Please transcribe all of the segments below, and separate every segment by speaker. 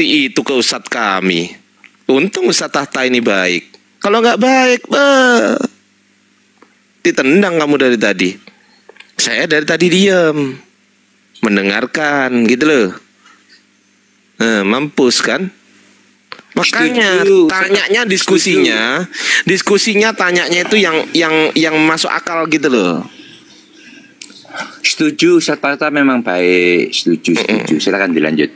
Speaker 1: itu ke Ustadz kami. Untung Ustadz Tahta ini baik. Kalau nggak baik, ditendang kamu dari tadi. Saya dari tadi diam, mendengarkan gitu loh. Mampus kan? Makanya tanyanya diskusinya tanyanya itu yang masuk akal gitu loh.
Speaker 2: Setuju, Ustadz Tahta memang baik. Setuju. Silakan dilanjut.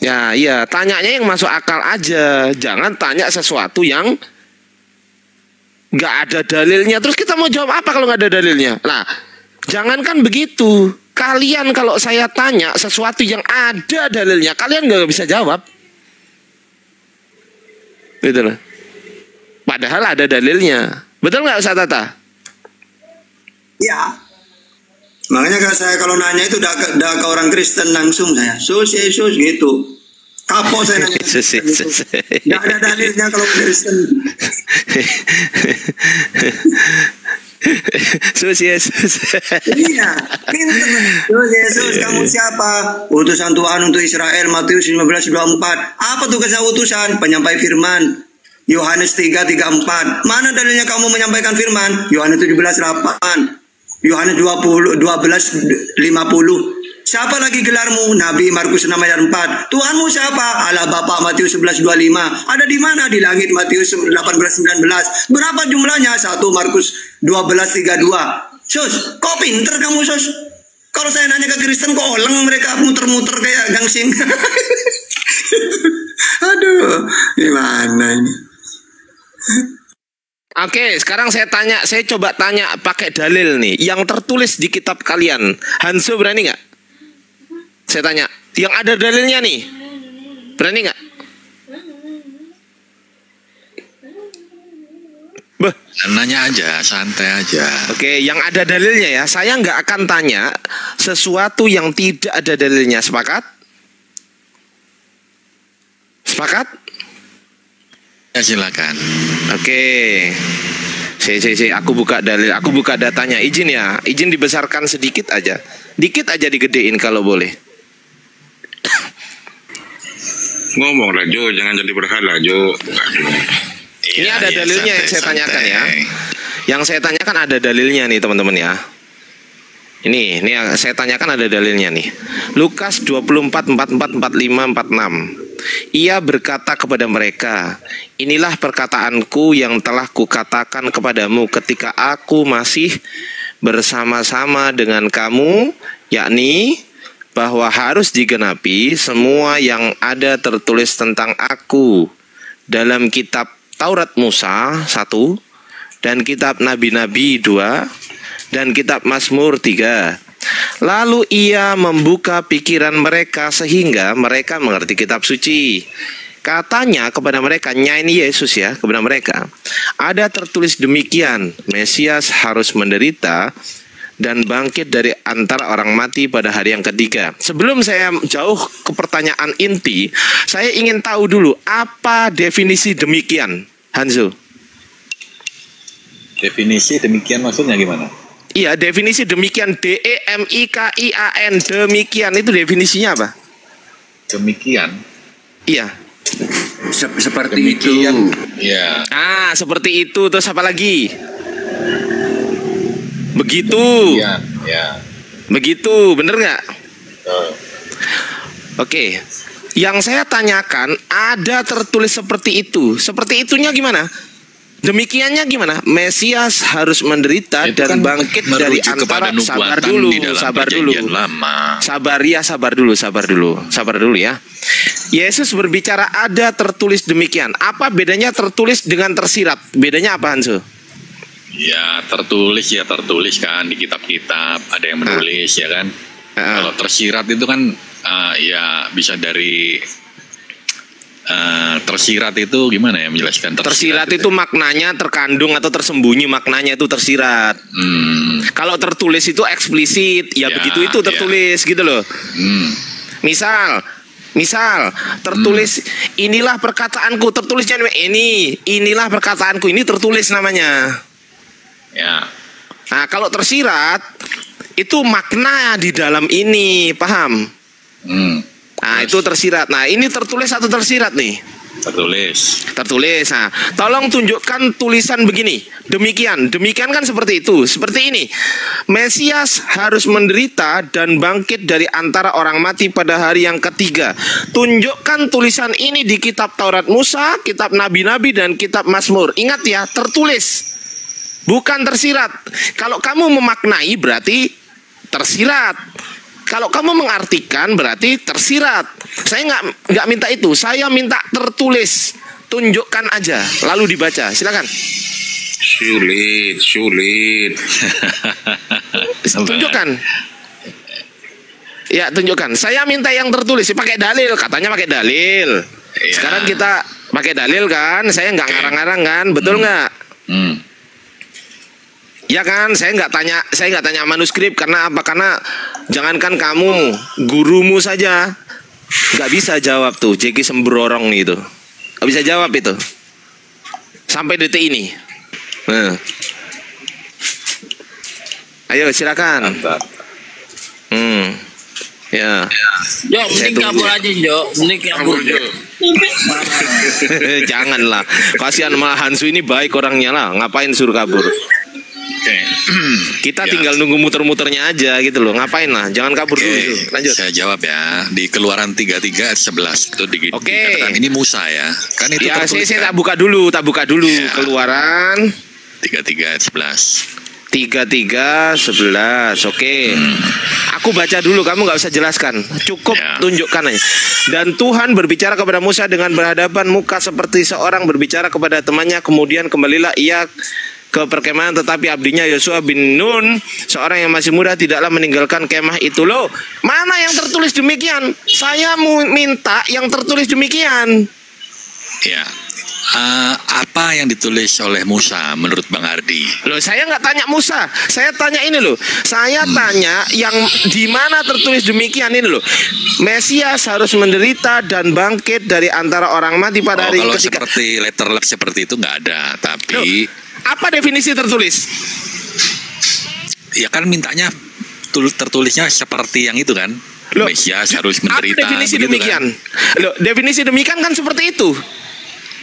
Speaker 1: Ya, iya, tanyanya yang masuk akal aja. Jangan tanya sesuatu yang nggak ada dalilnya. Terus kita mau jawab apa kalau nggak ada dalilnya? Nah, jangankan begitu. Kalian kalau saya tanya sesuatu yang ada dalilnya, kalian nggak bisa jawab. Gitu loh. Padahal ada dalilnya. Betul nggak Ustaz Tahta?
Speaker 3: Ya. Makanya kalau nanya itu udah ke orang Kristen langsung saya. Yesus gitu. Kapok saya nanya. Nggak ada dalilnya kalau Kristen.
Speaker 1: Yesus.
Speaker 3: Iya, pinter. Yesus, kamu siapa? Utusan Tuhan untuk Israel, Matius 15:24. Apa tugasnya utusan? Penyampai firman. Yohanes 3:34. Mana dalilnya kamu menyampaikan firman? Yohanes 17:8. Yohanes 12:50. Siapa lagi gelarmu? Nabi, Markus 6:4. Tuhanmu siapa? Allah Bapa, Matius 11:25. Ada di mana? Di langit, Matius 18:19. Berapa jumlahnya? 1 Markus 12:32. Sus, kok pinter kamu, Sus? Kalau saya nanya ke Kristen kok oleng, mereka muter-muter kayak gangsing. Aduh, gimana ini?
Speaker 1: Oke, sekarang saya coba tanya pakai dalil nih, yang tertulis di kitab kalian. Hanso berani nggak? Saya tanya, yang ada dalilnya nih, berani nggak?
Speaker 4: Nanya aja, santai aja.
Speaker 1: Oke, yang ada dalilnya ya. Saya nggak akan tanya sesuatu yang tidak ada dalilnya. Sepakat? Sepakat?
Speaker 4: Ya silakan.
Speaker 1: Oke. Aku buka dalil, aku buka datanya. Izin ya, izin dibesarkan sedikit aja. Dikit aja digedein kalau boleh.
Speaker 5: Ngomong lah Jo, jangan jadi berhala Jo.
Speaker 1: Ini ada dalilnya yang saya tanyakan ya. Yang saya tanyakan ada dalilnya nih teman-teman ya. Ini yang saya tanyakan ada dalilnya nih. Lukas 24:44, 45, 46. Ia berkata kepada mereka, inilah perkataanku yang telah kukatakan kepadamu ketika aku masih bersama-sama dengan kamu, yakni bahwa harus digenapi semua yang ada tertulis tentang aku dalam kitab Taurat Musa 1, dan kitab Nabi-Nabi 2, dan kitab Mazmur 3. Lalu ia membuka pikiran mereka sehingga mereka mengerti kitab suci. Katanya kepada mereka, nyanyi Yesus ya, kepada mereka, ada tertulis demikian, Mesias harus menderita dan bangkit dari antara orang mati pada hari yang ketiga. Sebelum saya jauh ke pertanyaan inti, saya ingin tahu dulu apa definisi demikian, Hanzo.
Speaker 4: Definisi demikian maksudnya gimana?
Speaker 1: Iya, definisi demikian, DEMIKIAN, demikian itu definisinya apa?
Speaker 4: Demikian.
Speaker 1: Iya.
Speaker 2: Seperti
Speaker 4: Demikian,
Speaker 2: itu.
Speaker 4: Ya.
Speaker 1: Seperti itu. Terus apa lagi? Begitu.
Speaker 4: Demikian, ya.
Speaker 1: Begitu, bener nggak? Oke. Yang saya tanyakan ada tertulis seperti itu. Seperti itunya gimana? Demikiannya gimana? Mesias harus menderita
Speaker 4: itu
Speaker 1: dan
Speaker 4: kan
Speaker 1: bangkit dari antara. Sabar dulu. Sabar dulu ya. Yesus berbicara ada tertulis demikian. Apa bedanya tertulis dengan tersirat? Bedanya apa, Hanso?
Speaker 4: Ya tertulis kan di kitab-kitab ada yang menulis ya kan. Kalau tersirat itu kan ya bisa dari tersirat itu gimana ya menjelaskan
Speaker 1: tersirat itu maknanya terkandung atau tersembunyi, maknanya itu tersirat. Kalau tertulis itu eksplisit, ya begitu itu tertulis gitu loh. Misal tertulis inilah perkataanku, tertulisnya inilah perkataanku, ini tertulis namanya.
Speaker 4: Ya.
Speaker 1: Nah, kalau tersirat itu makna di dalam ini, paham? Nah, itu tersirat. Nah, ini tertulis atau tersirat nih?
Speaker 4: Tertulis.
Speaker 1: Tertulis. Nah, tolong tunjukkan tulisan begini. Demikian. Demikian kan seperti itu. Seperti ini. Mesias harus menderita dan bangkit dari antara orang mati pada hari yang ketiga. Tunjukkan tulisan ini di kitab Taurat Musa, kitab Nabi-Nabi, dan kitab Mazmur. Ingat ya, tertulis. Bukan tersirat. Kalau kamu memaknai berarti tersirat. Kalau kamu mengartikan berarti tersirat. Saya nggak minta itu. Saya minta tertulis. Tunjukkan aja, lalu dibaca. Silakan.
Speaker 5: Sulit.
Speaker 1: Tunjukkan. Ya, tunjukkan. Saya minta yang tertulis. Pakai dalil. Katanya pakai dalil.
Speaker 4: Ya.
Speaker 1: Sekarang kita pakai dalil kan. Saya nggak ngarang-ngarang kan. Betul nggak? Ya kan, saya nggak tanya manuskrip karena apa? Karena jangankan kamu, gurumu saja nggak bisa jawab tuh, Jeki Sembrorong itu, nggak bisa jawab itu sampai detik ini. Nah. Ayo silakan. Ya.
Speaker 6: Jo, mending kabur aja, Jo. Mending kabur, Jo.
Speaker 1: Janganlah, kasihan malah Hansu ini baik orangnya lah, ngapain suruh kabur? Kita tinggal nunggu muter-muternya aja gitu loh. Ngapain lah, jangan kabur dulu. Lanjut.
Speaker 4: Saya jawab ya. Di Keluaran 33 ayat 11 itu dikatakan ini Musa ya. Kan itu
Speaker 1: ya,
Speaker 4: tertulis.
Speaker 1: saya tak buka dulu. Ya. Keluaran
Speaker 4: 33 ayat 11.
Speaker 1: 33:11. Oke. Aku baca dulu, kamu nggak usah jelaskan. Cukup tunjukkan aja. Dan Tuhan berbicara kepada Musa dengan berhadapan muka seperti seorang berbicara kepada temannya. Kemudian kembalilah ia ke perkemahan, tetapi abdinya Yosua bin Nun, seorang yang masih muda, tidaklah meninggalkan kemah itu. Loh, mana yang tertulis demikian? Saya minta yang tertulis demikian.
Speaker 4: Ya. Apa yang ditulis oleh Musa menurut Bang Ardi?
Speaker 1: Loh, saya nggak tanya Musa, saya tanya ini loh. Saya tanya yang di mana tertulis demikian ini loh. Mesias harus menderita dan bangkit dari antara orang mati pada hari
Speaker 4: kalau
Speaker 1: ketiga.
Speaker 4: Seperti letterlek seperti itu nggak ada, tapi
Speaker 1: loh, apa definisi tertulis?
Speaker 4: Ya kan mintanya tertulisnya seperti yang itu kan.
Speaker 1: Loh,
Speaker 4: Mesias harus menderita.
Speaker 1: Apa definisi demikian?
Speaker 4: Kan?
Speaker 1: Loh, definisi demikian kan seperti itu.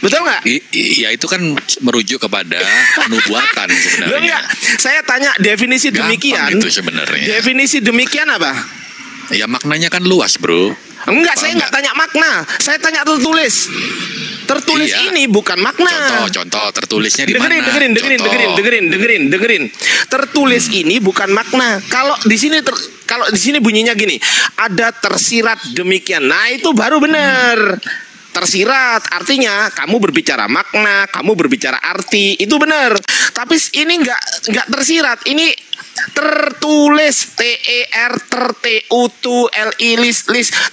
Speaker 1: Betul nggak?
Speaker 4: Ya itu kan merujuk kepada nubuatan sebenarnya.
Speaker 1: Loh, enggak. Saya tanya definisi demikian.
Speaker 4: Itu sebenarnya.
Speaker 1: Definisi demikian apa?
Speaker 4: Ya maknanya kan luas, Bro.
Speaker 1: Enggak, saya nggak tanya makna. Saya tanya tertulis. Tertulis ini bukan makna.
Speaker 4: Contoh tertulisnya di mana?
Speaker 1: Dengerin. Tertulis ini bukan makna. Kalau di sini bunyinya gini, ada tersirat demikian. Nah, itu baru benar. Tersirat artinya kamu berbicara makna, kamu berbicara arti, itu benar. Tapi ini nggak tersirat, ini tertulis, tertulis,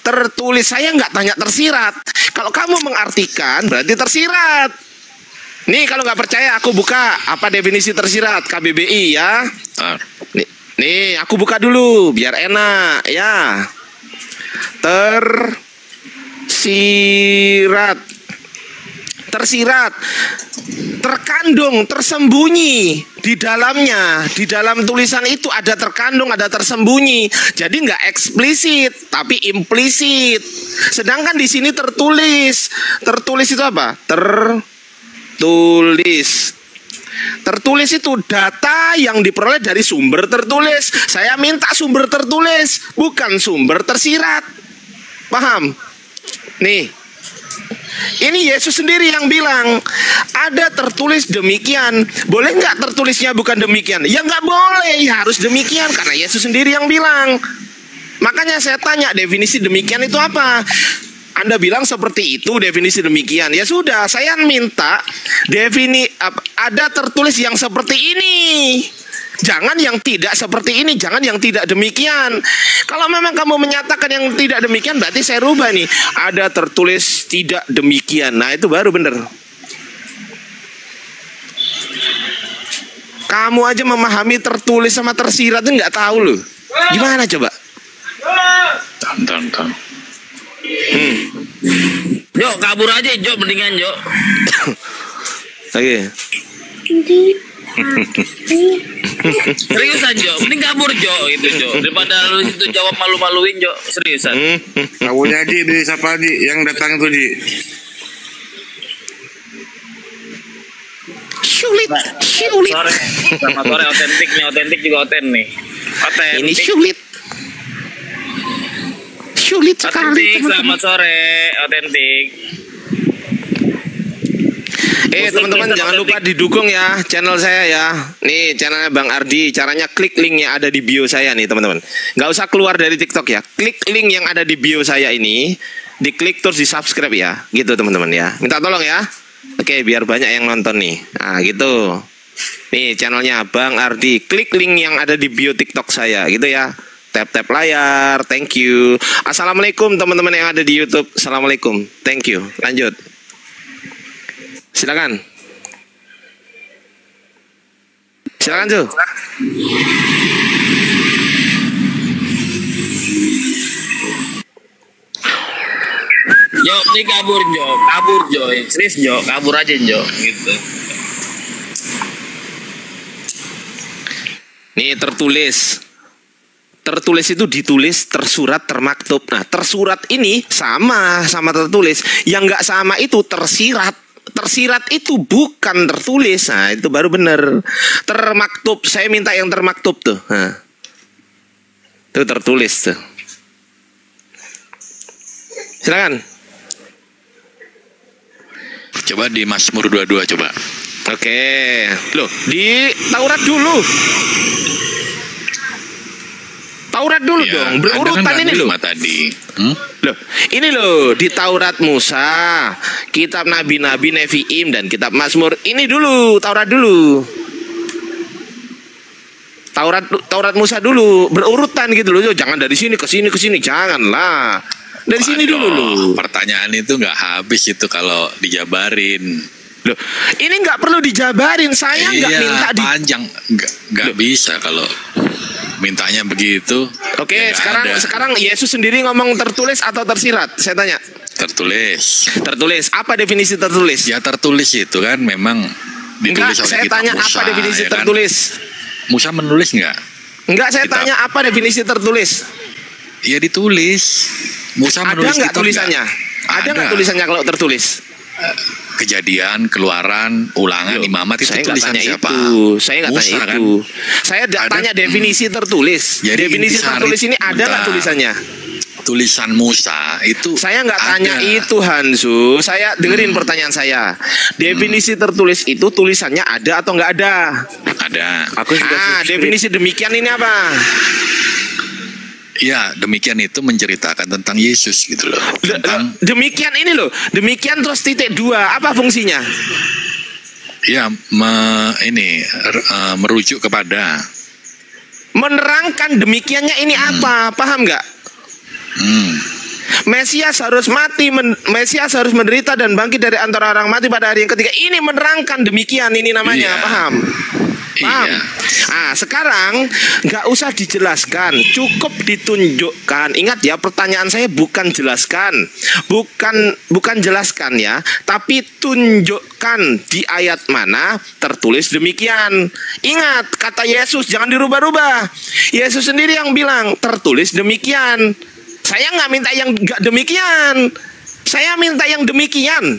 Speaker 1: tertulis. Saya nggak tanya tersirat. Kalau kamu mengartikan berarti tersirat. Nih, kalau nggak percaya aku buka apa definisi tersirat KBBI ya. Nih aku buka dulu biar enak ya. Tersirat, terkandung, tersembunyi di dalamnya. Di dalam tulisan itu ada terkandung, ada tersembunyi. Jadi nggak eksplisit, tapi implisit. Sedangkan di sini tertulis. Tertulis itu apa? Tertulis itu data yang diperoleh dari sumber tertulis. Saya minta sumber tertulis, bukan sumber tersirat. Paham? Nih, ini Yesus sendiri yang bilang ada tertulis demikian. Boleh nggak tertulisnya bukan demikian? Ya nggak boleh, ya harus demikian karena Yesus sendiri yang bilang. Makanya saya tanya definisi demikian itu apa? Anda bilang seperti itu definisi demikian. Ya sudah, saya minta ada tertulis yang seperti ini. Jangan yang tidak seperti ini, jangan yang tidak demikian. Kalau memang kamu menyatakan yang tidak demikian, berarti saya rubah nih. Ada tertulis tidak demikian. Nah, itu baru benar. Kamu aja memahami tertulis sama tersirat itu nggak tahu loh. Gimana coba?
Speaker 4: Tonton.
Speaker 6: Jo, kabur aja, Jo, mendingan, Jo.
Speaker 1: Oke.
Speaker 6: Seriusan Jo, mending kabur Jo itu Jo. Daripada lu itu jawab malu-maluin Jo, seriusan.
Speaker 5: Tahunya Ji di siapa Ji yang datang tuh Ji?
Speaker 1: Sulit.
Speaker 6: Sore, selamat sore, otentik juga nih. Otentik.
Speaker 1: Ini sulit sekali.
Speaker 6: Otentik, selamat sore, otentik.
Speaker 1: Teman-teman jangan lupa didukung ya channel saya ya. Nih channelnya Bang Ardi. Caranya klik link yang ada di bio saya nih teman-teman. Nggak usah keluar dari TikTok ya. Klik link yang ada di bio saya ini, diklik terus di subscribe ya. Gitu teman-teman ya. Minta tolong ya. Oke, biar banyak yang nonton nih. Nah gitu. Nih channelnya Bang Ardi. Klik link yang ada di bio TikTok saya gitu ya. Tap-tap layar. Thank you. Assalamualaikum teman-teman yang ada di YouTube. Assalamualaikum. Thank you. Lanjut. Silakan tuh.
Speaker 6: Jo, ini kabur Jo, serius Jo, kabur aja Jo, gitu.
Speaker 1: Nih tertulis itu ditulis, tersurat, termaktub. Nah tersurat ini sama tertulis. Yang nggak sama itu tersirat. Tersirat itu bukan tertulis. Nah itu baru bener. Termaktub, saya minta yang termaktub tuh. Nah, itu tertulis tuh. Silakan.
Speaker 4: Coba di Mazmur 22 coba.
Speaker 1: Oke. Loh, di Taurat dulu. Taurat dulu
Speaker 4: Ya,
Speaker 1: dong, berurutan ini loh.
Speaker 4: Tadi.
Speaker 1: Loh, ini loh di Taurat Musa, kitab nabi-nabi Nevi'im dan kitab Mazmur. Ini dulu, Taurat dulu. Taurat Musa dulu, berurutan gitu loh. Jangan dari sini ke sini, janganlah. Dari sini dulu loh.
Speaker 4: Pertanyaan itu nggak habis itu kalau dijabarin.
Speaker 1: Loh, ini nggak perlu dijabarin. Saya nggak minta
Speaker 4: panjang, nggak bisa kalau mintanya begitu.
Speaker 1: Oke,
Speaker 4: ya
Speaker 1: sekarang Yesus sendiri ngomong tertulis atau tersirat? Saya tanya.
Speaker 4: Tertulis.
Speaker 1: Tertulis. Apa definisi tertulis?
Speaker 4: Ya tertulis itu kan memang ditulis oleh
Speaker 1: saya
Speaker 4: kitab
Speaker 1: tanya
Speaker 4: Musa,
Speaker 1: apa definisi
Speaker 4: ya kan?
Speaker 1: tertulis?
Speaker 4: Musa menulis nggak?
Speaker 1: Enggak, saya tanya apa definisi tertulis?
Speaker 4: Ya ditulis. Musa
Speaker 1: Ada
Speaker 4: menulis
Speaker 1: nggak
Speaker 4: kitab
Speaker 1: tulisannya? Ada nggak tulisannya kalau tertulis?
Speaker 4: Kejadian, Keluaran, Ulangan, Imamat itu
Speaker 1: Saya nggak
Speaker 4: tulisan
Speaker 1: tanya
Speaker 4: siapa?
Speaker 1: Saya nggak tanya
Speaker 4: Musa,
Speaker 1: itu.
Speaker 4: kan?
Speaker 1: Saya tanya definisi tertulis.
Speaker 4: Jadi
Speaker 1: Definisi
Speaker 4: intisari-
Speaker 1: tertulis ini ada nggak
Speaker 4: Bentar.
Speaker 1: tulisannya?
Speaker 4: Tulisan Musa itu
Speaker 1: Saya nggak tanya
Speaker 4: ada.
Speaker 1: itu Hansu. Saya dengerin pertanyaan saya. Definisi tertulis itu tulisannya ada atau nggak ada?
Speaker 4: Ada.
Speaker 1: Definisi demikian ini apa?
Speaker 4: Ya, demikian itu menceritakan tentang Yesus gitu loh. Tentang
Speaker 1: Demikian ini loh. Demikian terus titik 2. Apa fungsinya?
Speaker 4: ya merujuk kepada
Speaker 1: Menerangkan demikiannya ini apa? Paham nggak? Mesias harus mati, Mesias harus menderita dan bangkit dari antara orang mati pada hari yang ketiga. Ini menerangkan demikian ini namanya,
Speaker 4: Iya.
Speaker 1: paham? Paham?
Speaker 4: Iya.
Speaker 1: Ah, sekarang nggak usah dijelaskan, cukup ditunjukkan. Ingat ya, pertanyaan saya bukan jelaskan, bukan jelaskan ya, tapi tunjukkan di ayat mana tertulis demikian. Ingat kata Yesus, jangan dirubah-rubah. Yesus sendiri yang bilang tertulis demikian. Saya nggak minta yang nggak demikian. Saya minta yang demikian.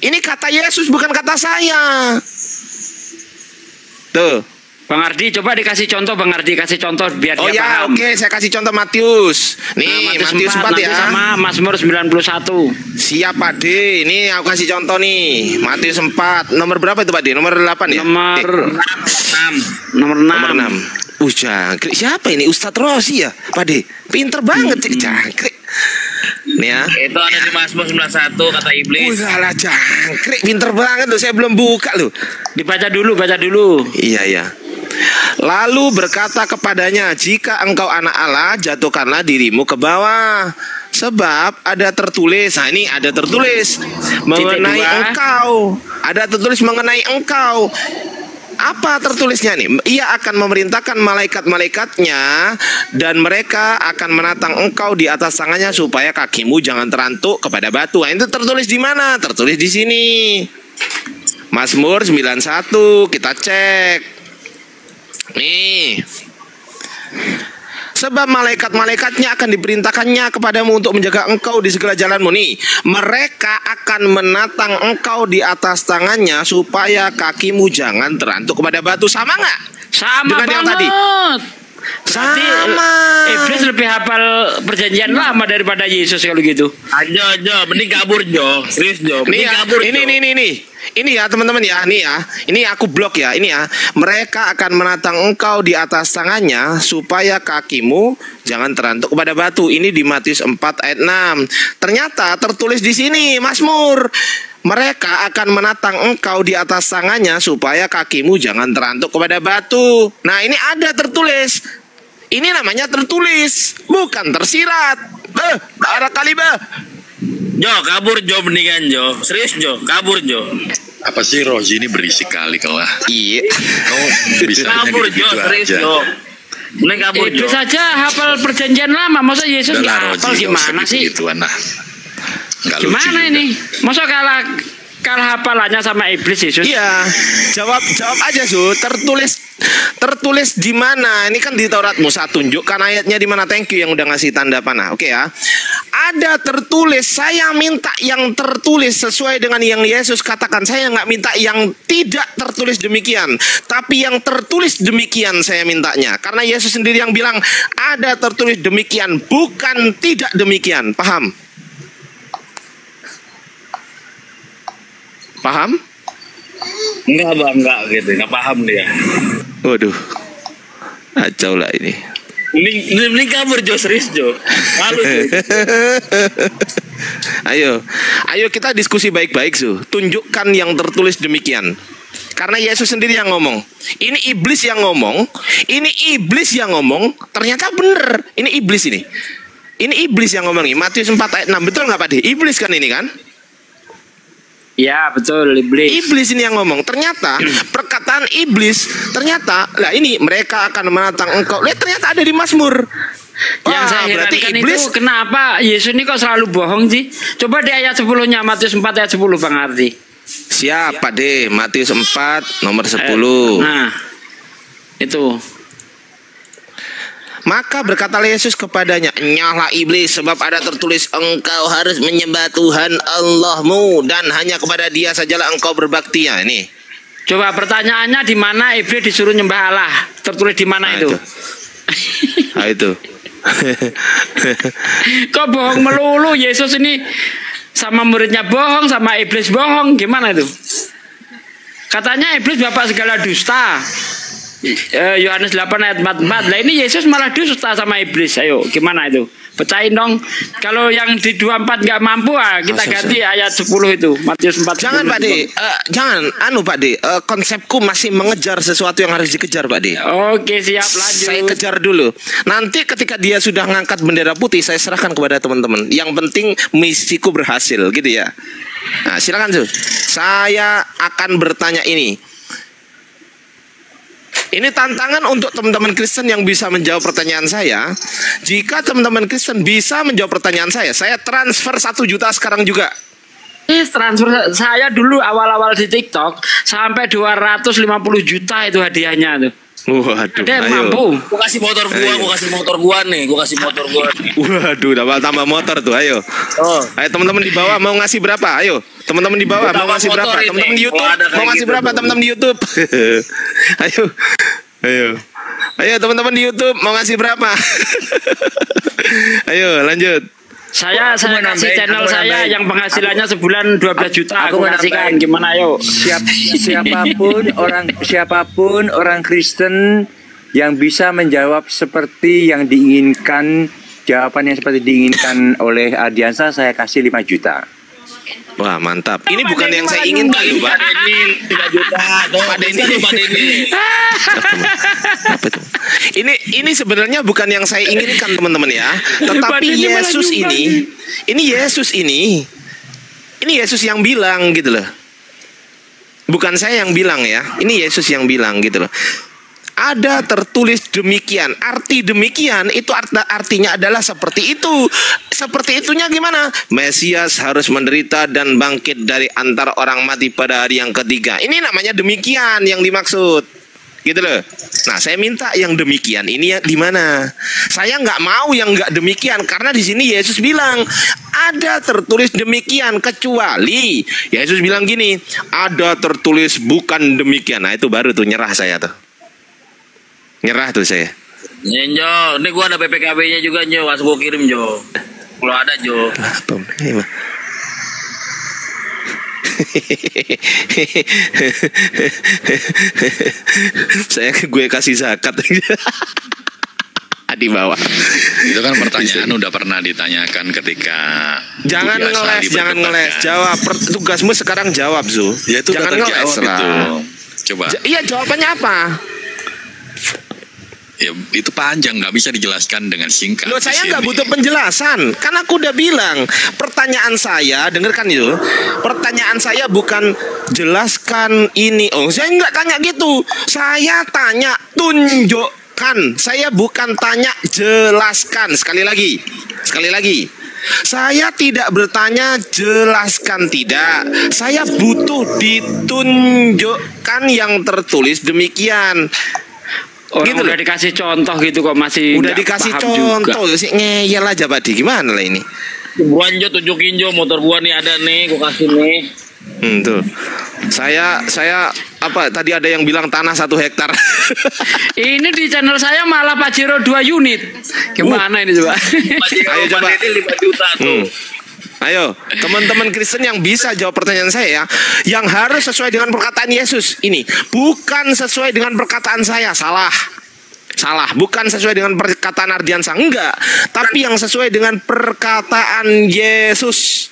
Speaker 1: Ini kata Yesus bukan kata saya. Tuh.
Speaker 7: Bang Ardi, coba dikasih contoh, Bang Ardi kasih contoh biar
Speaker 1: Oh
Speaker 7: dia
Speaker 1: ya,
Speaker 7: paham.
Speaker 1: oke, saya kasih contoh Matius. Nih, Matius 4
Speaker 7: nanti
Speaker 1: ya.
Speaker 7: sama Mazmur 91.
Speaker 1: Siap Pak D. Ini aku kasih contoh nih. Matius 4. Nomor berapa itu Pak D? Nomor 8 ya?
Speaker 7: Nomor 6. Nomor 6.
Speaker 1: Nomor 6. Jangkrik. Siapa ini? Ustadz Rosi ya? Pak D. Pinter banget cik jangkrik. Nih ya.
Speaker 6: Itu ada di Mazmur 91 kata iblis.
Speaker 1: Lah jangkrik. Pinter banget loh. Saya belum buka loh.
Speaker 7: Dibaca dulu, baca dulu.
Speaker 1: Iya. Lalu berkata kepadanya, jika engkau anak Allah, jatuhkanlah dirimu ke bawah. Sebab ada tertulis. Nah ini ada tertulis mengenai engkau. Ada tertulis mengenai engkau. Apa tertulisnya nih? Ia akan memerintahkan malaikat-malaikatnya dan mereka akan menatang engkau di atas tangannya supaya kakimu jangan terantuk kepada batu. Nah, itu tertulis di mana? Tertulis di sini. Mazmur 91 kita cek. Nih. Sebab malaikat-malaikatnya akan diperintahkannya kepadamu untuk menjaga engkau di segala jalanmu. Nih, mereka akan menatang engkau di atas tangannya supaya kakimu jangan terantuk kepada batu. Sama nggak?
Speaker 7: Sama
Speaker 1: dengan
Speaker 7: banget.
Speaker 1: yang tadi.
Speaker 7: Berarti
Speaker 1: Sama.
Speaker 7: Iblis lebih hafal perjanjian lama daripada Yesus kalau gitu.
Speaker 6: Jo, mending kabur Jo. Serius Jo,
Speaker 1: Nih
Speaker 6: mending
Speaker 1: ya,
Speaker 6: kabur Jo.
Speaker 1: ini ya teman-teman ya, nih ya, ini aku blok ya, ini ya. Mereka akan menatang engkau di atas tangannya supaya kakimu jangan terantuk kepada batu. Ini di Matius 4 ayat 6. Ternyata tertulis di sini Mazmur. Mereka akan menatang engkau di atas tangannya supaya kakimu jangan terantuk kepada batu. Nah, ini ada tertulis. Ini namanya tertulis, bukan tersirat. Arah kalibah.
Speaker 6: Jo, kabur Jo mendingan Jo. Serius Jo, kabur Jo.
Speaker 4: Apa sih Roji ini berisik kali kau lah.
Speaker 1: Iya.
Speaker 4: Kau bisa
Speaker 6: Kabur Jo, serius Jo. Mending kabur Jo.
Speaker 7: Iblis saja hafal perjanjian lama, masa Yesus
Speaker 4: Udah
Speaker 7: nggak
Speaker 4: lah
Speaker 7: hafal
Speaker 4: Roji,
Speaker 7: gimana sih?
Speaker 4: Gituan lah. Nggak lucu
Speaker 7: Gimana
Speaker 4: juga.
Speaker 7: ini? Masa kalah hafalannya sama iblis Yesus?
Speaker 1: Iya, jawab aja Su. Tertulis di mana? Ini kan di Taurat. Musa tunjukkan ayatnya di mana. Thank you yang udah ngasih tanda panah. Oke ya. Ada tertulis. Saya minta yang tertulis sesuai dengan yang Yesus katakan. Saya nggak minta yang tidak tertulis demikian, tapi yang tertulis demikian saya mintanya. Karena Yesus sendiri yang bilang ada tertulis demikian, bukan tidak demikian. Paham? Paham?
Speaker 6: Enggak Bang, enggak gitu. Enggak paham dia.
Speaker 1: Waduh, kacau lah ini.
Speaker 6: Mending kabur Jo, serius Jo. Lalu Jo.
Speaker 1: Ayo kita diskusi baik-baik Su. Tunjukkan yang tertulis demikian. Karena Yesus sendiri yang ngomong. Ini iblis yang ngomong. Ini iblis yang ngomong. Ternyata bener. Ini iblis ini. Ini iblis yang ngomong. Matius 4 ayat 6. Betul nggak Pak De? Iblis kan ini kan?
Speaker 7: Ya betul, iblis.
Speaker 1: Iblis ini yang ngomong. Ternyata perkataan iblis, ternyata lah ini mereka akan menatang engkau. Lihat ternyata ada di Mazmur.
Speaker 7: Yang saya
Speaker 1: berarti
Speaker 7: herankan
Speaker 1: iblis
Speaker 7: itu kenapa Yesus ini kok selalu bohong sih? Coba di ayat 10-nya Matius 4 ayat 10 Bang Ardi.
Speaker 1: siapa deh? Matius 4 nomor 10.
Speaker 7: Nah, itu.
Speaker 1: Maka berkatalah Yesus kepadanya, "Nyahlah iblis, sebab ada tertulis engkau harus menyembah Tuhan Allahmu dan hanya kepada Dia sajalah engkau berbakti." Ya, ini.
Speaker 7: Coba pertanyaannya di mana iblis disuruh nyembah Allah? Tertulis di mana itu?
Speaker 1: Nah, itu.
Speaker 7: Kok bohong melulu Yesus ini, sama muridnya bohong, sama iblis bohong, gimana itu? Katanya iblis bapak segala dusta. Yohanes 8 ayat 44. Lah ini Yesus malah dusta sama iblis. Ayo, gimana itu? Pecahin dong. Kalau yang di 24 nggak mampu, kita ganti ayat 10 itu. Matius 4.
Speaker 1: Jangan Pak De, jangan Pak De, konsepku masih mengejar sesuatu yang harus dikejar Pak De.
Speaker 7: Oke, siap, lanjut.
Speaker 1: Saya kejar dulu. Nanti ketika dia sudah ngangkat bendera putih, saya serahkan kepada teman-teman. Yang penting misiku berhasil, gitu ya. Nah, silakan Su. Saya akan bertanya ini. Ini tantangan untuk teman-teman Kristen yang bisa menjawab pertanyaan saya. Jika teman-teman Kristen bisa menjawab pertanyaan saya transfer 1 juta sekarang juga.
Speaker 7: Transfer saya dulu awal-awal di TikTok sampai 250 juta itu hadiahnya tuh.
Speaker 1: Waduh,
Speaker 7: Ada yang
Speaker 1: ayo.
Speaker 7: mampu.
Speaker 6: Gua kasih motor gua nih.
Speaker 1: Waduh, tambah motor tuh, ayo.
Speaker 6: Oh.
Speaker 1: Ayo teman-teman di bawah mau ngasih berapa? Ayo, teman-teman di bawah mau ngasih berapa?
Speaker 6: Motor ini.
Speaker 1: Teman-teman di YouTube
Speaker 6: Kalau ada kayak
Speaker 1: mau ngasih
Speaker 6: gitu
Speaker 1: berapa?
Speaker 6: tuh.
Speaker 1: Teman-teman di YouTube. Ayo teman-teman di YouTube mau ngasih berapa? Ayo lanjut.
Speaker 7: Saya kasih
Speaker 6: nambahin,
Speaker 7: channel
Speaker 6: aku
Speaker 7: saya
Speaker 6: nambahin.
Speaker 7: yang penghasilannya sebulan 12 juta
Speaker 2: aku
Speaker 7: aku
Speaker 2: mau
Speaker 7: kasihkan.
Speaker 2: nambahin.
Speaker 7: Gimana ayo?
Speaker 2: siapapun orang Kristen yang bisa menjawab seperti yang diinginkan, jawaban yang seperti diinginkan oleh Ardiansa, saya kasih 5 juta.
Speaker 1: Wah mantap. Ini bukan yang saya inginkan loh Pak.
Speaker 6: Ini 3 juta.
Speaker 1: Pak Denny. Apa itu? Ini sebenarnya bukan yang saya inginkan teman-teman ya. Tetapi
Speaker 7: Pak Denny malah
Speaker 1: Yesus
Speaker 7: nyumbang.
Speaker 1: ini Yesus yang bilang gitu loh. Bukan saya yang bilang ya. Ini Yesus yang bilang gitu loh. Ada tertulis demikian. Arti demikian itu artinya adalah seperti itu. Seperti itunya gimana? Mesias harus menderita dan bangkit dari antara orang mati pada hari yang ketiga. Ini namanya demikian yang dimaksud. Gitu loh. Nah, saya minta yang demikian ini ya di mana? Saya nggak mau yang nggak demikian karena di sini Yesus bilang ada tertulis demikian, kecuali Yesus bilang gini, ada tertulis bukan demikian. Nah, itu baru tuh nyerah saya tuh. Nyerah tuh saya.
Speaker 6: Jo, ini gua ada PPKB-nya juga Jo, harus gua kirim Jo. Kalau ada Jo.
Speaker 1: Gue kasih zakat di bawah.
Speaker 4: Itu kan pertanyaan udah pernah ditanyakan ketika
Speaker 1: jangan ngeles, jawab. Tugasmu sekarang jawab, Zu.
Speaker 4: Ya, itu
Speaker 1: jangan ngeles lah.
Speaker 4: Coba.
Speaker 1: Iya, jawabannya apa?
Speaker 4: Ya, itu panjang, nggak bisa dijelaskan dengan singkat.
Speaker 1: Loh, saya nggak butuh penjelasan, karena aku udah bilang. Pertanyaan saya, dengarkan itu. Pertanyaan saya bukan jelaskan ini. Oh, saya nggak tanya gitu. Saya tanya tunjukkan. Saya bukan tanya jelaskan. Sekali lagi. Saya tidak bertanya jelaskan, tidak. Saya butuh ditunjukkan yang tertulis demikian.
Speaker 7: Orang
Speaker 1: gitu
Speaker 7: udah dikasih contoh gitu kok masih
Speaker 1: udah dikasih contoh sih, ngeyel aja Pak Di, gimana lah ini?
Speaker 6: Buan Jo, tunjukin Jo, motor gua nih ada nih, gua kasih nih.
Speaker 1: Tuh. Saya apa tadi ada yang bilang tanah 1 hektar.
Speaker 7: Ini di channel saya malah Pajero 2 unit. Gimana ini coba?
Speaker 1: Ayo coba.
Speaker 6: 5 juta tuh.
Speaker 1: Ayo, teman-teman Kristen yang bisa jawab pertanyaan saya, yang harus sesuai dengan perkataan Yesus ini, bukan sesuai dengan perkataan saya, salah, bukan sesuai dengan perkataan Ardiansa, enggak, tapi yang sesuai dengan perkataan Yesus.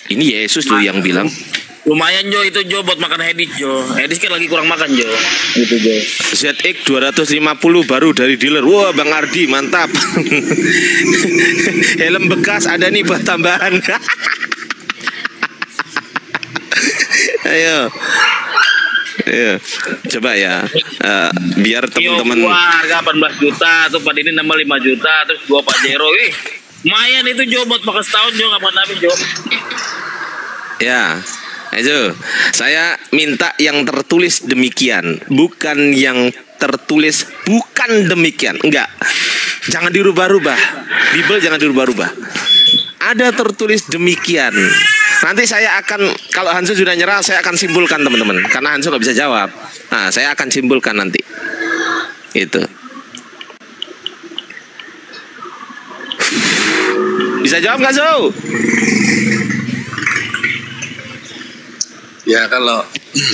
Speaker 1: Ini Yesus tuh yang bilang.
Speaker 6: Lumayan Jo itu Jo buat makan Hedis Jo. Hedis kan lagi kurang makan Jo. Gitu Jo.
Speaker 1: ZX 250 baru dari dealer. Wah, Bang Ardi mantap. Helm bekas ada nih buat tambahan. Ayo. Coba ya. Biar teman-teman.
Speaker 6: Harga 18 juta, tuh Pak ini nambah 5 juta, terus gua Pajero. Lumayan itu Jo buat makan setahun Jo, kapan habis Jo.
Speaker 1: Ya. Ayo, saya minta yang tertulis demikian, bukan yang tertulis bukan demikian. Enggak. Jangan dirubah-rubah. Bible jangan dirubah-rubah. Ada tertulis demikian. Nanti saya akan, kalau Hansu sudah nyerah, saya akan simpulkan teman-teman. Karena Hansu nggak bisa jawab. Nah, saya akan simpulkan nanti. Itu. Bisa jawab nggak, Zo?
Speaker 4: Ya, kalau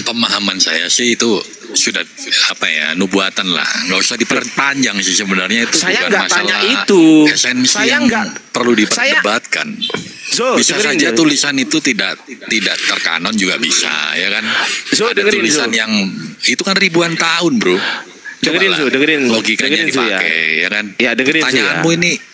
Speaker 4: pemahaman saya sih itu sudah apa ya, nubuatan lah, nggak usah diperpanjang sih sebenarnya. Itu
Speaker 1: saya
Speaker 4: bukan
Speaker 1: nggak tanya
Speaker 4: masalah
Speaker 1: itu.
Speaker 4: Esensi
Speaker 1: Saya
Speaker 4: yang
Speaker 1: nggak
Speaker 4: perlu diperdebatkan. Bisa saja tulisan itu tidak terkanon juga bisa, ya kan? Ada tulisan yang itu kan ribuan tahun, bro.
Speaker 1: Dengerin
Speaker 4: logikanya dipakai, ya kan?
Speaker 1: Ya, dengerin
Speaker 4: pertanyaanmu ini.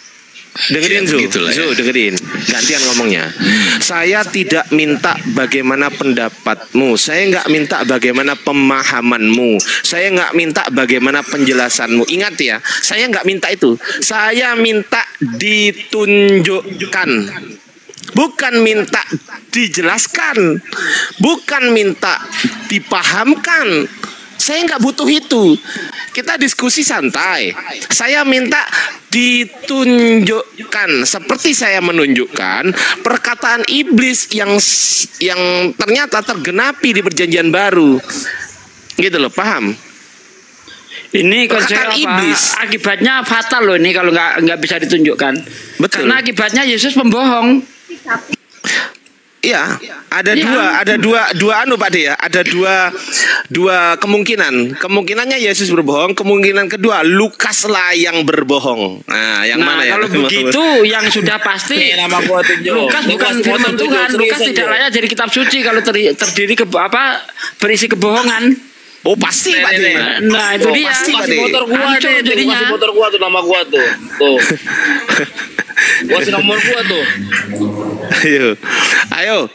Speaker 1: Dengerin dengerin. Gantian ngomongnya. Saya tidak minta bagaimana pendapatmu. Saya nggak minta bagaimana pemahamanmu. Saya nggak minta bagaimana penjelasanmu. Ingat ya, saya nggak minta itu. Saya minta ditunjukkan. Bukan minta dijelaskan. Bukan minta dipahamkan. Saya nggak butuh itu. Kita diskusi santai. Saya minta ditunjukkan, seperti saya menunjukkan perkataan iblis yang ternyata tergenapi di Perjanjian Baru. Gitu loh, paham?
Speaker 7: Ini perkataan iblis. Akibatnya fatal loh ini kalau nggak bisa ditunjukkan. Betul. Karena akibatnya Yesus pembohong.
Speaker 1: Iya, ada dua anu Pak De ya, ada dua kemungkinan. Kemungkinannya Yesus berbohong, kemungkinan kedua Lukas lah yang berbohong. Nah, yang mana ya?
Speaker 7: Kalau begitu yang sudah pasti Lukas bukan firman Tuhan. Lukas tidak layak jadi kitab suci kalau terdiri berisi kebohongan.
Speaker 1: Oh pasti Pak De.
Speaker 7: Nah itu dia.
Speaker 6: Pasti motor gua deh, jadinya motor gua tuh, nama gua tuh. Gua nomor gua tuh.
Speaker 1: Ayo.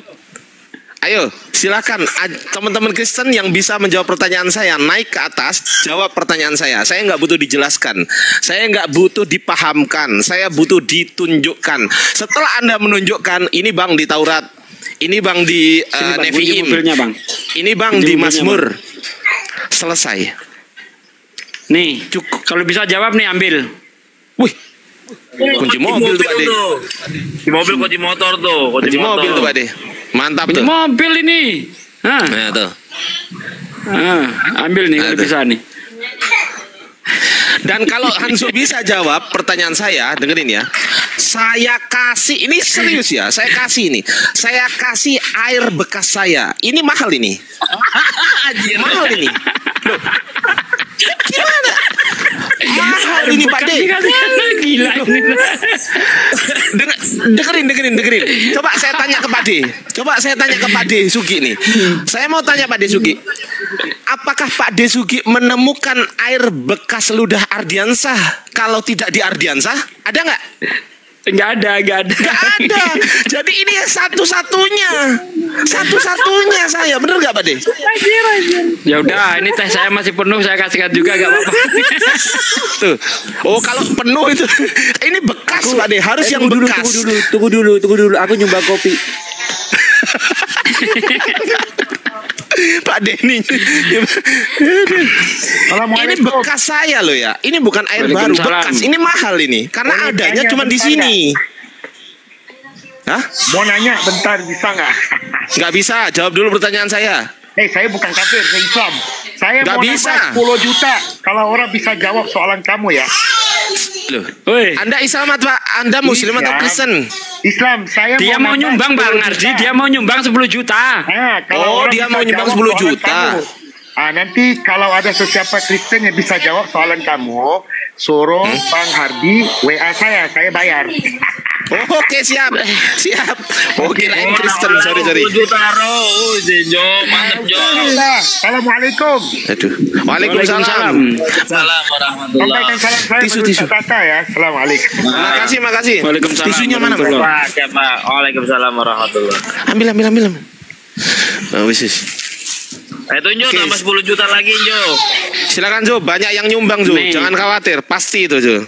Speaker 1: Ayo, silakan teman-teman Kristen yang bisa menjawab pertanyaan saya, naik ke atas, jawab pertanyaan saya. Saya nggak butuh dijelaskan, saya nggak butuh dipahamkan, saya butuh ditunjukkan. Setelah Anda menunjukkan, ini Bang di Taurat, ini Bang di Nevi'im, ini Bang di Mazmur, selesai.
Speaker 7: Nih, cukup. Kalau bisa jawab nih ambil.
Speaker 1: Wih, kunci mobil tuh Pak De.
Speaker 6: Kunci mobil, kunci motor tuh.
Speaker 1: Kunci mobil tuh Pak De. Mantap
Speaker 7: kunci
Speaker 1: tuh.
Speaker 7: Mobil ini.
Speaker 1: Nah tuh.
Speaker 7: Ambil nih kalau bisa nih.
Speaker 1: Dan kalau Hansu bisa jawab pertanyaan saya, dengerin ya. Saya kasih, ini serius ya, saya kasih ini. Saya kasih air bekas saya. Ini mahal ini. Mahal ini. Loh. Gimana? Mahal ini Pak De.
Speaker 7: Gila.
Speaker 1: Dengerin. Coba saya tanya ke Pak De Sugi nih. Saya mau tanya Pak De Sugi. Apakah Pak De Sugi menemukan air bekas ludah Ardiansah kalau tidak di Ardiansah? Ada nggak?
Speaker 7: Nggak ada.
Speaker 1: Jadi ini satu-satunya saya, bener nggak Pak De?
Speaker 7: Ya udah, ini teh saya masih penuh, saya kasihkan juga gak apa-apa.
Speaker 1: Tuh. Oh kalau penuh itu, ini bekas Pak De, harus yang bekas.
Speaker 2: Tunggu dulu. Aku nyumbang kopi.
Speaker 1: Pak Denny. Ini bekas saya loh ya. Ini bukan air baru, bekas. Ini mahal ini karena adanya cuma di sini. Hah?
Speaker 8: Mau nanya bentar, bisa nggak?
Speaker 1: Nggak bisa. Jawab dulu pertanyaan saya.
Speaker 8: Saya bukan kafir, saya Islam. Saya
Speaker 1: nggak
Speaker 8: mau
Speaker 1: bisa.
Speaker 8: nambah 10 juta kalau orang bisa jawab soalan kamu ya.
Speaker 1: Loh, Anda Islam atau Anda Muslim atau Kristen?
Speaker 8: Islam.
Speaker 7: Dia mau nyumbang Bang Ardi, dia mau nyumbang 10 juta.
Speaker 8: Kalau
Speaker 1: dia mau nyumbang 10 juta.
Speaker 8: Nanti kalau ada sesiapa Kristen yang bisa jawab soalan kamu, suruh Bang Hardi WA saya bayar.
Speaker 1: Oke, siap. Oke, lain Kristen, sorry.
Speaker 6: 10 juta Jo, mantap Jo.
Speaker 8: Assalamualaikum.
Speaker 1: Aduh. Waalaikumsalam.
Speaker 6: Salam warahmatullahi.
Speaker 8: Sampaikan salam saya
Speaker 1: Tisu.
Speaker 8: kata ya. Assalamualaikum.
Speaker 1: Makasih.
Speaker 7: Waalaikumsalam.
Speaker 1: Tisunya mana, Bang?
Speaker 6: Waalaikumsalam warahmatullahi.
Speaker 1: Ambil. Wis.
Speaker 6: Itu Jo, tambah 10 juta lagi Jo.
Speaker 1: Silakan Jo, banyak yang nyumbang Jo. Jangan khawatir, pasti itu Jo.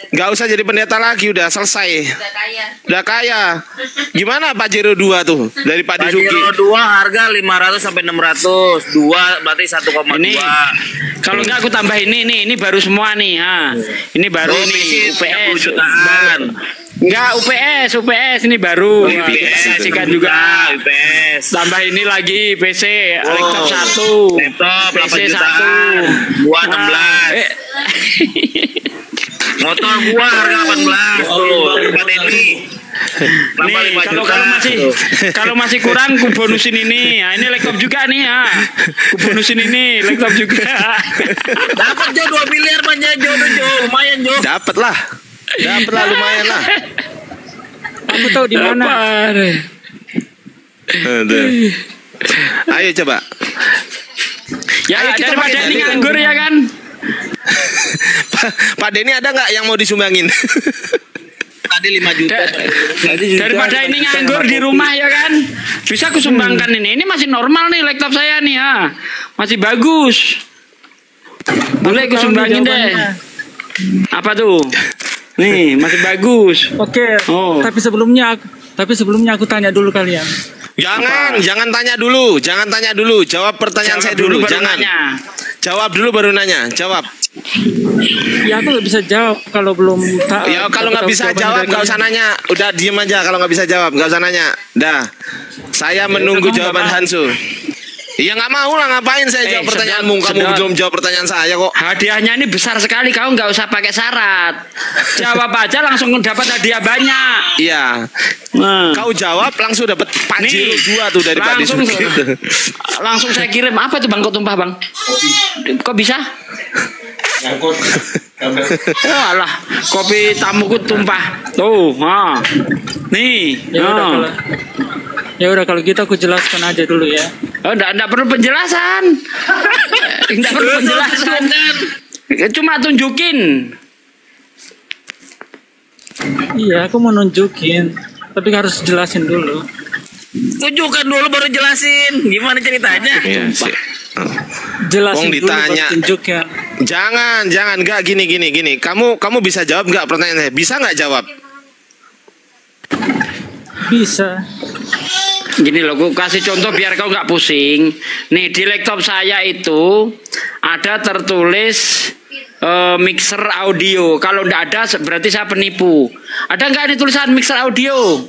Speaker 1: Gak usah jadi pendeta lagi, udah selesai. Udah kaya. Gimana Pak Jero 2 tuh dari Pak De Sugi?
Speaker 6: Pak Jero 2 harga 500 sampai 600. 2 berarti 1,2.
Speaker 7: Kalau enggak aku tambah ini baru semua nih. Ini baru nih UPS. Enggak UPS ini baru. Kasihkan juga UPS. Tambah ini lagi PC, laptop 1.
Speaker 6: Laptop
Speaker 7: PC
Speaker 6: 1. Gua 16. Motor gua harga 18 tuh. Pak Denny.
Speaker 7: Nih, kalau masih kurang ku bonusin ini. Nah, ini laptop juga nih ya. Ku bonusin ini laptop juga.
Speaker 6: Dapat Jo 2 miliar banyak Jo, lumayan Jo.
Speaker 1: Dapat lah lumayan lah.
Speaker 7: Aku tahu di mana.
Speaker 1: Ayo coba.
Speaker 7: Ya, ayo kita daripada ini nganggur ya kan.
Speaker 1: Pak Denny ada nggak yang mau disumbangin?
Speaker 6: Tadi 5 juta.
Speaker 7: Daripada ini nganggur di rumah ya kan. Bisa aku sumbangkan ini. Ini masih normal nih laptop saya nih ya. Masih bagus. Boleh aku sumbangin deh. Apa tuh? Nih, masih bagus.
Speaker 9: Oke. Tapi sebelumnya aku tanya dulu kalian.
Speaker 1: Jangan tanya dulu. Jawab pertanyaan saya dulu. Jangan. Jawab dulu baru nanya. Jawab.
Speaker 9: Ya aku nggak bisa jawab kalau belum tahu.
Speaker 1: Ya kalau nggak bisa jawab nggak usah nanya. Udah diem aja kalau nggak bisa jawab nggak usah nanya. Dah. Saya menunggu jawaban Hansu. Iya nggak mau lah, ngapain saya jawab pertanyaanmu, kamu belum jawab pertanyaan saya kok.
Speaker 7: Hadiahnya ini besar sekali, kamu nggak usah pakai syarat. Jawab aja langsung dapat hadiah banyak.
Speaker 1: Iya. Kau jawab langsung dapat Pajero 2 tuh dari Pak De Sugi.
Speaker 7: Langsung saya kirim. Apa tuh Bang, kok tumpah Bang? Kok bisa?
Speaker 5: Ngangkut.
Speaker 7: Oh alah, kopi tamuku tumpah. Tuh, nih.
Speaker 9: Ya udah kalau gitu aku jelaskan aja dulu ya.
Speaker 7: Oh, enggak perlu penjelasan. Enggak perlu penjelasan. Cuma tunjukin.
Speaker 9: Iya, aku mau nunjukin, tapi harus jelasin dulu.
Speaker 6: Tunjukkan dulu baru jelasin. Gimana ceritanya?
Speaker 1: Iya sih.
Speaker 9: Jelasin
Speaker 1: Wong ditanya.
Speaker 9: dulu tunjuk ya.
Speaker 1: Jangan, nggak gini. Kamu bisa jawab nggak pertanyaan saya? Bisa nggak jawab?
Speaker 9: Bisa.
Speaker 7: Gini loh, gue kasih contoh biar kau nggak pusing. Nih di laptop saya itu ada tertulis mixer audio. Kalau nggak ada berarti saya penipu. Ada nggak ini tulisan mixer audio?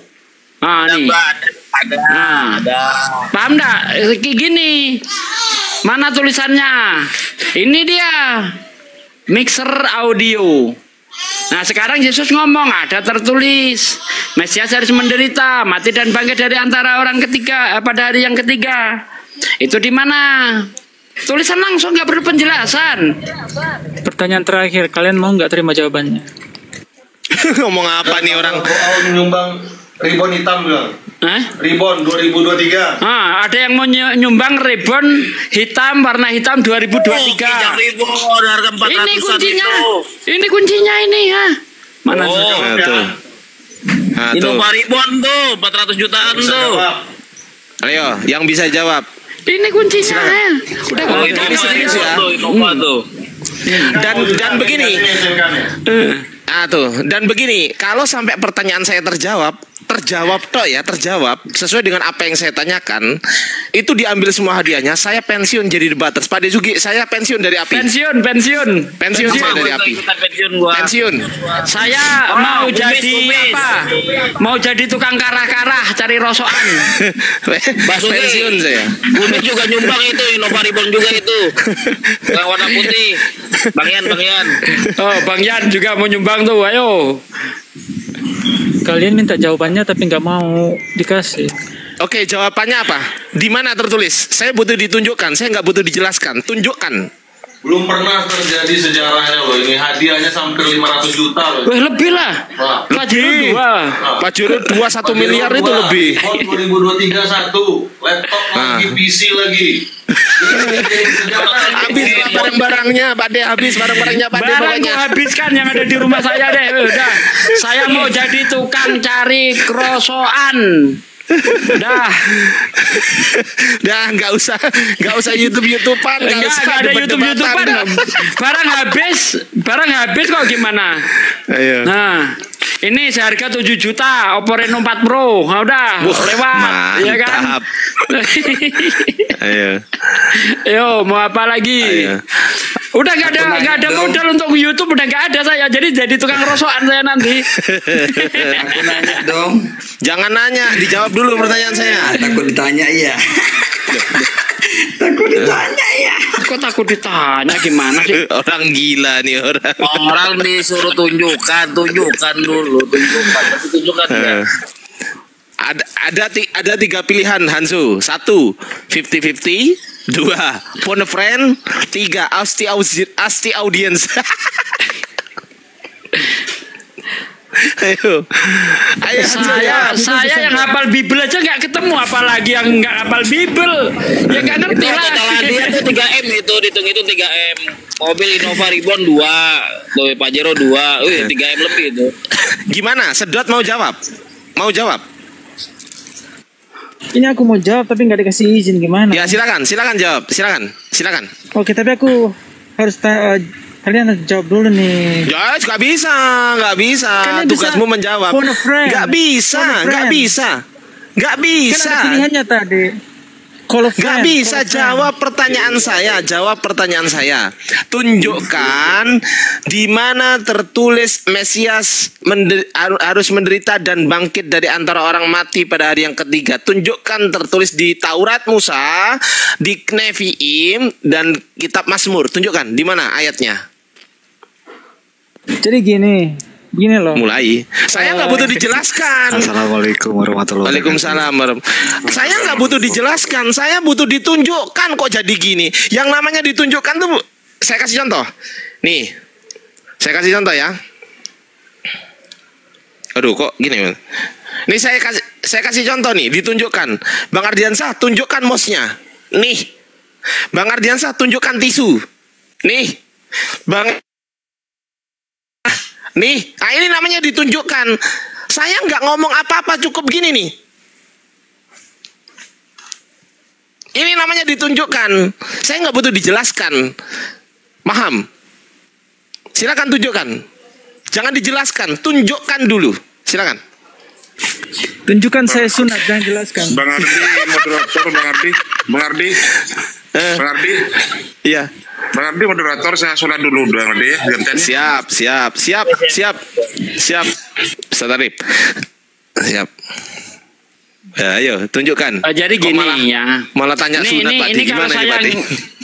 Speaker 7: Nah, nih. Ada. Paham nggak? Kayak gini. Mana tulisannya? Ini dia. Mixer audio. Nah sekarang Yesus ngomong ada tertulis Mesias harus menderita, mati dan bangkit dari antara orang ketiga pada hari yang ketiga. Itu di mana? Tulisan langsung, nggak perlu penjelasan.
Speaker 9: Pertanyaan terakhir, kalian mau nggak terima jawabannya?
Speaker 1: Ngomong apa nih orang?
Speaker 10: Nyumbang ribon hitam bilang. Ribon 2023.
Speaker 7: Ada yang mau nyumbang ribon hitam warna hitam 2023.
Speaker 6: Ribon harga 400
Speaker 7: ini kuncinya.
Speaker 6: itu.
Speaker 7: Ini kuncinya ini ya. Mana
Speaker 1: tuh?
Speaker 6: Innova Ribon tuh 400 jutaan tuh.
Speaker 1: Ayo, yang bisa jawab.
Speaker 7: Ini kuncinya. Udah
Speaker 6: serius ya. Innova tuh.
Speaker 1: Dan begini. Dan begini, kalau sampai pertanyaan saya terjawab sesuai dengan apa yang saya tanyakan, itu diambil semua hadiahnya. Saya pensiun jadi debaters. Pak Dezuki, saya pensiun dari API. Pensiun saya dari API. Pensiun.
Speaker 7: Saya mau jadi apa? Mau jadi tukang karah-karah cari rosokan.
Speaker 1: Pensiun saya.
Speaker 6: Bumi juga nyumbang itu, Innova Ribon juga itu. Yang warna putih. Bang Yan.
Speaker 7: Oh, Bang Yan juga mau nyumbang tuh. Ayo.
Speaker 9: Kalian minta jawabannya tapi nggak mau dikasih.
Speaker 1: Oke, jawabannya apa? Di mana tertulis? Saya butuh ditunjukkan, saya nggak butuh dijelaskan. Tunjukkan.
Speaker 10: Belum pernah terjadi sejarahnya loh. Ini hadiahnya sampai 500 juta loh.
Speaker 7: Wah, lebih lah.
Speaker 1: Pajero 2 1 miliar itu lebih.
Speaker 10: 2023 1 laptop lagi, PC lagi.
Speaker 1: Habis barang-barangnya, Pak De. Habis barang-barangnya, Pak De.
Speaker 7: Barang habiskan yang ada di rumah saya deh. Udah. Saya mau jadi tukang cari krosoan. Dah nggak usah YouTubean, nggak ada YouTubean. Barang habis kok gimana?
Speaker 1: Ayo.
Speaker 7: Nah, ini seharga 7 juta Oppo Reno 4 Pro. Nah, udah lewat, ya kan? Ayo, mau apa lagi?
Speaker 1: Ayo.
Speaker 7: Udah nggak ada modal untuk YouTube, udah nggak ada saya. Jadi tukang rosokan saya nanti.
Speaker 3: Aku nanya dong.
Speaker 1: Jangan nanya, dijawab dulu pertanyaan saya.
Speaker 3: Takut ditanya ya. Takut ditanya ya.
Speaker 7: Kok takut ditanya gimana sih?
Speaker 1: Orang gila nih orang.
Speaker 6: Orang disuruh tunjukkan dulu, tunjukkan ya.
Speaker 1: Ada 3 pilihan, Hansu. 1, 50-50. 2, phone a friend. 3, asti audience. Ayo,
Speaker 7: saya yang hafal Bible aja nggak ketemu, apalagi yang nggak hafal Bible. Ya nggak ngerti lah.
Speaker 6: Total dia tuh 3M itu, dihitung 3M. Mobil Innova Ribon 2, tuh Pajero 2, 3M lebih itu.
Speaker 1: Gimana? Sedot mau jawab?
Speaker 9: Ini aku mau jawab tapi nggak dikasih izin, gimana?
Speaker 1: Ya silakan jawab, silakan.
Speaker 9: Oke, tapi aku harus kalian harus jawab dulu nih.
Speaker 1: Ya, nggak bisa. Tugasmu menjawab. Nggak bisa.
Speaker 9: Kan ada pilihannya tadi.
Speaker 1: Nggak bisa jawab pertanyaan saya. Tunjukkan di mana tertulis Mesias harus menderita dan bangkit dari antara orang mati pada hari yang ketiga. Tunjukkan tertulis di Taurat Musa, di Nevi'im, dan Kitab Mazmur. Tunjukkan di mana ayatnya.
Speaker 9: Jadi gini loh.
Speaker 1: Mulai. Saya nggak butuh dijelaskan.
Speaker 10: Assalamualaikum warahmatullahi wabarakatuh.
Speaker 1: Waalaikumsalam. Saya nggak butuh dijelaskan. Saya butuh ditunjukkan kok jadi gini. Yang namanya ditunjukkan tuh, saya kasih contoh. Nih, saya kasih contoh ya. Aduh, kok gini? Nih saya kasih contoh nih, ditunjukkan. Bang Ardiansah, tunjukkan mouse-nya. Nih, Bang Ardiansah, tunjukkan tisu. Nih, Nih, ini namanya ditunjukkan. Saya nggak ngomong apa-apa, cukup gini nih. Ini namanya ditunjukkan. Saya nggak butuh dijelaskan. Paham? Silakan tunjukkan. Jangan dijelaskan, tunjukkan dulu. Silakan.
Speaker 9: Tunjukkan saya sunat, jangan jelaskan.
Speaker 5: Bang Ardi, moderator, Bang Ardi.
Speaker 1: Iya.
Speaker 5: Bang Ardi moderator, saya sholat dulu Bang Ardi ya.
Speaker 1: Siap. Ustaz Arif. Siap. Ya, ayo tunjukkan.
Speaker 7: Jadi gini
Speaker 1: malah tanya sunat Pak.
Speaker 7: Ini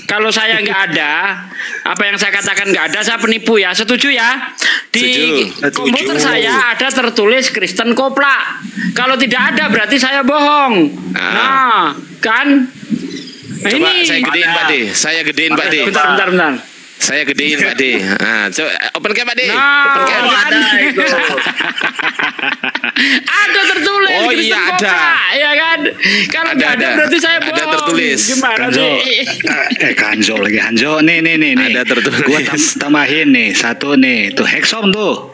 Speaker 7: kalau saya nggak ada, apa yang saya katakan nggak ada, saya penipu ya. Setuju ya? Di komputer saya ada tertulis Kristen Kopla. Kalau tidak ada berarti saya bohong. Nah, kan?
Speaker 1: Coba
Speaker 7: ini
Speaker 1: saya gedein Pak D.
Speaker 7: Bentar.
Speaker 1: Saya gedein Pak D. Nah, coba open cam Pak D.
Speaker 7: Nah,
Speaker 1: Open cam.
Speaker 7: ada itu. Ada tertulis.
Speaker 1: Oh iya ada.
Speaker 7: Ya kan? Kalau nggak ada berarti saya bohong.
Speaker 1: Ada tertulis.
Speaker 7: Gimana sih?
Speaker 11: Hanjo nih.
Speaker 1: Ada tertulis.
Speaker 11: Gua tambahin nih satu nih. Tuh Hexom tuh.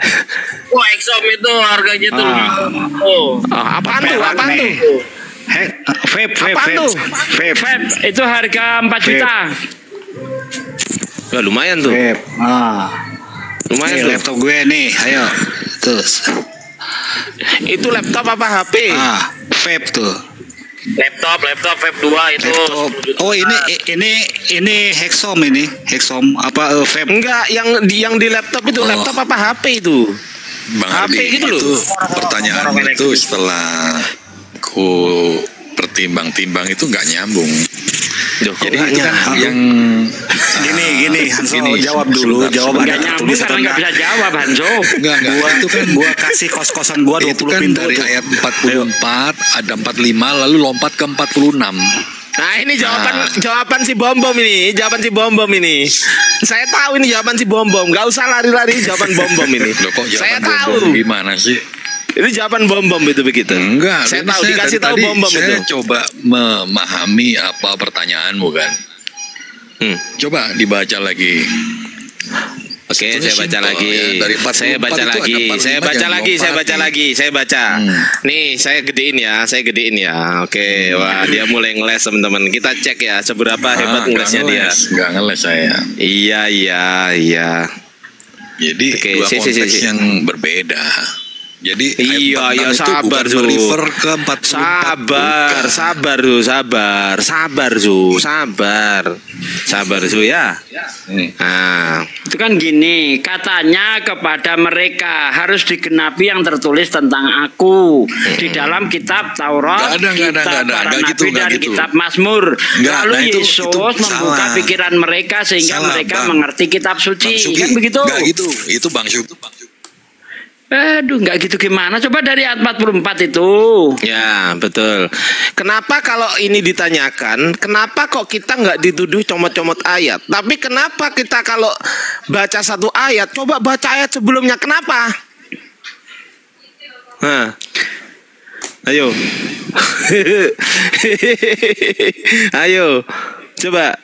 Speaker 6: Wah, Exom itu harganya tuh.
Speaker 1: Apaan tuh?
Speaker 7: Vape itu harga 4 juta.
Speaker 1: Wah, lumayan tuh. Lumayan
Speaker 11: tuh. Laptop gue nih, ayo. Terus.
Speaker 1: Itu laptop apa HP?
Speaker 11: Vape tuh.
Speaker 6: Laptop Vape 2 itu.
Speaker 11: Oh, ini Hexom apa Vape?
Speaker 1: Enggak, yang di laptop itu laptop apa HP itu?
Speaker 4: Bang
Speaker 1: HP
Speaker 4: Ardi,
Speaker 1: gitu loh.
Speaker 4: Itu pertanyaan itu setelah ku pertimbang-timbang itu nggak nyambung. Jadi itu kan yang
Speaker 11: gini Hanso jawab dulu, jawab
Speaker 7: nggak nyambung karena nggak bisa jawab Hanso.
Speaker 11: Gua kasih kos-kosan gua 20
Speaker 4: itu kan
Speaker 11: pintu
Speaker 4: dari
Speaker 11: tuh.
Speaker 4: ayat 44 ada 45 lalu lompat ke 46.
Speaker 1: Nah ini jawaban si bom ini, Saya tahu ini jawaban si bom, nggak usah lari-lari jawaban bom ini.
Speaker 4: Loh, kok
Speaker 1: saya
Speaker 4: tahu. Gimana sih?
Speaker 1: Ini jawaban bom itu begitu.
Speaker 4: Enggak,
Speaker 1: saya tahu dikasih tahu bom itu.
Speaker 4: Saya coba memahami apa pertanyaanmu kan. Coba dibaca lagi.
Speaker 1: Oke, saya baca lagi.
Speaker 4: Ya, dari
Speaker 1: saya baca lagi. Nih, saya gedein ya. Oke, wah dia mulai ngeles teman-teman. Kita cek ya seberapa hebat ngelesnya dia.
Speaker 4: Enggak ngeles saya.
Speaker 1: Iya.
Speaker 4: Jadi dua konteks yang berbeda. Jadi
Speaker 1: iya sabar Zu.
Speaker 4: Refer ke 44.
Speaker 1: Sabar Zu ya.
Speaker 7: Nah, itu kan gini, katanya kepada mereka harus digenapi yang tertulis tentang aku di dalam kitab Taurat, kitab para nabi dan kitab Mazmur. Lalu Yesus membuka pikiran mereka sehingga mereka mengerti kitab suci. Kan begitu?
Speaker 4: Enggak gitu. Itu Bang Syuk.
Speaker 7: Aduh, nggak gitu gimana? Coba dari ayat 44 itu.
Speaker 1: Ya, betul. Kenapa kalau ini ditanyakan, kenapa kok kita nggak dituduh comot-comot ayat? Tapi kenapa kita kalau baca satu ayat, coba baca ayat sebelumnya, kenapa? Nah, ayo. Ayo, coba.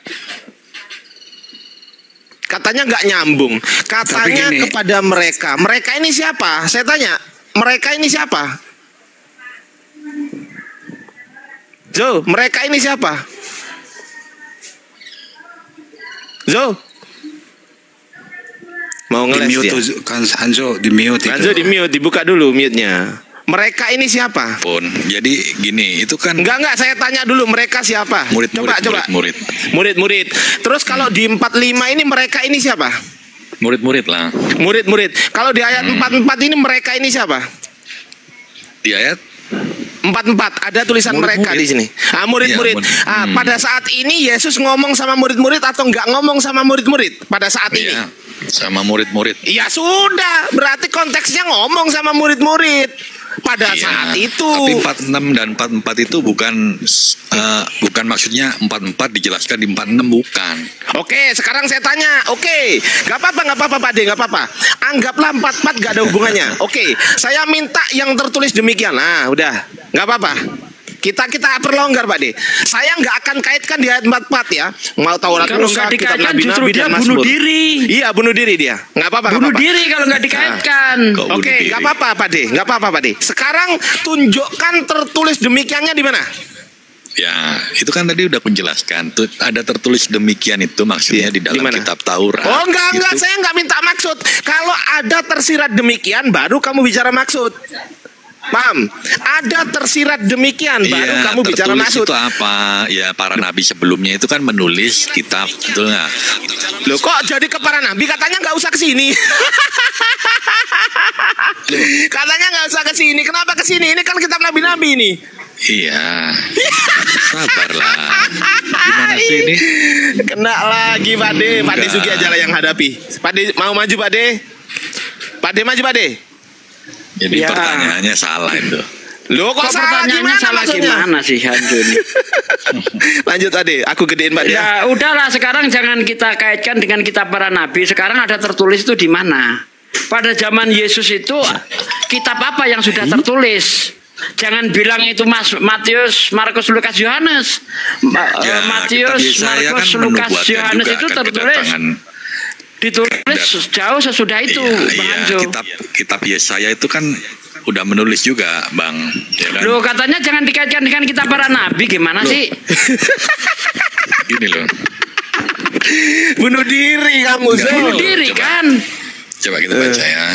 Speaker 1: Katanya nggak nyambung. Katanya kepada mereka. Mereka ini siapa? Saya tanya. Mereka ini siapa? Jo, mereka ini siapa? Jo. Mau ngeles dia.
Speaker 11: Hanzo di mute.
Speaker 1: Hanzo di mute, dibuka dulu mute-nya. Mereka ini siapa?
Speaker 4: Jadi gini, itu kan
Speaker 1: Enggak, saya tanya dulu mereka siapa? Murid-murid. Terus kalau di 45 ini mereka ini siapa?
Speaker 4: Murid-murid lah.
Speaker 1: Murid-murid. Kalau di ayat 44 ini mereka ini siapa?
Speaker 4: Di ayat
Speaker 1: 44 ada tulisan mereka di sini. Murid-murid. Pada saat ini Yesus ngomong sama murid-murid atau enggak ngomong sama murid-murid pada saat ini?
Speaker 4: Sama murid-murid.
Speaker 1: Ya sudah, berarti konteksnya ngomong sama murid-murid. Pada saat itu.
Speaker 4: Tapi 46 dan 44 itu bukan maksudnya 44 dijelaskan di 46 bukan.
Speaker 1: Oke, sekarang saya tanya. Oke, nggak apa-apa Pak D, nggak apa-apa. Anggaplah 44 nggak ada hubungannya. Oke, saya minta yang tertulis demikian. Nah, udah, nggak apa-apa. Kita perlonggar Pak D. Saya nggak akan kaitkan di ayat 44 ya. Mau Taurat Musa, kitab Nabi-Nabi dan Mazmur.
Speaker 7: Bunuh diri.
Speaker 1: Iya, bunuh diri dia. Nggak apa-apa.
Speaker 7: Bunuh diri kalau nggak dikaitkan.
Speaker 1: Oke, nggak apa-apa Pak D. Nggak apa-apa Pak D. Sekarang tunjukkan tertulis demikiannya di mana?
Speaker 4: Ya, itu kan tadi udah penjelaskan. Tuh ada tertulis demikian itu maksudnya di dalam kitab Taurat.
Speaker 1: Oh enggak,
Speaker 4: itu,
Speaker 1: saya enggak minta maksud. Kalau ada tersirat demikian, baru kamu bicara maksud. Paham? Ada tersirat demikian, baru kamu bicara maksud.
Speaker 4: Itu apa? Ya para nabi sebelumnya itu kan menulis kitab, betul nggak?
Speaker 1: Loh kok jadi ke para nabi? Katanya nggak usah ke sini. Katanya nggak usah ke sini. Kenapa ke sini? Ini kan kitab nabi-nabi ini.
Speaker 4: Iya. Sabarlah. Gimana sih ini?
Speaker 1: Kena lagi Pak De. Pak De Sugi aja lah yang hadapi. Pak De mau maju Pak De? Pak De maju Pak De?
Speaker 4: Jadi pertanyaannya salah itu.
Speaker 1: Loh kok
Speaker 7: pertanyaannya salah gimana sih Hanjun?
Speaker 1: Lanjut Ade, aku gedein Pak De.
Speaker 7: Ya udahlah, sekarang jangan kita kaitkan dengan kitab para nabi. Sekarang ada tertulis itu di mana? Pada zaman Yesus itu kitab apa yang sudah tertulis? Jangan bilang itu Matius, Markus, Lukas, Yohanes. Matius, Markus, Lukas, Yohanes itu tertulis. Ditulis jauh sesudah itu, Bang Anjo.
Speaker 4: Kitab Yesaya itu kan udah menulis juga, Bang. Ya kan?
Speaker 7: Loh, katanya jangan dikaitkan dengan kitab para nabi, gimana sih?
Speaker 4: Gini loh.
Speaker 1: Bunuh diri kamu,
Speaker 7: bunuh diri kan?
Speaker 4: Coba kita baca ya.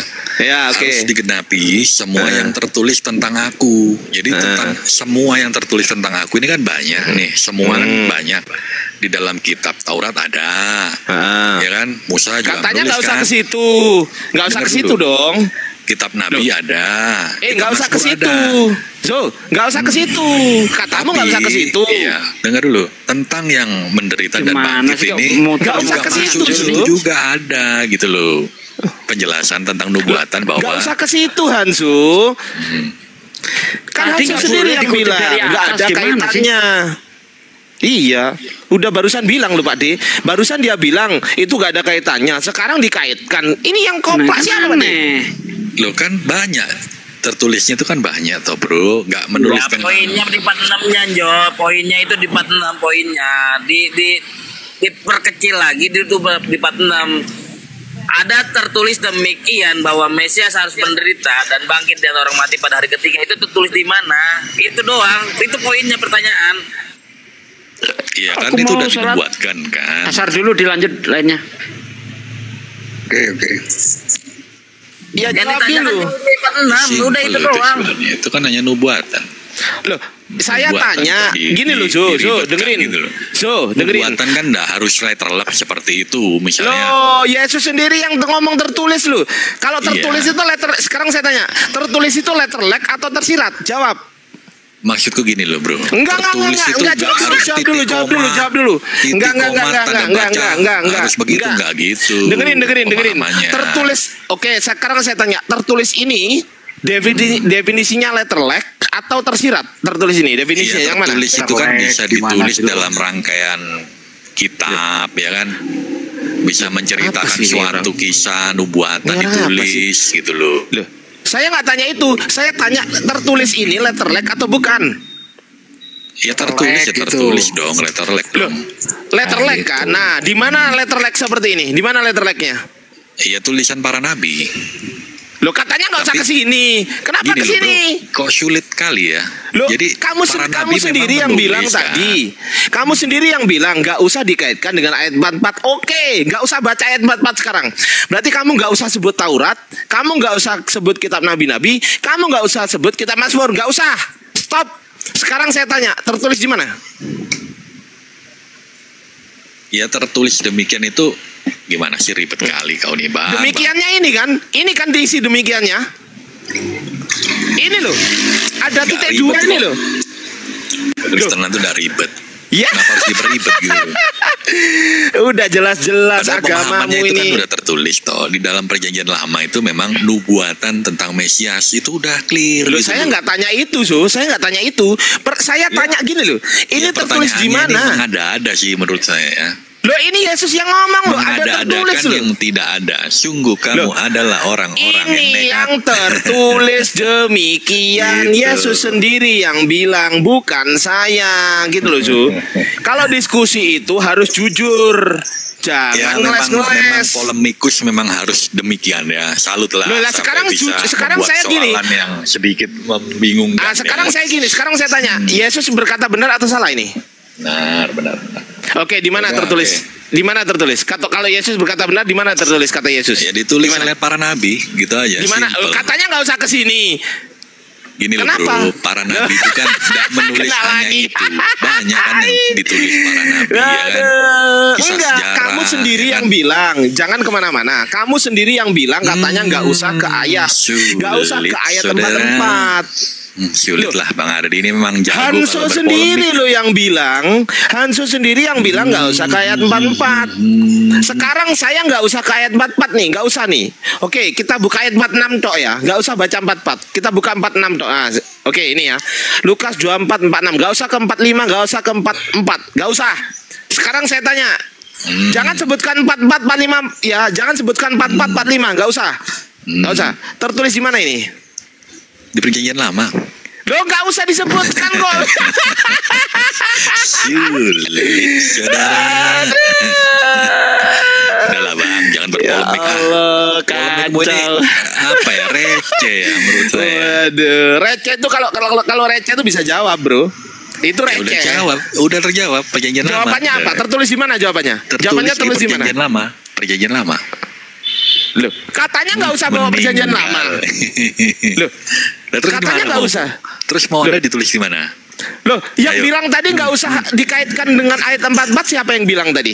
Speaker 1: Ya, oke.
Speaker 4: Harus digenapi semua yang tertulis tentang aku. Jadi tentang semua yang tertulis tentang aku ini kan banyak nih. Semua kan banyak. Di dalam kitab Taurat ada. Ya kan? Musa juga
Speaker 1: katanya nggak usah
Speaker 4: kan?
Speaker 1: ke situ. Nggak usah ke situ dong.
Speaker 4: Kitab Nabi ada.
Speaker 1: Nggak usah ke situ. Nggak usah ke situ. Katamu nggak usah ke situ.
Speaker 4: Iya, dengar dulu. Tentang yang menderita dan bangkit ini
Speaker 1: nggak usah ke situ
Speaker 4: juga ada gitu loh. Penjelasan tentang nubuatan bahwa
Speaker 1: nggak usah ke situ Hansu. Kan Hansu sendiri yang bilang nggak ada kaitannya. Iya, udah barusan bilang loh Pak De. Barusan dia bilang itu gak ada kaitannya. Sekarang dikaitkan. Ini yang komplek siapa Pak De?
Speaker 4: Loh kan banyak. Tertulisnya itu kan banyak toh bro. Gak menuliskan.
Speaker 6: Ya, poinnya di 46-nya Jo. Poinnya itu di 46 poinnya. Diperkecil lagi di 46. Ada tertulis demikian bahwa Mesias harus menderita dan bangkit dari orang mati pada hari ketiga. Itu tertulis di mana? Itu doang. Itu poinnya pertanyaan.
Speaker 4: Iya kan itu udah dibuatkan kan.
Speaker 7: Asar dulu dilanjut lainnya.
Speaker 4: Oke.
Speaker 1: Iya jawab dulu.
Speaker 6: 46 udah itu doang.
Speaker 4: Itu kan hanya nubuatan.
Speaker 1: Loh, saya tanya, gini loh Jo, dengerin.
Speaker 4: Gitu
Speaker 1: dengerin.
Speaker 4: Nubuatan kan enggak harus letterlek seperti itu misalnya.
Speaker 1: Loh, Yesus sendiri yang ngomong tertulis loh. Kalau tertulis itu sekarang saya tanya, tertulis itu letterlek atau tersirat? Jawab.
Speaker 4: Maksudku gini loh bro.
Speaker 1: Enggak, jawab dulu. Enggak.
Speaker 4: Harus begitu enggak gitu.
Speaker 1: Dengerin. Tertulis, oke, sekarang saya tanya, tertulis ini definisinya letterlek atau tersirat? Tertulis ini definisinya yang mana?
Speaker 4: Tertulis itu kan bisa ditulis dalam rangkaian kitab ya kan. Bisa menceritakan suatu kisah nubuatan ditulis gitu loh.
Speaker 1: Saya nggak tanya itu, saya tanya tertulis ini letterlek atau bukan?
Speaker 4: Ya tertulis dong, letterlek dong.
Speaker 1: Letterlek kan? Nah, di mana letterlek seperti ini? Di mana letterleknya?
Speaker 4: Iya tulisan para nabi.
Speaker 1: Loh katanya nggak usah ke sini. Kenapa ke sini?
Speaker 4: Kok sulit kali ya?
Speaker 1: Loh,
Speaker 4: jadi
Speaker 1: kamu sendiri yang bilang tadi. Kamu sendiri yang bilang nggak usah dikaitkan dengan ayat 44. Oke, nggak usah baca ayat 44 sekarang. Berarti kamu nggak usah sebut Taurat, kamu nggak usah sebut kitab nabi-nabi, kamu nggak usah sebut kitab Mazmur, nggak usah. Stop. Sekarang saya tanya, tertulis di mana?
Speaker 4: Ya tertulis demikian itu gimana sih, ribet kali kau nih Bang.
Speaker 1: Demikiannya ini kan diisi demikiannya. Ini loh, ada titik 2 ini loh.
Speaker 4: Kristen itu udah ribet.
Speaker 1: Ya.
Speaker 4: Kenapa harus diperibet gitu?
Speaker 1: Udah jelas-jelas agamamu
Speaker 4: itu
Speaker 1: ini.
Speaker 4: Kan udah tertulis toh di dalam perjanjian lama itu memang nubuatan tentang Mesias itu udah clear.
Speaker 1: Loh,
Speaker 4: gitu
Speaker 1: saya nggak tanya itu, saya nggak tanya itu. Saya tanya gini loh, ini tertulis di mana?
Speaker 4: Ada sih menurut saya ya.
Speaker 1: Loh ini Yesus yang ngomong loh, ada tertulis
Speaker 4: Mengada-adakan yang tidak ada. Sungguh kamu adalah orang-orang
Speaker 1: ini yang
Speaker 4: yang nekat.
Speaker 1: tertulis demikian.
Speaker 4: Gitu.
Speaker 1: Yesus sendiri yang bilang, bukan saya, gitu loh Su. Kalau diskusi itu harus jujur,
Speaker 4: Ya
Speaker 1: jangan
Speaker 4: memang
Speaker 1: ngeles-ngeles.
Speaker 4: polemikus memang harus demikian ya. Salut lah.
Speaker 1: Loh, lah,
Speaker 4: sampai
Speaker 1: sekarang
Speaker 4: bisa
Speaker 1: saya
Speaker 4: membuat
Speaker 1: gini.
Speaker 4: soalan yang sedikit membingungkan.
Speaker 1: Sekarang
Speaker 4: ya.
Speaker 1: sekarang saya tanya, Yesus berkata benar atau salah ini?
Speaker 4: Benar.
Speaker 1: Oke, di mana
Speaker 4: Benar,
Speaker 1: tertulis? Di mana tertulis? Kalau Yesus berkata benar, di mana tertulis kata Yesus?
Speaker 4: Ya ditulis
Speaker 1: Di mana?
Speaker 4: oleh para nabi, gitu aja.
Speaker 1: Di mana?
Speaker 4: simple.
Speaker 1: Katanya nggak usah ke sini.
Speaker 4: Gini loh
Speaker 1: Kenapa?
Speaker 4: bro, para nabi itu kan tidak menulis
Speaker 1: Kena
Speaker 4: hanya
Speaker 1: lagi.
Speaker 4: itu. Banyak kan yang ditulis para nabi ya kan. Kisah
Speaker 1: Enggak,
Speaker 4: sejarah,
Speaker 1: kamu sendiri
Speaker 4: ya
Speaker 1: yang
Speaker 4: kan?
Speaker 1: bilang, jangan kemana-mana. Kamu sendiri yang bilang katanya nggak usah ke ayat, nggak usah ke ayat tempat-tempat.
Speaker 4: Sulit lah Bang Ardi, ini memang jago
Speaker 1: Hanso
Speaker 4: kalau
Speaker 1: sendiri
Speaker 4: berpolemik.
Speaker 1: loh yang bilang, Hanso sendiri yang bilang nggak usah ke ayat 44. Sekarang saya nggak usah ke ayat 44 nih, nggak usah nih. Oke, kita buka ayat 46 tok ya, nggak usah baca 44. Kita buka 46 tok. Oke, ini ya. Lukas 24 46, nggak usah ke 45, nggak usah ke 44, nggak usah. Sekarang saya tanya, jangan sebutkan 44 45 ya, jangan sebutkan 44 45, nggak usah. Nggak usah. Tertulis di mana ini?
Speaker 4: Di perjanjian lama.
Speaker 1: Loh nggak usah disebutkan kok.
Speaker 4: Sulit saudara. Udahlah Bang, jangan berpolemik.
Speaker 1: Allah,
Speaker 4: Polemikmu ini
Speaker 1: kacau.
Speaker 4: apa ya, receh ya menurut saya.
Speaker 1: Waduh, receh itu kalau receh itu bisa jawab, Bro. Itu
Speaker 4: Ya,
Speaker 1: receh.
Speaker 4: udah terjawab perjanjian lama.
Speaker 1: Jawabannya apa? Tertulis di mana jawabannya? Jawabannya tertulis di mana?
Speaker 4: Perjanjian lama.
Speaker 1: Loh, katanya nggak usah bawa perjanjian lama. Loh, katanya nggak usah.
Speaker 4: Terus mau Anda ditulis di mana?
Speaker 1: Loh, yang
Speaker 4: Ayo.
Speaker 1: bilang tadi nggak usah dikaitkan dengan ayat 44 siapa yang bilang tadi?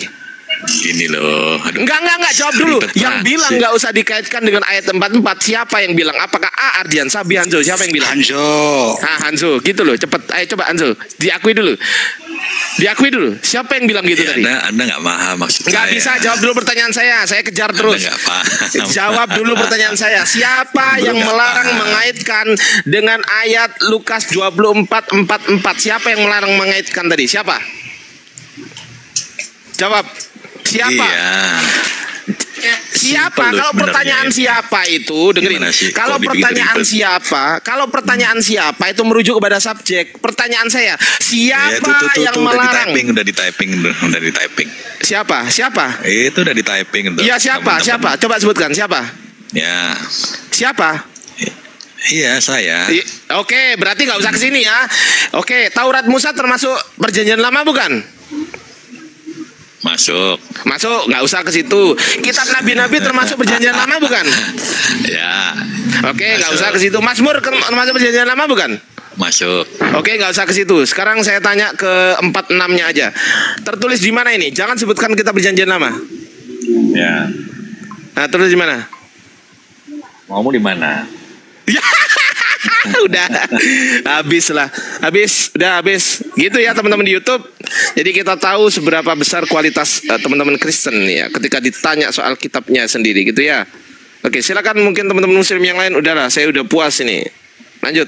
Speaker 4: Gini loh. Aduh.
Speaker 1: Enggak, jawab dulu.
Speaker 4: Ribet
Speaker 1: Yang
Speaker 4: banget
Speaker 1: bilang
Speaker 4: sih.
Speaker 1: nggak usah dikaitkan dengan ayat 44 siapa yang bilang? Apakah A. Ardian, Sabi, Hanzo? Siapa yang bilang?
Speaker 11: Hanzo.
Speaker 1: Hanzo, gitu loh. Cepet, ayo coba Hanzo. Diakui dulu. Siapa yang bilang gitu
Speaker 4: Ya,
Speaker 1: tadi?
Speaker 4: Anda nggak paham maksud
Speaker 1: Nggak
Speaker 4: saya.
Speaker 1: bisa, jawab dulu pertanyaan saya. Saya kejar terus.
Speaker 4: Anda nggak paham.
Speaker 1: Jawab dulu pertanyaan saya. Siapa yang
Speaker 4: nggak
Speaker 1: melarang
Speaker 4: paham.
Speaker 1: mengaitkan dengan ayat Lukas 24:44? Siapa yang melarang mengaitkan tadi? Siapa? Jawab. Siapa?
Speaker 4: Iya.
Speaker 1: Siapa?
Speaker 4: Simple loh
Speaker 1: Kalau
Speaker 4: sebenarnya
Speaker 1: pertanyaan
Speaker 4: ini.
Speaker 1: siapa itu, dengerin.
Speaker 4: Gimana sih?
Speaker 1: Kalau
Speaker 4: Kok dibikin
Speaker 1: pertanyaan
Speaker 4: ribet?
Speaker 1: siapa, kalau pertanyaan siapa itu merujuk kepada subjek. Pertanyaan saya,
Speaker 4: Ya,
Speaker 1: siapa yang melarang?
Speaker 4: udah di typing.
Speaker 1: Siapa?
Speaker 4: Itu udah di typing.
Speaker 1: Iya, siapa? Coba sebutkan siapa?
Speaker 4: Ya.
Speaker 1: Siapa?
Speaker 4: Iya, saya.
Speaker 1: Oke, berarti nggak usah kesini ya. Oke, Taurat Musa termasuk perjanjian lama bukan?
Speaker 4: Masuk.
Speaker 1: Nggak usah ke situ. Kitab Nabi-Nabi termasuk perjanjian lama bukan?
Speaker 4: Ya.
Speaker 1: Oke, nggak usah ke situ. Mazmur termasuk perjanjian lama bukan?
Speaker 4: Masuk.
Speaker 1: Oke, nggak usah ke situ. Sekarang saya tanya ke 46-nya aja. Tertulis di mana ini? Jangan sebutkan kitab perjanjian lama.
Speaker 4: Ya.
Speaker 1: Nah, tertulis di mana?
Speaker 4: Maumu di mana?
Speaker 1: Udah habis gitu ya teman-teman di YouTube. Jadi kita tahu seberapa besar kualitas teman-teman Kristen ya ketika ditanya soal kitabnya sendiri gitu ya. Oke, silakan mungkin teman-teman muslim yang lain. Udahlah, saya udah puas ini. Lanjut.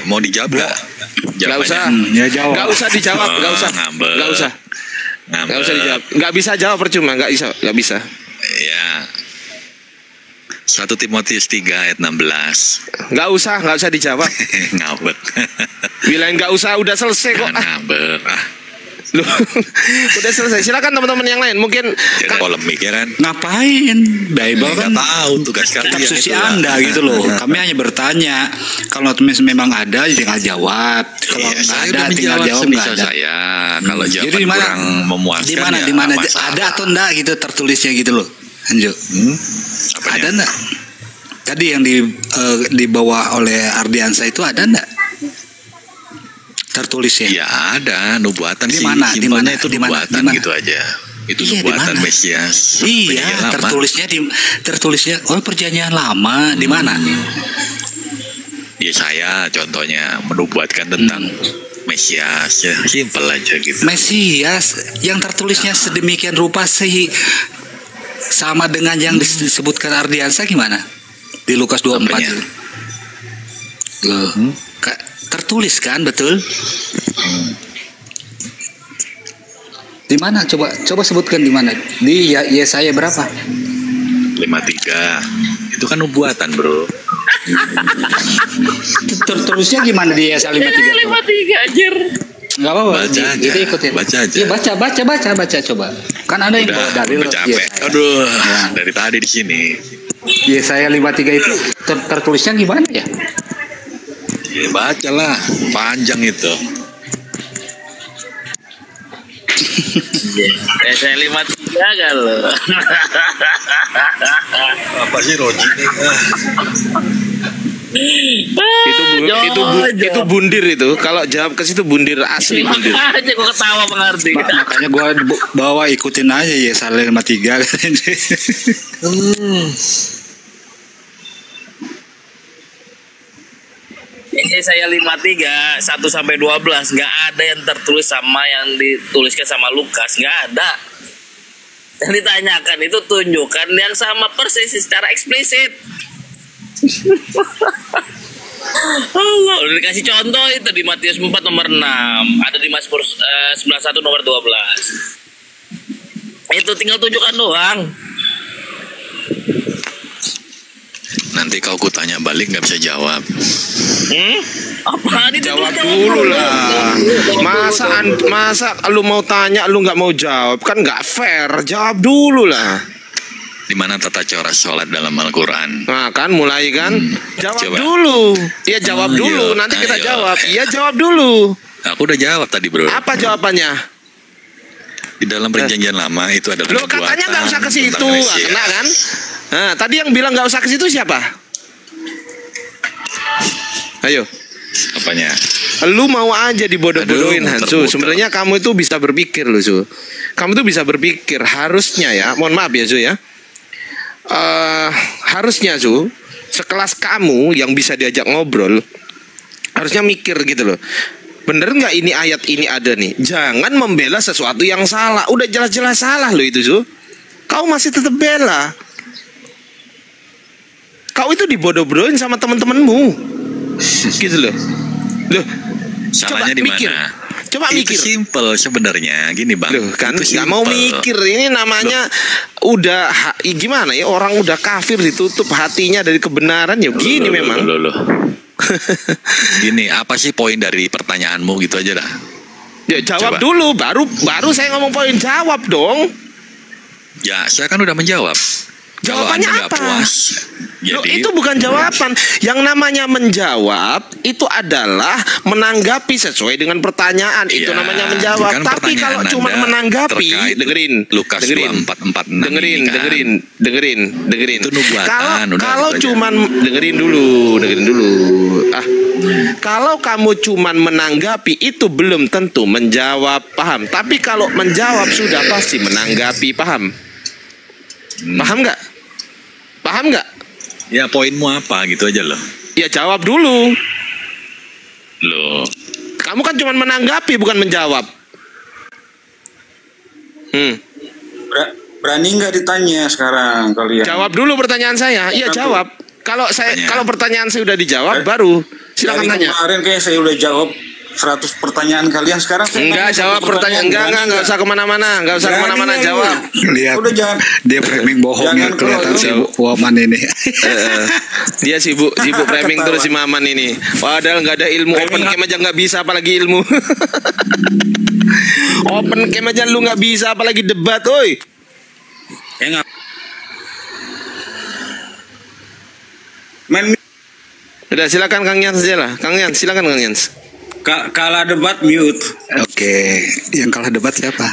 Speaker 4: Mau dijawab nggak?
Speaker 1: Nggak usah.
Speaker 11: Ya jawab.
Speaker 1: Nggak usah dijawab. Nggak usah.
Speaker 4: Ngambek.
Speaker 1: Nggak usah. Nggak usah dijawab. Nggak bisa jawab percuma. Nggak bisa.
Speaker 4: Ya. 1 Timotius 3 ayat 16.
Speaker 1: Nggak usah dijawab.
Speaker 4: Ngambek.
Speaker 1: Bilang nggak usah, udah selesai kok.
Speaker 4: Ngambek.
Speaker 1: Loh, udah selesai. Silakan teman-teman yang lain. Mungkin
Speaker 4: Jadi polemik ya kan?
Speaker 11: Ngapain? Bible kan
Speaker 4: Nggak tahu tugas
Speaker 11: kitab
Speaker 4: kalian
Speaker 11: suci
Speaker 4: itulah.
Speaker 11: Anda gitu loh. Kami hanya bertanya. Kalau memang ada, tinggal jawab. Kalau
Speaker 4: Iya,
Speaker 11: nggak
Speaker 4: saya
Speaker 11: ada,
Speaker 4: udah
Speaker 11: tinggal
Speaker 4: menjawab
Speaker 11: jawab nggak
Speaker 4: sebisa
Speaker 11: ada.
Speaker 4: saya. Kalau
Speaker 11: Jadi
Speaker 4: jawaban
Speaker 11: di mana?
Speaker 4: kurang memuaskan
Speaker 11: Di mana?
Speaker 4: ya
Speaker 11: Di mana?
Speaker 4: nggak masalah.
Speaker 11: Ada atau enggak gitu tertulisnya gitu loh. Lanjut.
Speaker 4: Apanya?
Speaker 11: Ada enggak? Tadi yang dibawa oleh Ardiansa itu ada enggak? Tertulisnya.
Speaker 4: Ya ada nubuatan
Speaker 11: Di
Speaker 4: sih.
Speaker 11: mana? Di
Speaker 4: Simpelnya
Speaker 11: mana?
Speaker 4: itu
Speaker 11: Di mana?
Speaker 4: nubuatan
Speaker 11: Di mana?
Speaker 4: gitu aja. Itu
Speaker 11: Iya, di
Speaker 4: nubuatan
Speaker 11: mana?
Speaker 4: Mesias.
Speaker 11: Iya,
Speaker 4: Perjanjian lama.
Speaker 11: tertulisnya perjanjian lama di mana?
Speaker 4: Ya saya contohnya menubuatkan tentang Mesias ya, simpel aja gitu.
Speaker 11: Mesias yang tertulisnya sedemikian rupa sama dengan yang disebutkan Ardiansa gimana? Di Lukas 24
Speaker 4: Apanya?
Speaker 11: itu. Loh, tertulis kan betul? Di mana? Coba sebutkan di mana. Di Yesaya berapa?
Speaker 4: 53. Itu kan nubuatan, Bro.
Speaker 11: Tertulisnya gimana di Yesaya 53?
Speaker 6: 53 anjir.
Speaker 11: Enggak apa-apa.
Speaker 4: Baca aja.
Speaker 11: Jadi ikutin.
Speaker 4: Baca aja.
Speaker 11: Iya, baca coba. Kan ada yang bawa dalil.
Speaker 4: Udah capek. Aduh, dari tadi di sini.
Speaker 11: Yesaya 53 itu tertulisnya gimana ya?
Speaker 4: Ya, bacalah, panjang itu.
Speaker 6: Saya 53 kalau.
Speaker 4: Apa sih Roji ini?
Speaker 1: Itu bundir itu. Kalau jawab ke situ bundir asli bundir.
Speaker 6: Aja gua ketawa pengerti.
Speaker 11: Makanya gua bawa ikutin aja Yesaya 53 kan.
Speaker 6: Ini saya 53 1 sampai 12 nggak ada yang tertulis sama yang dituliskan sama Lukas, nggak ada. Yang ditanyakan itu tunjukkan yang sama persis secara eksplisit. Allah, udah dikasih contoh itu di Matius 4 nomor 6, ada di Mazmur 91 nomor 12. Itu tinggal tunjukkan doang.
Speaker 4: Nanti kau kutanya balik nggak bisa jawab.
Speaker 6: Apaan itu?
Speaker 1: Jawab dulu lah. Masa lu mau tanya lu nggak mau jawab kan nggak fair. Jawab dulu lah.
Speaker 4: Di mana tata cara sholat dalam Al-Quran?
Speaker 1: Nah kan mulai kan. Jawab
Speaker 4: Coba.
Speaker 1: dulu. Iya jawab dulu. Nanti kita jawab. Iya jawab dulu.
Speaker 4: Aku udah jawab tadi, Bro.
Speaker 1: Apa jawabannya?
Speaker 4: Di dalam perjanjian lama itu adalah
Speaker 1: Lo katanya nggak usah ke situ, kena kan? Nah, tadi yang bilang nggak usah ke situ siapa? Ayo.
Speaker 4: Apanya?
Speaker 1: Lu mau aja dibodoh-bodohin, Hansu. Sebenarnya kamu itu bisa berpikir loh, Su. Kamu tuh bisa berpikir harusnya ya. Mohon maaf ya, Su ya. Harusnya, Su, sekelas kamu yang bisa diajak ngobrol, harusnya mikir gitu loh. Bener nggak ini ayat ini ada nih? Jangan membela sesuatu yang salah. Udah jelas-jelas salah loh itu, Su. Kau masih tetap bela. Kau itu dibodoh-bodohin sama teman-temanmu. Gitu loh. Loh,
Speaker 4: salahnya di mana?
Speaker 1: Coba mikir.
Speaker 4: Itu simple sebenarnya, gini Bang.
Speaker 1: Loh, kan nggak mau mikir. Ini namanya udah gimana ya, orang udah kafir ditutup hatinya dari kebenaran ya. Gini memang.
Speaker 4: Gini, apa sih poin dari pertanyaanmu gitu aja dah.
Speaker 1: Ya jawab dulu, baru saya ngomong poin. Jawab dong.
Speaker 4: Ya, saya kan udah menjawab.
Speaker 1: Jawabannya
Speaker 4: kalau Anda
Speaker 1: apa?
Speaker 4: Puas,
Speaker 1: Loh, itu bukan jawaban. Yang namanya menjawab itu adalah menanggapi sesuai dengan pertanyaan. Itu namanya menjawab.
Speaker 4: kan
Speaker 1: Tapi kalau cuma menanggapi, dengerin.
Speaker 4: Lukas 24:46
Speaker 1: dengerin.
Speaker 4: Itu nubuatan.
Speaker 1: Kalau cuman dengerin dulu. Kalau kamu cuman menanggapi itu belum tentu menjawab, paham? Tapi kalau menjawab sudah pasti menanggapi, paham? Paham nggak? Paham nggak?
Speaker 4: Ya poinmu apa gitu aja loh.
Speaker 1: Ya jawab dulu.
Speaker 4: Loh.
Speaker 1: Kamu kan cuma menanggapi bukan menjawab.
Speaker 12: Berani nggak ditanya sekarang kalian?
Speaker 1: Jawab dulu pertanyaan saya. Iya jawab. Kalau pertanyaan saya udah dijawab baru silakan tanya.
Speaker 12: Kemarin kayak saya udah jawab 100 pertanyaan kalian, sekarang saya
Speaker 1: enggak jawab pertanyaan. Enggak usah kemana-mana. Enggak usah kemana-mana, jawab.
Speaker 11: Lihat.
Speaker 12: Udah jangan.
Speaker 11: Dia framing bohong ya, kelihatan si Waman ini.
Speaker 1: Dia sibuk framing terus si Maman ini. Padahal nggak ada ilmu. Open cam aja nggak bisa, apalagi ilmu. Open cam aja lu nggak bisa, apalagi debat, oi. Udah silakan Kang Yans aja lah. Kang Yans, silakan Kang Yans.
Speaker 12: Kalah debat mute.
Speaker 11: Oke, yang kalah debat siapa?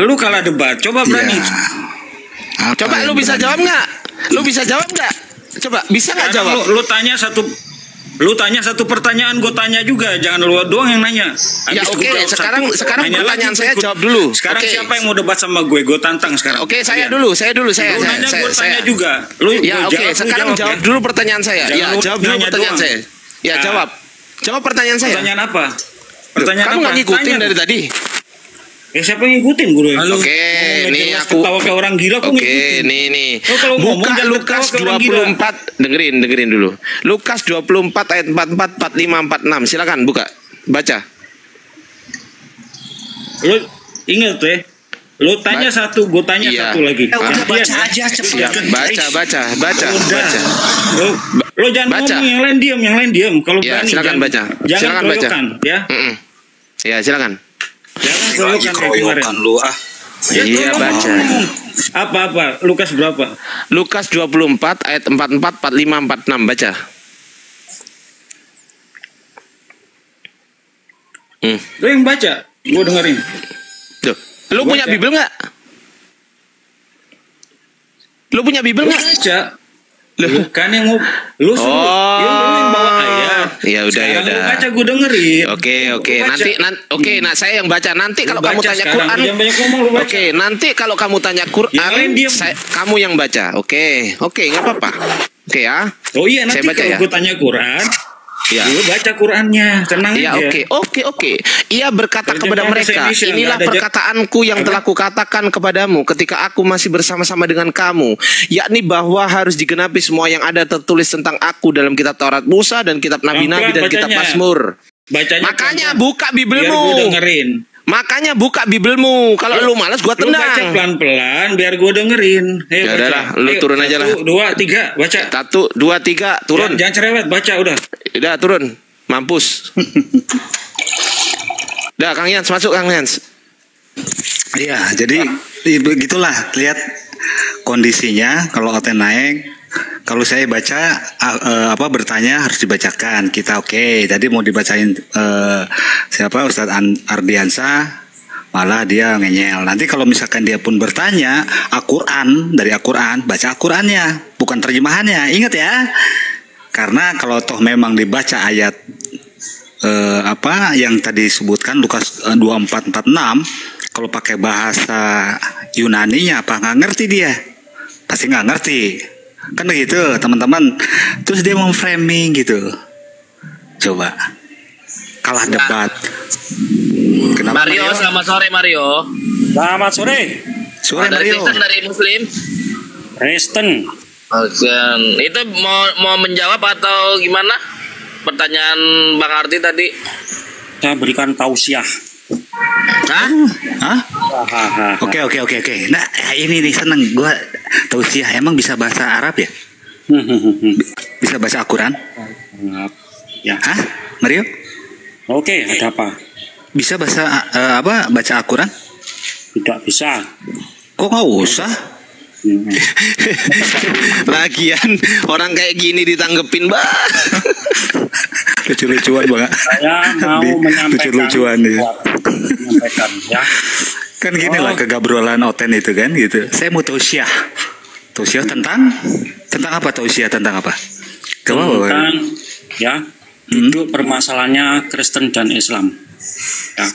Speaker 12: Lu kalah debat, coba berani.
Speaker 11: Ya.
Speaker 1: Coba lu bisa jawab nggak? Lu bisa jawab nggak? Coba bisa nggak jawab?
Speaker 12: Lu tanya satu pertanyaan, gue tanya juga. Jangan lu doang yang nanya.
Speaker 1: Ya oke, sekarang pertanyaan saya jawab dulu.
Speaker 12: Sekarang siapa yang mau debat sama gue? Gue tantang sekarang.
Speaker 1: Oke, saya dulu.
Speaker 12: Lu nanya, gue tanya juga.
Speaker 1: Ya oke, sekarang jawab dulu pertanyaan saya. Ya jawab dulu pertanyaan saya. Ya jawab. Jawab pertanyaan saya.
Speaker 12: Pertanyaan apa?
Speaker 1: Kamu nggak ngikutin dari tadi?
Speaker 12: Ya siapa yang ngikutin gue?
Speaker 1: Oke, nih aku
Speaker 12: ketawa kayak orang gila.
Speaker 1: Oke, nih. Buka Lukas 24. Dengerin dulu. Lukas 24 ayat 44, 45, 46. Silakan buka. Baca.
Speaker 12: Lu inget ya? Lu tanya satu, gue tanya satu lagi.
Speaker 11: Udah baca aja cepet.
Speaker 1: Baca.
Speaker 12: Lu jangan ngomong, yang lain diam. Kalau berani
Speaker 1: silakan baca.
Speaker 12: Jangan keroyokan, ya.
Speaker 1: Ya, silakan.
Speaker 12: Jangan keroyokan
Speaker 11: lu ah.
Speaker 1: Iya, baca.
Speaker 12: Apa? Lukas berapa?
Speaker 1: Lukas 24 ayat 44, 45, 46, baca.
Speaker 12: Lu yang baca, gue dengerin.
Speaker 1: Tuh. Lu punya Bible nggak? Lu punya Bible nggak?
Speaker 12: Baca. Kan yang lu suruh, lu yang bawa ayat.
Speaker 1: Ya udah.
Speaker 12: Lu baca, gue dengerin.
Speaker 1: Oke. Nanti saya yang baca. Nanti kalau kamu tanya Quran. Oke, nanti kalau kamu tanya Quran, kamu yang baca. Oke, nggak apa-apa. Oke ya.
Speaker 12: Oh iya, nanti kalau gue tanya Quran, lu baca Qurannya, tenang aja.
Speaker 1: Oke. Ia berkata kepada mereka, inilah perkataanku yang telah kukatakan kepadamu ketika aku masih bersama-sama dengan kamu, yakni bahwa harus digenapi semua yang ada tertulis tentang aku dalam kitab Taurat Musa dan kitab Nabi-Nabi dan kitab Mazmur. Makanya buka Biblemu. Makanya buka Biblemu. Kalau lu malas gua tendang.
Speaker 12: Lu baca pelan-pelan biar gua dengerin.
Speaker 1: Ya udahlah, lu turun aja lah.
Speaker 12: 1, 2, 3, baca.
Speaker 1: 1, 2, 3, turun.
Speaker 12: Jangan cerewet, baca udah.
Speaker 1: Udah turun. Mampus. Udah, Kang Yans masuk, Kang Yans.
Speaker 11: Iya, jadi begitulah, lihat kondisinya. Kalau Oten naik, kalau saya baca bertanya harus dibacakan. Kita oke. Tadi mau dibacain siapa Ustadz Ardiansa, malah dia ngeyel. Nanti kalau misalkan dia pun bertanya dari Al-Quran, baca Al-Qurannya, bukan terjemahannya. Ingat ya. Karena kalau toh memang dibaca ayat yang tadi disebutkan Lukas 24:46, kalau pakai bahasa Yunaninya nggak ngerti dia, pasti nggak ngerti. Kan begitu teman-teman. Terus dia mau framing gitu. Coba kalah debat. Kenapa
Speaker 6: Mario? Selamat sore Mario.
Speaker 9: Selamat sore.
Speaker 6: Sore Mario. Dari Muslim.
Speaker 9: Kristen.
Speaker 6: Itu mau menjawab atau gimana? Pertanyaan Bang Ardi tadi.
Speaker 9: Saya berikan tausiah.
Speaker 6: Hah?
Speaker 11: Oke. Nah, ini nih seneng gua tausiah. Emang bisa bahasa Arab ya? Bisa bahasa Al-Quran?
Speaker 9: Ya.
Speaker 11: Hah? Mario?
Speaker 9: Oke, ada apa?
Speaker 11: Bisa bahasa baca Al-Quran?
Speaker 9: Tidak bisa.
Speaker 11: Kok nggak usah?
Speaker 1: Lagian orang kayak gini ditanggepin, Mbak.
Speaker 11: Lucu-lucuan banget.
Speaker 9: Saya mau menyampaikan ya.
Speaker 11: Kan gini lah kegabrolan Oten itu kan gitu. Saya mau tausiah tentang apa? Tausiah tentang apa?
Speaker 9: Tentang ya duduk permasalahannya Kristen dan Islam. Ya,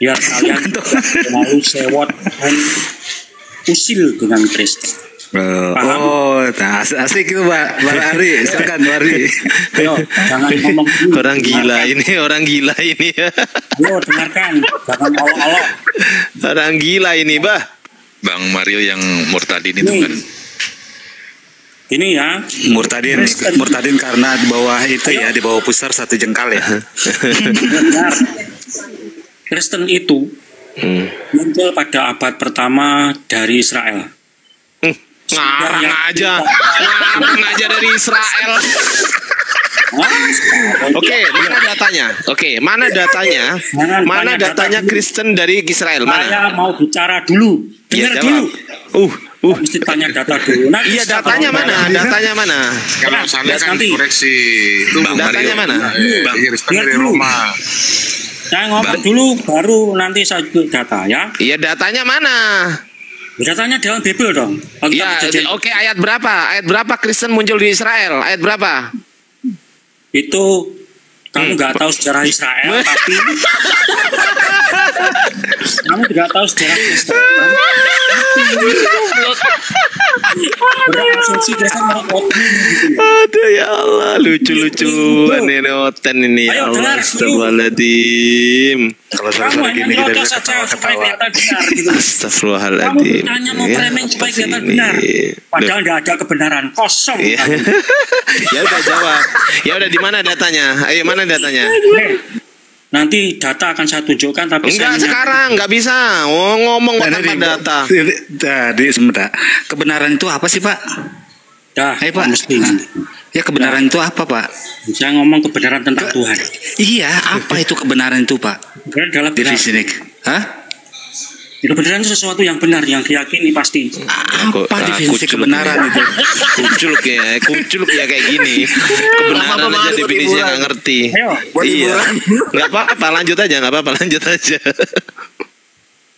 Speaker 9: biar kalian mau sewot dan usil dengan Kristen.
Speaker 11: Asik itu Mbak Ari, silakan Ari.
Speaker 9: Ayo, jangan ngomong dulu.
Speaker 1: Orang gila ini.
Speaker 9: Yo, dengarkan, jangan olok-olok.
Speaker 1: Orang gila ini, Bah.
Speaker 4: Bang Mario yang murtadin itu kan.
Speaker 9: Ini ya,
Speaker 11: murtadin karena di bawah itu ya, di bawah pusar 1 jengkal ya.
Speaker 9: Benar. Kristen itu muncul pada abad pertama dari Israel.
Speaker 1: Ngarang aja dari Israel. Mana datanya Kristen dari Israel? Mana?
Speaker 9: Saya mau bicara dulu. Dengar dulu. Mesti tanya data dulu.
Speaker 1: Iya, datanya mana?
Speaker 5: Kalau salah kan koreksi.
Speaker 1: Datanya mana?
Speaker 9: Dengar dulu. Saya ngomong dulu, baru nanti saya data ya.
Speaker 1: Iya, datanya mana?
Speaker 9: Datanya dalam Bible dong.
Speaker 1: Iya, oke, ayat berapa? Ayat berapa Kristen muncul di Israel? Ayat berapa?
Speaker 9: Itu kamu nggak tahu sejarah Israel, tapi kamu nggak tahu sejarah Kristen. Berasumsi Kristen
Speaker 1: Aduh ya Allah, lucu-lucuan ini Oten ini.
Speaker 9: Ayo dengar dulu.
Speaker 11: Kalau sore gini kita bisa ketawa-ketawa.
Speaker 1: Astagfirullahaladzim.
Speaker 9: Kamu tanya mau framing supaya kelihatan benar. Padahal nggak ada kebenaran, kosong.
Speaker 1: Ya udah jawab. Ya udah, di mana datanya? Ayo, mana datanya?
Speaker 9: Nanti data akan saya tunjukkan, tapi
Speaker 1: enggak sekarang, nggak bisa. Oh, ngomong tanpa data.
Speaker 11: Tadi sebentar. Kebenaran itu apa sih, Pak?
Speaker 9: Dah,
Speaker 11: Pak.
Speaker 9: mesti.
Speaker 11: Ya kebenaran itu apa, Pak?
Speaker 9: Saya ngomong kebenaran tentang Tuhan.
Speaker 11: Iya, apa itu kebenaran itu, Pak?
Speaker 9: Kebenaran adalah benar.
Speaker 11: Hah?
Speaker 9: Kebenaran itu sesuatu yang benar, yang diyakini pasti.
Speaker 11: Apa definisi kebenaran itu?
Speaker 1: Kuculuk ya kayak gini. Kebenaran aja definisinya nggak ngerti. Iya. Nggak apa-apa, lanjut aja.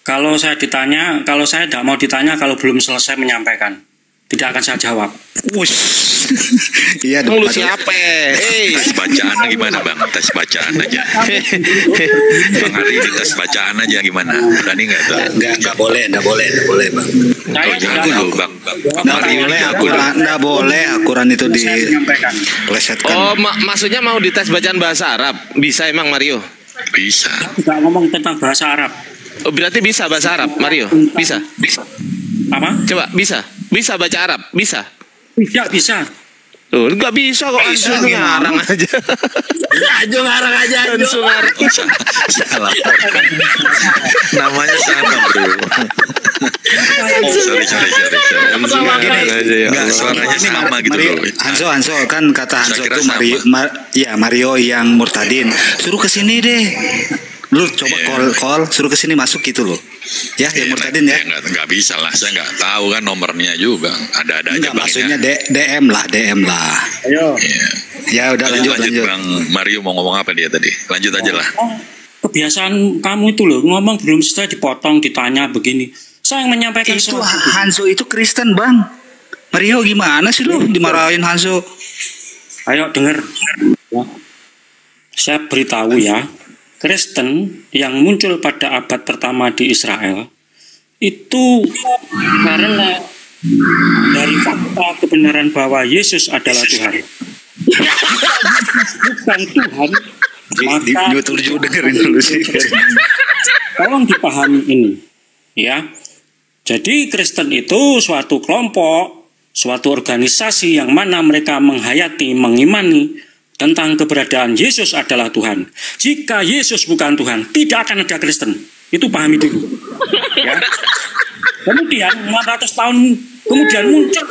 Speaker 9: Kalau saya tidak mau ditanya kalau belum selesai menyampaikan, tidak akan saya jawab.
Speaker 11: Iya,
Speaker 1: lu siapa?
Speaker 4: Tes bacaannya gimana, Bang? Tes bacaan aja. Bang Hari ini tes bacaan aja gimana? Berani nggak tuh?
Speaker 11: Nggak boleh, Bang.
Speaker 4: Jangan dulu, Bang.
Speaker 11: Nggak boleh Al-Quran itu dipelesetkan.
Speaker 1: Oh, maksudnya mau dites bacaan bahasa Arab? Bisa emang, Mario?
Speaker 4: Bisa.
Speaker 9: Tidak ngomong tentang bahasa Arab.
Speaker 1: Oh, berarti bisa bahasa Arab, Mario? Bisa.
Speaker 9: Apa?
Speaker 1: Coba, bisa baca Arab? Bisa?
Speaker 9: Tidak bisa.
Speaker 1: Tuh, nggak bisa kok. Ngarang aja.
Speaker 6: Ngarang aja.
Speaker 4: Salah. Namanya sama, Bro. Sorry. Enggak, suaranya sama gitu loh.
Speaker 11: Hanso kan kata Hanso itu Mario yang murtadin. Suruh ke sini deh. Lu coba call suruh ke sini masuk gitu loh. Ya, yang murtadin ya.
Speaker 4: Enggak bisa lah, saya enggak tahu kan nomornya juga. Ada aja
Speaker 11: maksudnya DM lah.
Speaker 9: Ayo.
Speaker 11: Ya udah lanjut.
Speaker 4: Bang Mario mau ngomong apa dia tadi? Lanjut aja lah.
Speaker 9: Kebiasaan kamu itu loh, ngomong belum selesai dipotong, ditanya begini. Saya yang menyampaikan
Speaker 11: itu Hanso itu Kristen, Bang. Mario gimana sih lu dimarahin Hanso?
Speaker 9: Ayo denger. Ya. Saya beritahu ya. Kristen yang muncul pada abad pertama di Israel itu karena dari fakta kebenaran bahwa Yesus adalah Tuhan. Bukan Tuhan, maka
Speaker 11: dengerin dulu sih.
Speaker 9: Tolong dipahami ini, ya. Jadi Kristen itu suatu kelompok, suatu organisasi yang mana mereka menghayati, mengimani tentang keberadaan Yesus adalah Tuhan. Jika Yesus bukan Tuhan, tidak akan ada Kristen. Itu pahami dulu. Ya. Kemudian 400 tahun kemudian muncul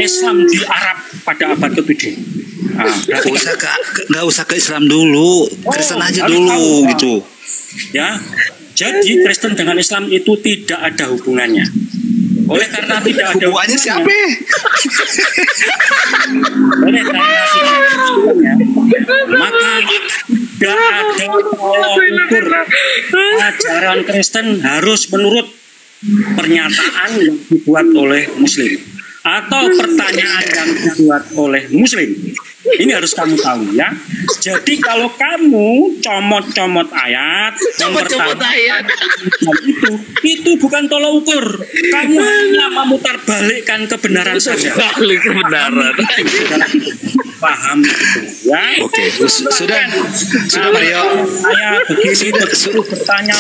Speaker 9: Islam di Arab pada abad ke-7.
Speaker 11: Nggak usah ke Islam dulu, Kristen aja dulu gitu.
Speaker 9: Ya, jadi Kristen dengan Islam itu tidak ada hubungannya. Oleh karena tidak ada
Speaker 11: hubungannya siapa?
Speaker 9: Oleh karena hubungannya, maka tidak ada tolak ukur. Ajaran Kristen harus menurut pernyataan yang dibuat oleh Muslim atau pertanyaan yang dibuat oleh Muslim. Ini harus kamu tahu ya. Jadi kalau kamu comot-comot ayat, itu bukan tolak ukur. Kamu hanya memutar balikkan kebenaran saja.
Speaker 6: Balik kebenaran.
Speaker 9: Paham itu ya?
Speaker 11: Oke, sudah Mario.
Speaker 9: Saya begini suruh bertanya.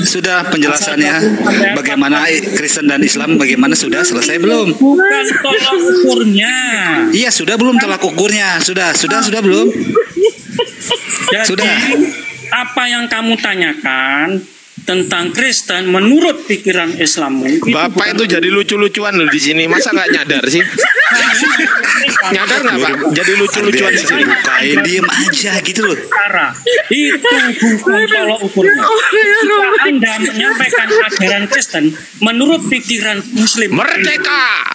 Speaker 11: Sudah penjelasannya bagaimana Kristen dan Islam bagaimana sudah selesai belum?
Speaker 9: Bukan tolak ukurnya.
Speaker 11: Iya, sudah belum tolak ukurnya? Sudah belum?
Speaker 9: Jadi,
Speaker 11: sudah.
Speaker 9: Apa yang kamu tanyakan tentang Kristen menurut pikiran Islammu
Speaker 1: Bapak itu jadi lucu-lucuan loh di sini. Masa nggak nyadar sih? Nyadar nggak Pak? Jadi lucu-lucuan di sini.
Speaker 11: Bukain, diem aja gitu loh.
Speaker 9: Itu bukan tolak ukurnya. Jika Anda menyampaikan ajaran Kristen menurut pikiran Muslim,
Speaker 1: merdeka.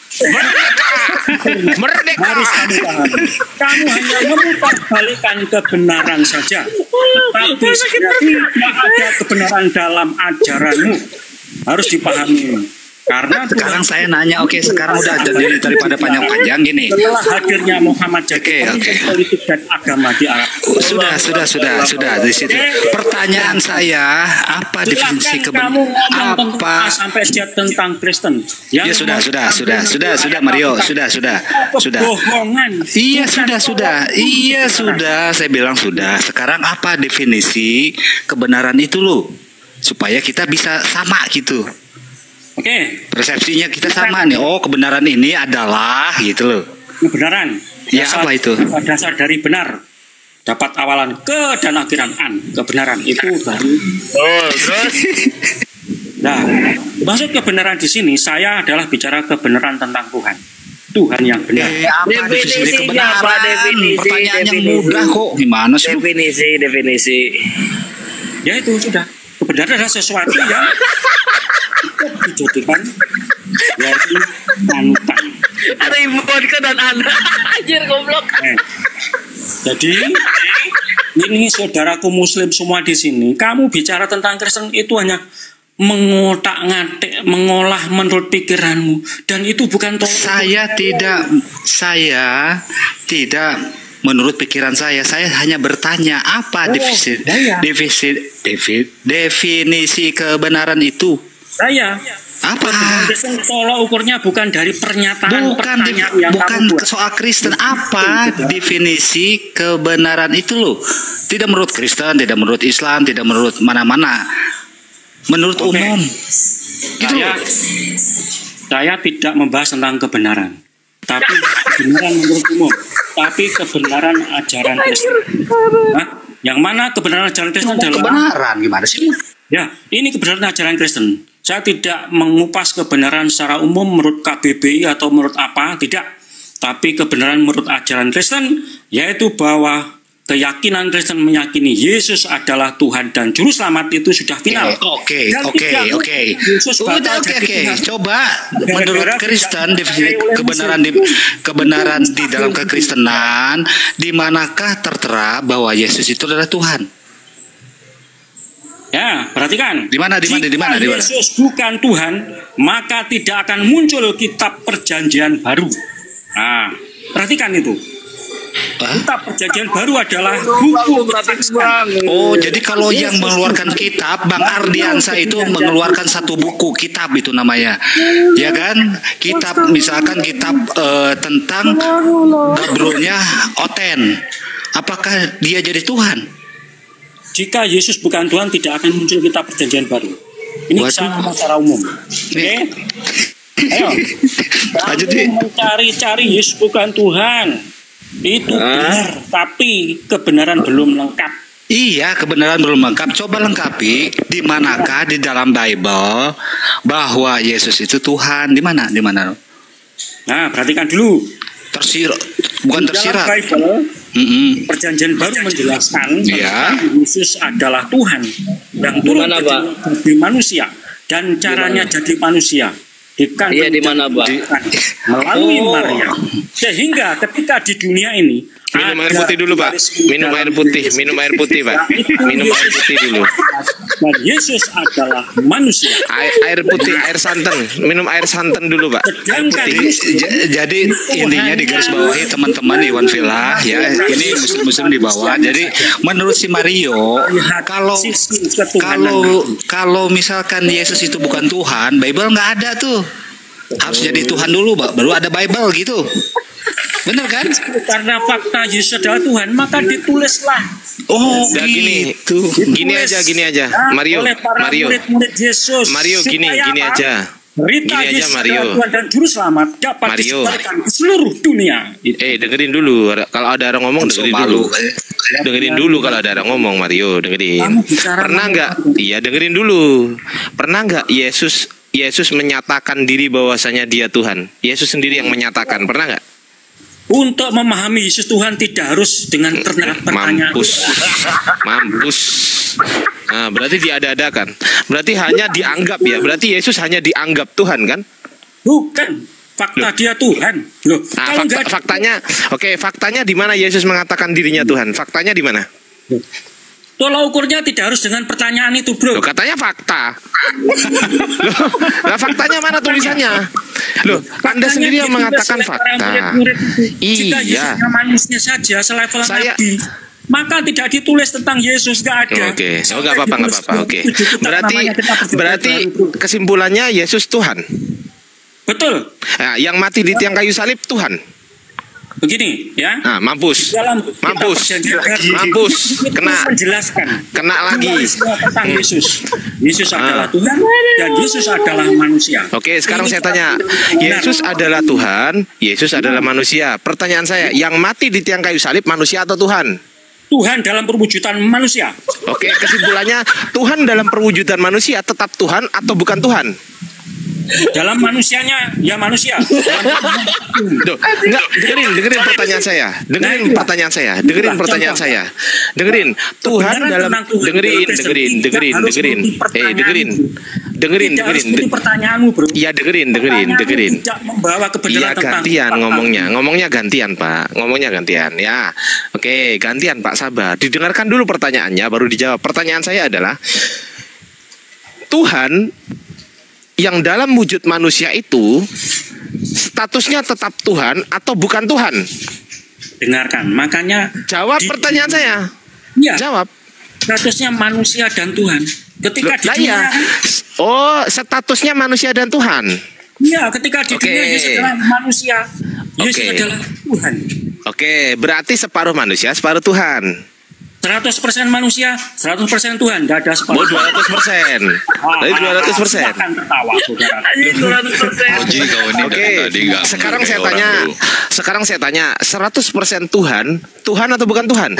Speaker 9: Harus kamu pahami. Kamu hanya memutar balikan kebenaran saja, tapi tidak ada kebenaran dalam ajaranmu. Harus dipahami. Karena
Speaker 11: sekarang saya nanya, sekarang udah jadi daripada panjang-panjang gini.
Speaker 9: Setelah hadirnya Muhammad jadi politik dan agama di Arab.
Speaker 11: Sudah di situ. Pertanyaan saya, apa definisi kebenaran? Apa
Speaker 9: sampai siap tentang Kristen?
Speaker 11: Ya sudah Mario, sudah.
Speaker 9: Bohongan.
Speaker 11: Iya sudah. Saya bilang sudah. Sekarang apa definisi kebenaran itu loh? Supaya kita bisa sama gitu.
Speaker 9: Oke.
Speaker 11: Persepsinya kita sama nih. Oh, kebenaran ini adalah gitu loh.
Speaker 9: Kebenaran.
Speaker 11: Ya, apa itu?
Speaker 9: Dasar dari benar. dapat awalan ke dan akhiran an, kebenaran itu baru.
Speaker 6: Oh, terus?
Speaker 9: Nah, maksud kebenaran di sini saya adalah bicara kebenaran tentang Tuhan. Tuhan yang benar.
Speaker 11: Apa definisi kebenaran? Pertanyaannya mudah kok. Gimana sih?
Speaker 6: Definisi.
Speaker 9: Ya itu sudah. Kebenaran adalah sesuatu yang dijadikan yaitu panutan.
Speaker 6: Ada ibu vodka dan anak. Anjir goblok.
Speaker 9: Jadi ini saudaraku muslim semua di sini, kamu bicara tentang Kristen itu hanya mengotak-ngatik, mengolah menurut pikiranmu, dan itu bukan
Speaker 11: saya tidak menurut pikiran saya hanya bertanya apa definisi kebenaran itu. Apa?
Speaker 9: Kristen tolak ukurnya bukan dari pernyataan
Speaker 11: bukan soal Kristen. Apa definisi kebenaran itu loh? Tidak menurut Kristen, tidak menurut Islam, tidak menurut mana-mana. Menurut umum. Gitu loh.
Speaker 9: Saya tidak membahas tentang kebenaran, tapi kebenaran menurut umum, tapi kebenaran ajaran Kristen. Yang mana kebenaran ajaran Kristen adalah
Speaker 11: kebenaran gimana sih?
Speaker 9: Ya, ini kebenaran ajaran Kristen. Saya tidak mengupas kebenaran secara umum menurut KBBI atau menurut apa, tidak. Tapi kebenaran menurut ajaran Kristen, yaitu bahwa keyakinan Kristen meyakini Yesus adalah Tuhan dan Juru Selamat itu sudah final.
Speaker 11: Oke. Coba menurut Kristen definisi kebenaran di dalam kekristenan, di manakah tertera bahwa Yesus itu adalah Tuhan?
Speaker 9: Ya, perhatikan.
Speaker 11: Di mana?
Speaker 9: Yesus bukan Tuhan, maka tidak akan muncul kitab perjanjian baru. Nah, perhatikan itu. Kitab perjanjian baru adalah buku.
Speaker 11: Oh, jadi kalau yang mengeluarkan kitab, Bang Ardiansa itu mengeluarkan satu buku kitab itu namanya, ya kan? Kitab, misalkan kitab tentang Gabrulnya Oten. Apakah dia jadi Tuhan?
Speaker 9: Jika Yesus bukan Tuhan, tidak akan muncul kitab perjanjian baru. Ini secara umum. Oke? Ayo. Kamu mencari-cari Yesus bukan Tuhan. Itu benar, tapi kebenaran belum lengkap.
Speaker 11: Iya, kebenaran belum lengkap. Coba lengkapi. Di manakah di dalam Bible bahwa Yesus itu Tuhan? Di mana?
Speaker 9: Nah, perhatikan dulu.
Speaker 11: Bukan tersirat.
Speaker 9: Perjanjian baru menjelaskan tentang Yesus adalah Tuhan yang turun jadi manusia dan caranya jadi manusia.
Speaker 6: Di mana, Pak?
Speaker 9: Melalui Maria. Sehingga ketika di dunia ini
Speaker 1: minum air putih dulu, Pak. Minum air putih, Pak. Minum air putih dulu.
Speaker 9: Dan Yesus adalah manusia.
Speaker 1: Air putih, air santan. Minum air santan dulu, Pak.
Speaker 11: Jadi intinya di garis bawahi teman-teman di One Villa ya. Ini muslim di bawah. Jadi menurut si Mario, kalau misalkan Yesus itu bukan Tuhan, Bible nggak ada tuh. Harus jadi Tuhan dulu, baru ada Bible gitu. Benar kan?
Speaker 9: Karena fakta Yesus adalah Tuhan, maka ditulislah.
Speaker 11: Oh,
Speaker 1: udah
Speaker 11: gitu.
Speaker 1: Gini aja. Mario,
Speaker 9: murid-murid Yesus.
Speaker 1: Mario, gini aja.
Speaker 9: Berita Yesus adalah Tuhan dan Juru Selamat dapat disebarkan ke seluruh dunia.
Speaker 1: Dengerin dulu. Kalau ada orang ngomong, dengerin dulu. Dengerin dulu kalau ada orang ngomong, Mario. Dengerin. Pernah nggak? Iya, dengerin dulu. Pernah nggak Yesus menyatakan diri bahwasanya dia Tuhan? Yesus sendiri yang menyatakan. Pernah nggak?
Speaker 9: Untuk memahami Yesus Tuhan tidak harus dengan pertanyaan.
Speaker 1: Mampus. Nah, berarti diada-adakan. Berarti hanya dianggap ya. Berarti Yesus hanya dianggap Tuhan kan?
Speaker 9: Bukan. Fakta dia Tuhan. Loh,
Speaker 1: faktanya di mana Yesus mengatakan dirinya Tuhan? Faktanya di mana?
Speaker 9: Tolak ukurnya tidak harus dengan pertanyaan itu, bro.
Speaker 1: Loh, katanya fakta. Lah faktanya mana tulisannya? Loh, Anda sendiri yang mengatakan fakta.
Speaker 9: Jika Yesus manusia saja selevel nabi, maka tidak ditulis tentang Yesus, nggak ada.
Speaker 1: Oke, nggak apa-apa. Oke. Berarti kesimpulannya Yesus Tuhan.
Speaker 9: Betul.
Speaker 1: Nah, yang mati di tiang kayu salib Tuhan.
Speaker 9: Begini ya.
Speaker 1: Nah, mampus. Kena lagi.
Speaker 9: Tentang Yesus. Yesus adalah Tuhan dan Yesus adalah manusia.
Speaker 1: Oke, sekarang saya tanya. Yesus adalah Tuhan, Yesus adalah manusia. Pertanyaan saya, yang mati di tiang kayu salib manusia atau Tuhan?
Speaker 9: Tuhan dalam perwujudan manusia.
Speaker 1: Oke, kesimpulannya Tuhan dalam perwujudan manusia tetap Tuhan atau bukan Tuhan?
Speaker 9: Dalam manusianya ya manusia.
Speaker 1: Duh, enggak, dengerin pertanyaan saya. Dengerin pertanyaan saya. Dengerin. Tuhan dalam dengerin. Dengerin.
Speaker 9: Pertanyaanmu, Bro.
Speaker 1: Iya, dengerin.
Speaker 9: Tidak membawa kebenaran tentang
Speaker 1: gantian ngomongnya gantian, Pak. Ngomongnya gantian ya. Oke, gantian, Pak, sabar. Didengarkan dulu pertanyaannya baru dijawab. Pertanyaan saya adalah Tuhan yang dalam wujud manusia itu statusnya tetap Tuhan atau bukan Tuhan?
Speaker 9: Dengarkan, makanya
Speaker 1: jawab pertanyaan saya.
Speaker 9: Ya,
Speaker 1: jawab.
Speaker 9: Statusnya manusia dan Tuhan. Ketika di dunia,
Speaker 1: oh, statusnya manusia dan Tuhan.
Speaker 9: Iya, ketika di dunia Yesus adalah manusia, Yesus adalah Tuhan.
Speaker 1: Oke, berarti separuh manusia, separuh Tuhan.
Speaker 9: 100% manusia, 100% Tuhan, tidak ada separuh.
Speaker 1: 200%. Dari 200%.
Speaker 9: Akan tertawa, saudara.
Speaker 6: 200%.
Speaker 1: Oke, sekarang saya tanya, 100% Tuhan atau bukan Tuhan?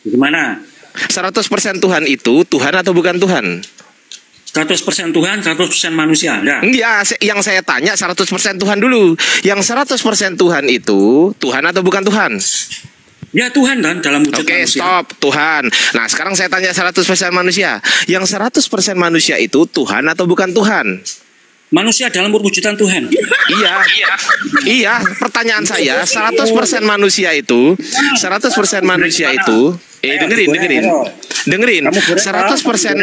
Speaker 9: Gimana?
Speaker 1: 100% Tuhan itu Tuhan atau bukan Tuhan?
Speaker 9: 100% Tuhan, 100% manusia. Ya.
Speaker 1: Iya, yang saya tanya 100% Tuhan dulu. Yang 100% Tuhan itu Tuhan atau bukan Tuhan?
Speaker 9: Ya, Tuhan kan dalam wujud manusia.
Speaker 1: Oke, stop, Tuhan. Nah, sekarang saya tanya 100% manusia. Yang 100% manusia itu Tuhan atau bukan Tuhan?
Speaker 9: Manusia dalam perwujudan Tuhan.
Speaker 1: Iya, pertanyaan saya 100% manusia itu dengerin 100%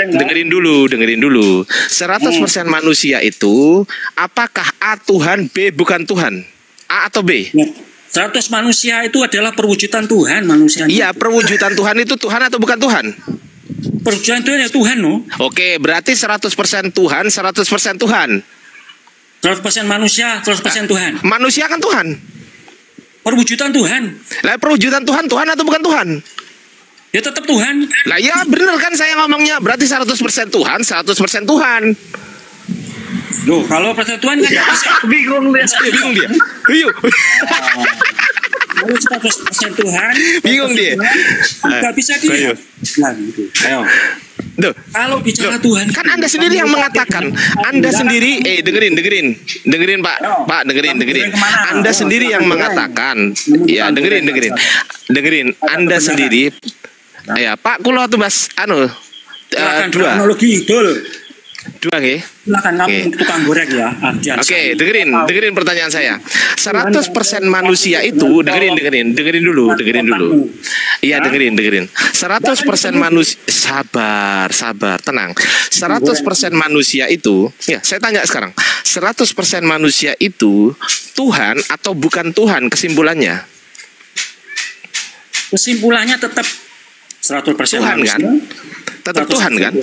Speaker 1: dengerin dulu 100% manusia itu apakah A Tuhan, B bukan Tuhan? A atau B?
Speaker 9: 100 manusia itu adalah perwujudan Tuhan manusia.
Speaker 1: Iya, perwujudan Tuhan itu Tuhan atau bukan Tuhan?
Speaker 9: Perwujudan Tuhan ya Tuhan, no.
Speaker 1: Oke, berarti 100% Tuhan, 100% Tuhan.
Speaker 9: 100% manusia, 100% Tuhan.
Speaker 1: Manusia kan Tuhan.
Speaker 9: Perwujudan Tuhan.
Speaker 1: Lah, perwujudan Tuhan atau bukan Tuhan?
Speaker 9: Ya tetap Tuhan.
Speaker 1: Lah ya benar kan saya ngomongnya, berarti 100% Tuhan, 100% Tuhan.
Speaker 9: Loh, kalau persatuan kan nggak bisa.
Speaker 1: Bingung dia. Ayo.
Speaker 9: Kalau 100% Tuhan,
Speaker 1: bingung dia.
Speaker 9: Nggak bisa dia. Nah, gitu. Ayo.
Speaker 1: Duh,
Speaker 9: kalau bicara Tuhan,
Speaker 1: kan Anda sendiri yang mengatakan. Anda sendiri, dengerin Pak, dengerin. Anda sendiri yang mengatakan. Ya, dengerin. Anda sendiri. Ya, Pak, kulo tuh Mas, dua. Dua nggih.
Speaker 9: Silakan kamu tukang goreng ya.
Speaker 1: Oke, dengerin pertanyaan saya. 100% manusia itu dengerin dulu. Iya, dengerin. 100% manusia sabar, tenang. 100% manusia itu, ya, saya tanya sekarang. 100% manusia itu Tuhan atau bukan Tuhan kesimpulannya?
Speaker 9: Kesimpulannya tetap 100%
Speaker 1: Tuhan
Speaker 9: manusia.
Speaker 1: Kan? Tetap Tuhan kan?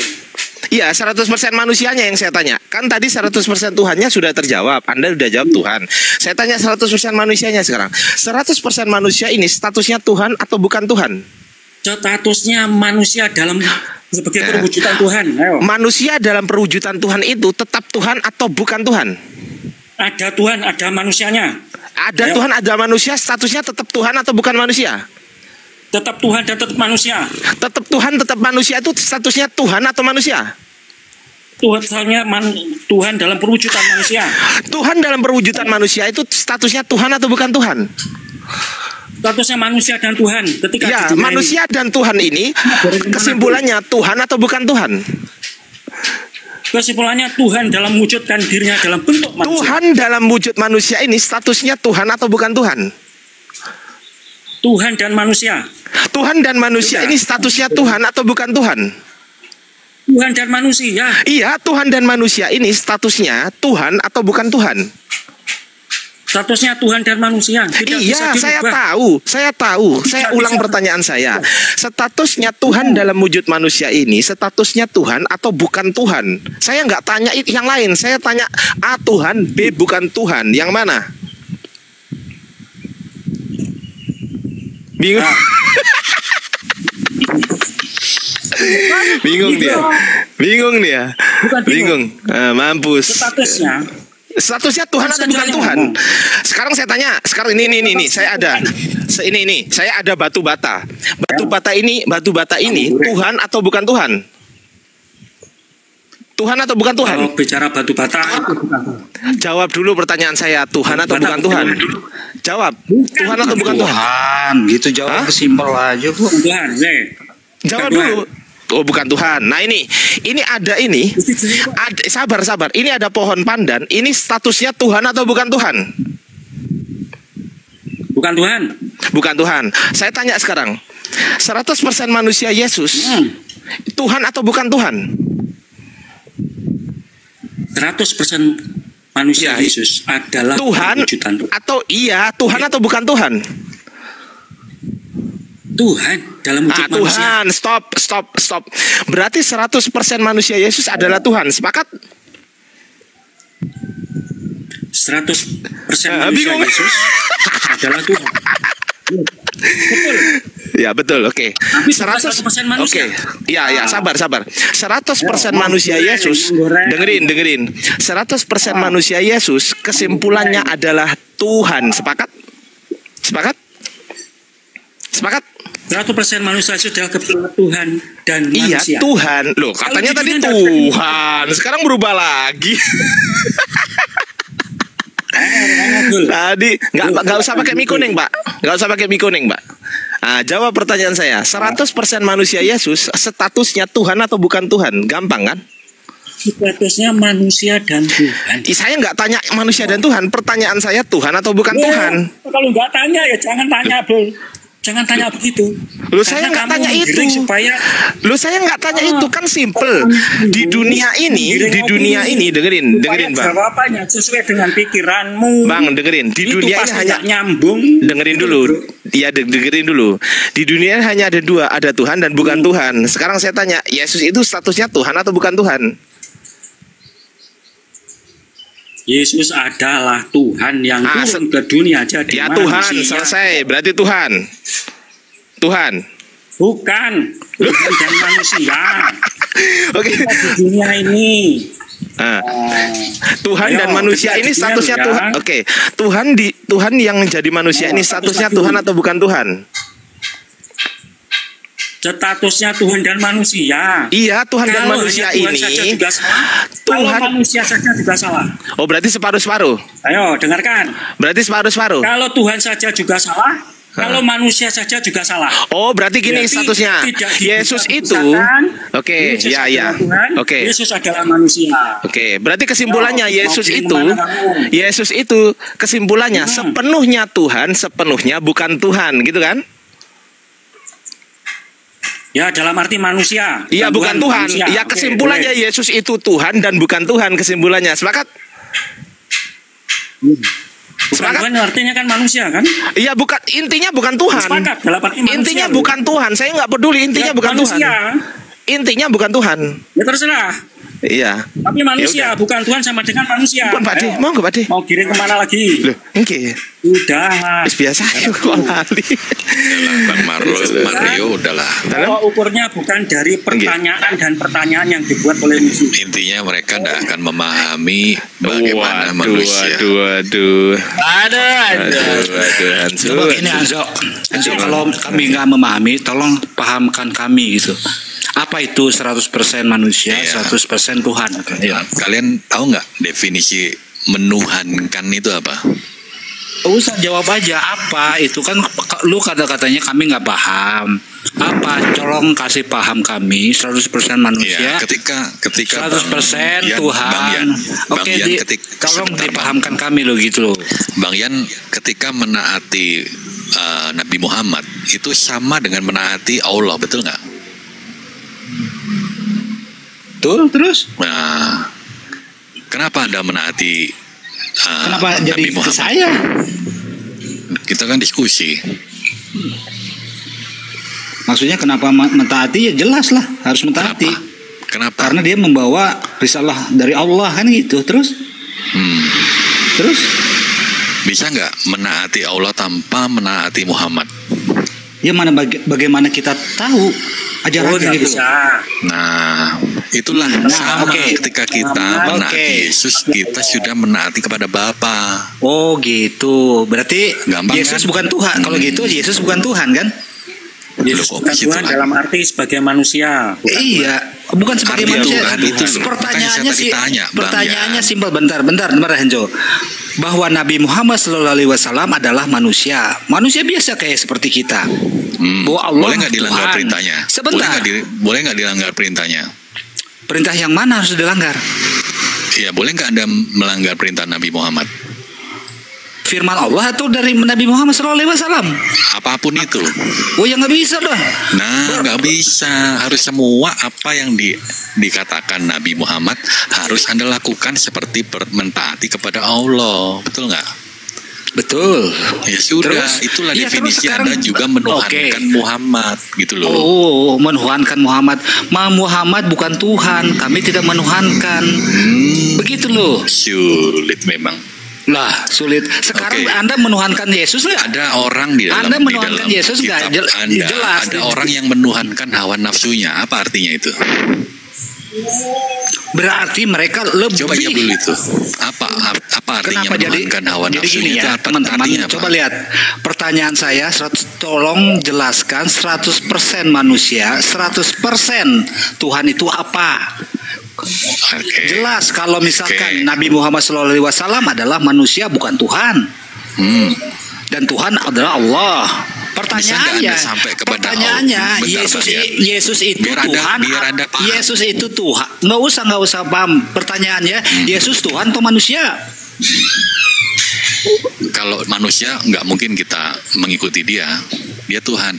Speaker 1: Iya, 100% manusianya yang saya tanya. Kan tadi 100% Tuhannya sudah terjawab. Anda sudah jawab Tuhan. Saya tanya 100% manusianya sekarang. 100% manusia ini statusnya Tuhan atau bukan Tuhan?
Speaker 9: Statusnya manusia dalam sebagai perwujudan Tuhan. Ayo.
Speaker 1: Manusia dalam perwujudan Tuhan itu tetap Tuhan atau bukan Tuhan?
Speaker 9: Ada Tuhan, ada manusianya.
Speaker 1: Ada Tuhan, ada manusia, statusnya tetap Tuhan atau bukan manusia?
Speaker 9: Tetap Tuhan dan tetap manusia.
Speaker 1: Tetap Tuhan, tetap manusia itu statusnya Tuhan atau manusia?
Speaker 9: Tuhan dalam perwujudan manusia.
Speaker 1: Tuhan dalam perwujudan manusia itu statusnya Tuhan atau bukan Tuhan?
Speaker 9: Statusnya manusia dan Tuhan. Ketika
Speaker 1: ya, manusia dan Tuhan ini kesimpulannya Tuhan atau bukan Tuhan?
Speaker 9: Kesimpulannya Tuhan dalam wujudkan dirinya dalam bentuk manusia.
Speaker 1: Tuhan dalam wujud manusia ini statusnya Tuhan atau bukan Tuhan?
Speaker 9: Tuhan dan manusia.
Speaker 1: Tuhan dan manusia ini statusnya Tuhan atau bukan Tuhan?
Speaker 9: Tuhan dan manusia.
Speaker 1: Iya, Tuhan dan manusia ini statusnya Tuhan atau bukan Tuhan?
Speaker 9: Statusnya Tuhan dan manusia.
Speaker 1: Iya, saya tahu. Saya ulang pertanyaan saya. Statusnya Tuhan dalam wujud manusia ini statusnya Tuhan atau bukan Tuhan? Saya nggak tanya yang lain. Saya tanya A Tuhan, B bukan Tuhan. Yang mana? Bingung. Bingung dia. Bingung. Mampus.
Speaker 9: Statusnya
Speaker 1: Statusnya Tuhan atau bukan Tuhan? Sekarang saya tanya, sekarang ini saya ada batu bata. Batu bata ini Tuhan atau bukan Tuhan? Tuhan atau bukan Tuhan?
Speaker 9: Kalau bicara batu bata itu bukan.
Speaker 1: Jawab dulu pertanyaan saya, Tuhan atau bukan Tuhan? Jawab, Tuhan atau bukan Tuhan?
Speaker 11: Tuhan, gitu jawab simpel aja, Bu.
Speaker 9: Tuhan,
Speaker 1: jawab dulu. Oh, bukan Tuhan. Nah, ini ada sabar. Ini ada pohon pandan. Ini statusnya Tuhan atau bukan Tuhan?
Speaker 9: Bukan Tuhan.
Speaker 1: Bukan Tuhan. Saya tanya sekarang. 100% manusia Yesus Tuhan atau bukan Tuhan?
Speaker 9: 100% manusia Yesus adalah
Speaker 1: Tuhan atau Tuhan atau bukan Tuhan?
Speaker 9: Tuhan dalam wujud manusia.
Speaker 1: Tuhan, stop. Berarti 100% manusia Yesus adalah Tuhan. Sepakat?
Speaker 9: 100% manusia Yesus adalah Tuhan. Betul.
Speaker 1: Ya, betul. Oke.
Speaker 9: 100% manusia.
Speaker 1: Oke. Ya, sabar. 100% manusia Yesus. Dengerin. 100% manusia Yesus kesimpulannya adalah Tuhan. Sepakat?
Speaker 9: 100% manusia Yesus adalah kebenaran Tuhan dan
Speaker 1: manusia. Iya, Tuhan. Loh, katanya tadi Tuhan. Sekarang berubah lagi. Tadi nggak usah pakai mie kuning, Pak. Jawab pertanyaan saya. 100% manusia Yesus statusnya Tuhan atau bukan Tuhan? Gampang kan?
Speaker 9: Statusnya manusia dan Tuhan.
Speaker 1: Saya nggak tanya manusia dan Tuhan. Pertanyaan saya Tuhan atau bukan Tuhan?
Speaker 9: Kalau nggak tanya ya jangan tanya, Bro. Jangan tanya begitu.
Speaker 1: Saya nggak tanya itu. Saya nggak tanya itu, kan simple. Di dunia ini, dengerin, Bang.
Speaker 9: Jawabannya sesuai dengan pikiranmu.
Speaker 1: Bang, dengerin. Di dunia ini hanya
Speaker 9: nyambung.
Speaker 1: Dengerin dulu. Iya, dengerin dulu. Di dunia hanya ada dua, ada Tuhan dan bukan Tuhan. Sekarang saya tanya, Yesus itu statusnya Tuhan atau bukan Tuhan?
Speaker 9: Yesus adalah Tuhan yang turun ke dunia jadi
Speaker 1: ya,
Speaker 9: manusia.
Speaker 1: Tuhan, selesai. Berarti Tuhan.
Speaker 9: Bukan. Tuhan dan manusia.
Speaker 1: Oke.
Speaker 9: Di dunia ini.
Speaker 1: Tuhan dan manusia ini statusnya Tuhan. Oke. Tuhan yang menjadi manusia ini statusnya Tuhan atau bukan Tuhan?
Speaker 9: Statusnya Tuhan dan manusia.
Speaker 1: Iya, Tuhan dan manusia ini.
Speaker 9: Kalau manusia saja juga salah.
Speaker 1: Oh, berarti separuh-separuh.
Speaker 9: Ayo, dengarkan.
Speaker 1: Berarti separuh-separuh.
Speaker 9: Kalau Tuhan saja juga salah, kalau manusia saja juga salah.
Speaker 1: Oh, berarti gini statusnya. Yesus itu. Oke, ya. Oke.
Speaker 9: Yesus adalah manusia.
Speaker 1: Oke, berarti kesimpulannya Yesus itu kesimpulannya sepenuhnya Tuhan, sepenuhnya bukan Tuhan, gitu kan?
Speaker 9: Ya, dalam arti manusia.
Speaker 1: Iya, bukan Tuhan. Iya, kesimpulannya Yesus itu Tuhan dan bukan Tuhan, kesimpulannya. Sepakat?
Speaker 9: Tuhan artinya kan manusia kan?
Speaker 1: Iya, bukan, intinya bukan Tuhan.
Speaker 9: Sepakat, dalam arti manusia.
Speaker 1: Intinya bukan Tuhan. Saya nggak peduli, intinya bukan Tuhan. Intinya bukan Tuhan.
Speaker 9: Ya terserah.
Speaker 1: Iya.
Speaker 9: Tapi manusia bukan Tuhan sama dengan manusia.
Speaker 1: Bukan, Pak De. Mau nggak, Pak De?
Speaker 9: Mau kirim kemana lagi?
Speaker 1: Loh, oke.
Speaker 9: Udah.
Speaker 1: Biasa yuk lali.
Speaker 4: Bang Mario udahlah.
Speaker 9: Kalau ukurnya bukan dari pertanyaan dan pertanyaan yang dibuat oleh musuh.
Speaker 4: Intinya mereka tidak akan memahami bagaimana manusia.
Speaker 1: Aduh.
Speaker 11: Coba ini Anzo, kalau kami nggak memahami, tolong pahamkan kami gitu. Apa itu 100% manusia, 100% Tuhan?
Speaker 4: Ya, kalian tahu nggak definisi menuhankan itu apa?
Speaker 11: Usah jawab aja apa itu, kan lu kata-katanya kami nggak paham. Apa? Colong kasih paham kami 100% manusia.
Speaker 4: Ya, ketika
Speaker 11: 100% Tuhan. Oke, tolong dipahamkan kami lo gitu loh.
Speaker 4: Bang Yan ketika menaati Nabi Muhammad itu sama dengan menaati Allah, betul nggak?
Speaker 11: Betul, terus?
Speaker 4: Nah, kenapa Anda menaati
Speaker 11: kenapa
Speaker 4: Nabi
Speaker 11: jadi
Speaker 4: Muhammad?
Speaker 11: Saya?
Speaker 4: Kita kan diskusi.
Speaker 11: Maksudnya kenapa mentaati? Ya jelas lah, harus mentaati.
Speaker 4: Kenapa?
Speaker 11: Karena dia membawa risalah dari Allah kan gitu. Terus? Terus?
Speaker 4: Bisa nggak menaati Allah tanpa menaati Muhammad?
Speaker 11: Ya bagaimana kita tahu ajarannya gitu.
Speaker 9: Bisa.
Speaker 4: Nah, itulah sama ketika kita menaati Yesus, kita sudah menaati kepada Bapa.
Speaker 11: Oh gitu. Berarti
Speaker 4: gampang,
Speaker 11: Yesus
Speaker 4: kan?
Speaker 11: bukan Tuhan. Kalau gitu Yesus bukan Tuhan kan?
Speaker 9: Yesus bukan Tuhan dalam arti sebagai manusia.
Speaker 11: Iya, bukan sebagai manusia. Pertanyaannya simpel. Bentar, Henjo. Bahwa Nabi Muhammad SAW adalah manusia biasa kayak seperti kita. Bahwa Allah
Speaker 4: boleh nggak dilanggar
Speaker 11: Tuhan.
Speaker 4: perintahnya?
Speaker 11: Sebentar.
Speaker 4: Boleh nggak dilanggar perintahnya?
Speaker 11: Perintah yang mana harus dilanggar?
Speaker 4: Iya, boleh nggak Anda melanggar perintah Nabi Muhammad?
Speaker 11: Firman Allah atau dari Nabi Muhammad SAW?
Speaker 4: Apapun itu.
Speaker 11: Oh ya nggak bisa dah.
Speaker 4: Nah, nggak bisa. Harus semua apa yang dikatakan Nabi Muhammad harus Anda lakukan seperti mentaati kepada Allah. Betul nggak?
Speaker 11: Betul.
Speaker 4: Ya sudah, itulah definisi Anda juga menuhankan Muhammad gitu loh.
Speaker 11: Oh, menuhankan Muhammad. Muhammad bukan Tuhan. Kami tidak menuhankan. Begitu loh.
Speaker 4: Sulit memang.
Speaker 11: Lah, sulit. Sekarang Anda menuhankan Yesus nggak?
Speaker 4: Ada orang di dalam,
Speaker 11: Anda menuhankan Yesus nggak? Jelas.
Speaker 4: Ada orang yang menuhankan hawa nafsunya. Apa artinya itu?
Speaker 11: Berarti mereka lebih.
Speaker 4: Coba jawab dulu itu. Apa artinya menuhankan hawa nafsunya?
Speaker 11: Jadi gini ya, teman-teman. Coba lihat pertanyaan saya. Tolong jelaskan 100% manusia, 100% Tuhan itu apa? Jelas kalau misalkan Nabi Muhammad SAW adalah manusia bukan Tuhan, dan Tuhan adalah Allah. Pertanyaannya, Yesus itu Tuhan. Yesus itu Tuhan. Nggak usah paham. Pertanyaannya, Yesus Tuhan atau manusia?
Speaker 4: Kalau manusia nggak mungkin kita mengikuti dia. Dia Tuhan.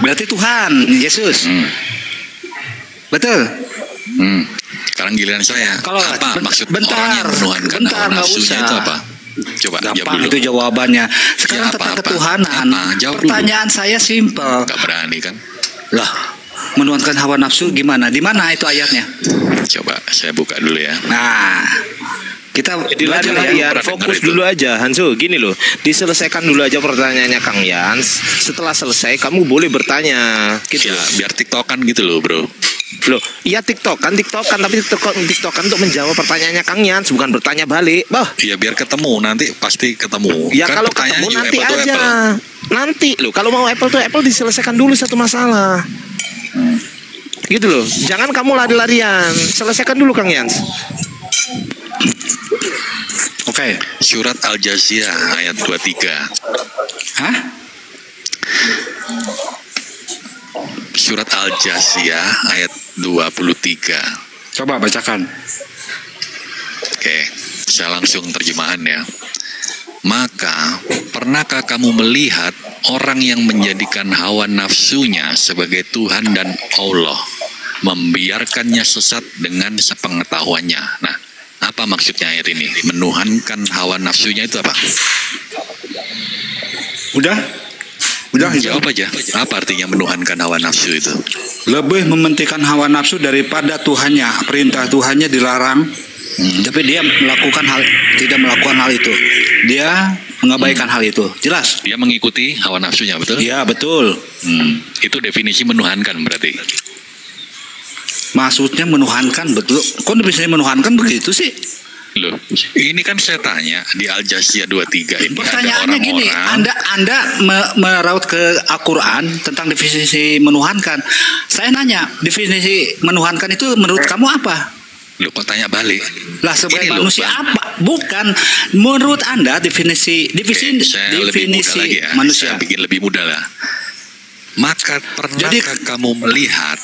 Speaker 11: Berarti Tuhan Yesus. Betul.
Speaker 4: Sekarang giliran saya.
Speaker 11: Kalau
Speaker 4: apa maksud orang yang menuhankan hawa nafsunya itu apa? Coba
Speaker 11: gampang
Speaker 4: jawab dulu.
Speaker 11: Itu jawabannya. Sekarang tentang ketuhanan. Pertanyaan saya simpel.
Speaker 4: Gak berani kan?
Speaker 11: Lah, menuhankan hawa nafsu gimana? Di mana itu ayatnya?
Speaker 4: Coba saya buka dulu ya.
Speaker 11: Nah, kita belajar
Speaker 1: ya. Fokus dulu aja, Hanso. Gini loh, diselesaikan dulu aja pertanyaannya Kang Yans. Setelah selesai, kamu boleh bertanya. Gitu.
Speaker 4: Ya, biar tiktokan gitu loh, bro.
Speaker 1: Loh, iya tiktokan, tapi tiktokan untuk menjawab pertanyaannya Kang Yans, bukan bertanya balik.
Speaker 4: Iya, biar ketemu, nanti pasti ketemu.
Speaker 1: Ya
Speaker 4: kan
Speaker 1: kalau ketemu nanti aja. Nanti loh, kalau mau Apple to Apple diselesaikan dulu satu masalah. Gitu loh. Jangan kamu lari-larian. Selesaikan dulu Kang Yans.
Speaker 11: Oke.
Speaker 4: Surat Al-Jaziah ayat 23.
Speaker 11: Hah?
Speaker 4: Surat Al-Jaziah ayat 23.
Speaker 11: Coba bacakan.
Speaker 4: Oke, saya langsung terjemahan ya. Maka, pernahkah kamu melihat orang yang menjadikan hawa nafsunya sebagai Tuhan dan Allah, membiarkannya sesat dengan sepengetahuannya? Nah, apa maksudnya ayat ini? Menuhankan hawa nafsunya itu apa?
Speaker 11: Udah
Speaker 4: jawab aja. Apa artinya menuhankan hawa nafsu itu?
Speaker 11: Lebih mementingkan hawa nafsu daripada Tuhannya. Perintah Tuhannya dilarang, tapi dia tidak melakukan hal itu. Dia mengabaikan hal itu. Jelas.
Speaker 4: Dia mengikuti hawa nafsunya, betul?
Speaker 11: Iya, betul.
Speaker 4: Itu definisi menuhankan berarti.
Speaker 11: Maksudnya menuhankan, betul. Kok definisi menuhankan begitu sih?
Speaker 4: Loh, ini kan saya tanya di Al-Jaziah 23 ini.
Speaker 11: Pertanyaannya gini, Anda meraut ke Al-Quran tentang definisi menuhankan. Saya nanya, definisi menuhankan itu menurut kamu apa?
Speaker 4: Loh, kok tanya balik?
Speaker 11: Lah, sebagai manusia apa? Bukan, menurut Anda definisi manusia.
Speaker 4: Saya bikin lebih mudah lah. Maka pernahkah kamu melihat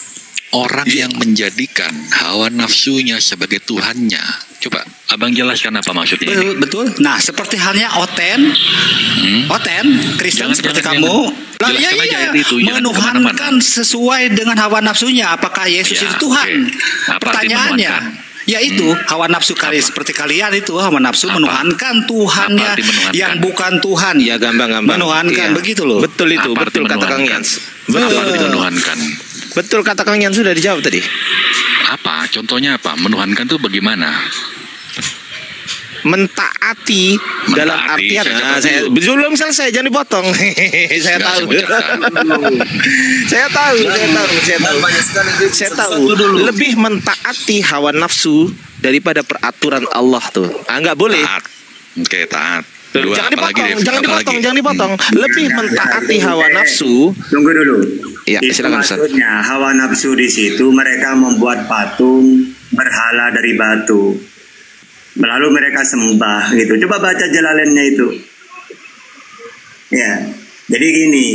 Speaker 4: orang yang menjadikan hawa nafsunya sebagai Tuhannya? Coba abang jelaskan apa maksudnya ini.
Speaker 11: Betul. Nah, seperti halnya Oten Kristen seperti kamu. Iya. Menuhankan sesuai dengan hawa nafsunya. Apakah Yesus itu Tuhan? Pertanyaannya, yaitu hawa nafsu seperti kalian itu hawa nafsu menuhankan Tuhannya yang bukan Tuhan.
Speaker 1: Ya, gampang-gampang.
Speaker 11: Menuhankan begitu loh.
Speaker 1: Betul itu, betul kata Kang Yans.
Speaker 4: Menuhankan.
Speaker 1: Betul kata Kang Yans, sudah dijawab tadi.
Speaker 4: Apa? Contohnya apa? Menuhankan itu bagaimana?
Speaker 1: mentaati dalam artian saya belum selesai, jangan dipotong. Saya tahu. Saya tahu. Lebih mentaati hawa nafsu daripada peraturan Allah tuh. Nggak boleh.
Speaker 4: Oke, taat.
Speaker 1: Jangan dipotong. Lebih mentaati hawa nafsu.
Speaker 3: Tunggu dulu.
Speaker 1: Ya, silakan Ustaz.
Speaker 3: Maksudnya hawa nafsu di situ mereka membuat patung berhala dari batu. Lalu mereka sembah gitu. Coba baca Jalalainnya itu. Ya. Jadi gini,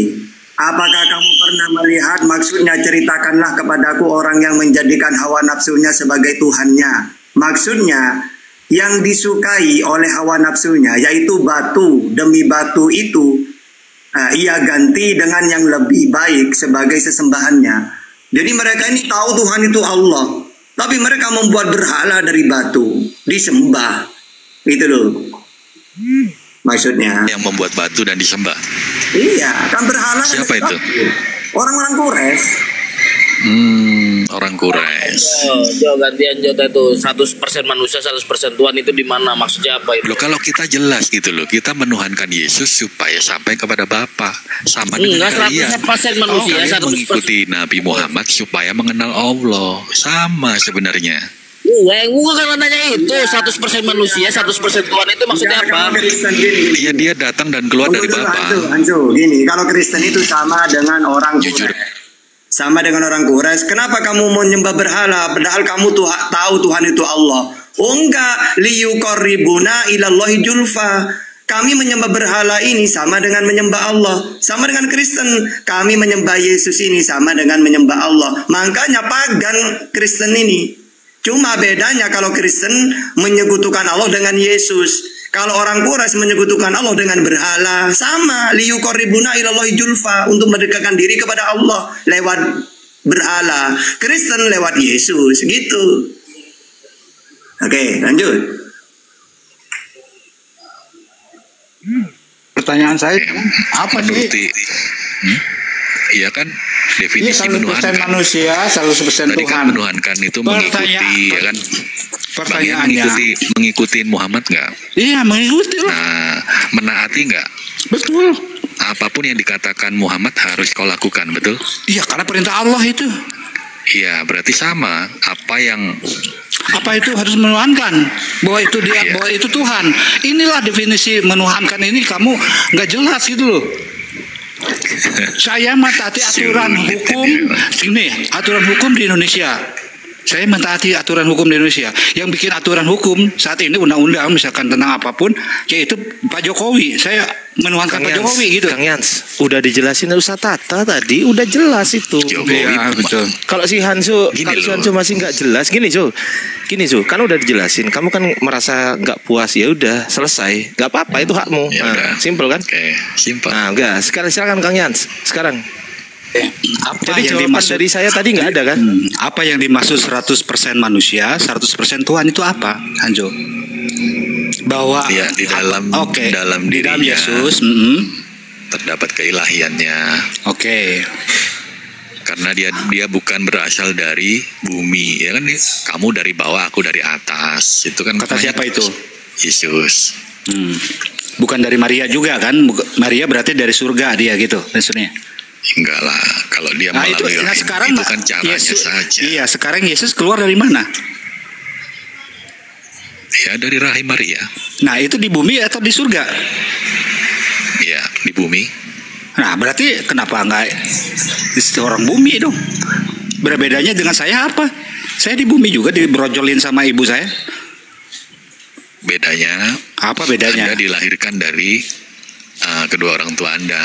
Speaker 3: apakah kamu pernah melihat, maksudnya ceritakanlah kepadaku orang yang menjadikan hawa nafsunya sebagai Tuhannya. Maksudnya yang disukai oleh hawa nafsunya yaitu batu, demi batu itu ia ganti dengan yang lebih baik sebagai sesembahannya. Jadi mereka ini tahu Tuhan itu Allah, tapi mereka membuat berhala dari batu, disembah. Gitu loh. Maksudnya.
Speaker 4: Yang membuat batu dan disembah.
Speaker 3: Iya, kan berhala.
Speaker 4: Siapa itu?
Speaker 3: Orang-orang Quraisy.
Speaker 4: Orang Quraisy.
Speaker 6: Jo, gantian Jo itu 100% manusia, 100% Tuhan itu di mana? Maksudnya apa itu?
Speaker 4: Loh, kalau kita jelas gitu loh, kita menuhankan Yesus supaya sampai kepada Bapa. Sama dengan kalian.
Speaker 6: 100% manusia, 100%
Speaker 4: mengikuti Nabi Muhammad supaya mengenal Allah. Sama sebenarnya.
Speaker 6: Gua kan nanya itu 100% manusia, 100% Tuhan itu maksudnya apa?
Speaker 4: Iya, dia datang dan keluar dari Bapa.
Speaker 3: Hancu, gini, kalau Kristen itu sama dengan orang
Speaker 4: jujur.
Speaker 3: Sama dengan orang Quraisy. Kenapa kamu mau menyembah berhala padahal kamu tahu Tuhan itu Allah? Oh enggak, liyuqarribuna ilallahi julfa. Kami menyembah berhala ini sama dengan menyembah Allah. Sama dengan Kristen, kami menyembah Yesus ini sama dengan menyembah Allah. Makanya pagan Kristen ini. Cuma bedanya kalau Kristen menyekutukan Allah dengan Yesus. Kalau orang Quraisy menyekutukan Allah dengan berhala, sama, liyuqarribuna ilallahi julfa, untuk mendekatkan diri kepada Allah lewat berhala. Kristen lewat Yesus, gitu. Oke, lanjut.
Speaker 11: Pertanyaan saya apa sih?
Speaker 4: Iya kan, definisi menuhankan
Speaker 11: manusia, 100%
Speaker 4: tadi
Speaker 11: Tuhan.
Speaker 4: kan menuhankan itu mengikuti, ya kan?
Speaker 11: Pertanyaannya,
Speaker 4: mengikuti Muhammad nggak?
Speaker 11: Iya, mengikuti lah.
Speaker 4: Nah, menaati nggak?
Speaker 11: Betul.
Speaker 4: Apapun yang dikatakan Muhammad harus kau lakukan, betul?
Speaker 11: Iya, karena perintah Allah itu.
Speaker 4: Iya, berarti sama. Apa
Speaker 11: itu harus menuhankan, bahwa itu dia, bahwa itu Tuhan. Inilah definisi menuhankan ini, kamu nggak jelas gitu loh. Saya mentaati aturan hukum ini, aturan hukum di Indonesia. Saya mentaati aturan hukum di Indonesia. Yang bikin aturan hukum saat ini undang-undang misalkan tentang apapun, yaitu Pak Jokowi. Saya menuhankan Pak Jokowi gitu.
Speaker 1: Kang Yans, udah dijelasin Ustaz Tata tadi, udah jelas itu.
Speaker 11: Iya, betul.
Speaker 1: Kalau si Hansu masih nggak jelas, gini Su, kan udah dijelasin. Kamu kan merasa nggak puas, ya udah selesai, nggak apa-apa, itu hakmu. Simpel kan?
Speaker 4: Oke, simpel.
Speaker 1: Nah, enggak. Silakan Kang Yans, sekarang.
Speaker 11: Apa
Speaker 1: Jadi
Speaker 11: yang dimaksud
Speaker 1: dari saya tadi nggak ada kan?
Speaker 11: Apa yang dimaksud 100% manusia, 100% Tuhan itu apa, Hanjo? Bahwa
Speaker 4: ya, di dalam dirinya
Speaker 11: Yesus
Speaker 4: terdapat keilahiannya.
Speaker 11: Oke.
Speaker 4: Karena dia bukan berasal dari bumi, ya kan? Kamu dari bawah, aku dari atas. Itu kan
Speaker 11: kata siapa itu?
Speaker 4: Yesus.
Speaker 11: Bukan dari Maria juga kan? Maria berarti dari surga dia gitu maksudnya.
Speaker 4: Enggak lah, kalau dia melalui
Speaker 11: sekarang
Speaker 4: itu kan caranya
Speaker 11: Yesus,
Speaker 4: saja.
Speaker 11: Iya, sekarang Yesus keluar dari mana?
Speaker 4: Ya, dari rahim Maria.
Speaker 11: Nah, itu di bumi atau di surga?
Speaker 4: Ya, di bumi.
Speaker 11: Nah, berarti kenapa enggak orang bumi dong? Berbedanya dengan saya apa? Saya di bumi juga dibrojolin sama ibu saya.
Speaker 4: Bedanya?
Speaker 11: Apa bedanya?
Speaker 4: Anda dilahirkan dari kedua orang tua Anda.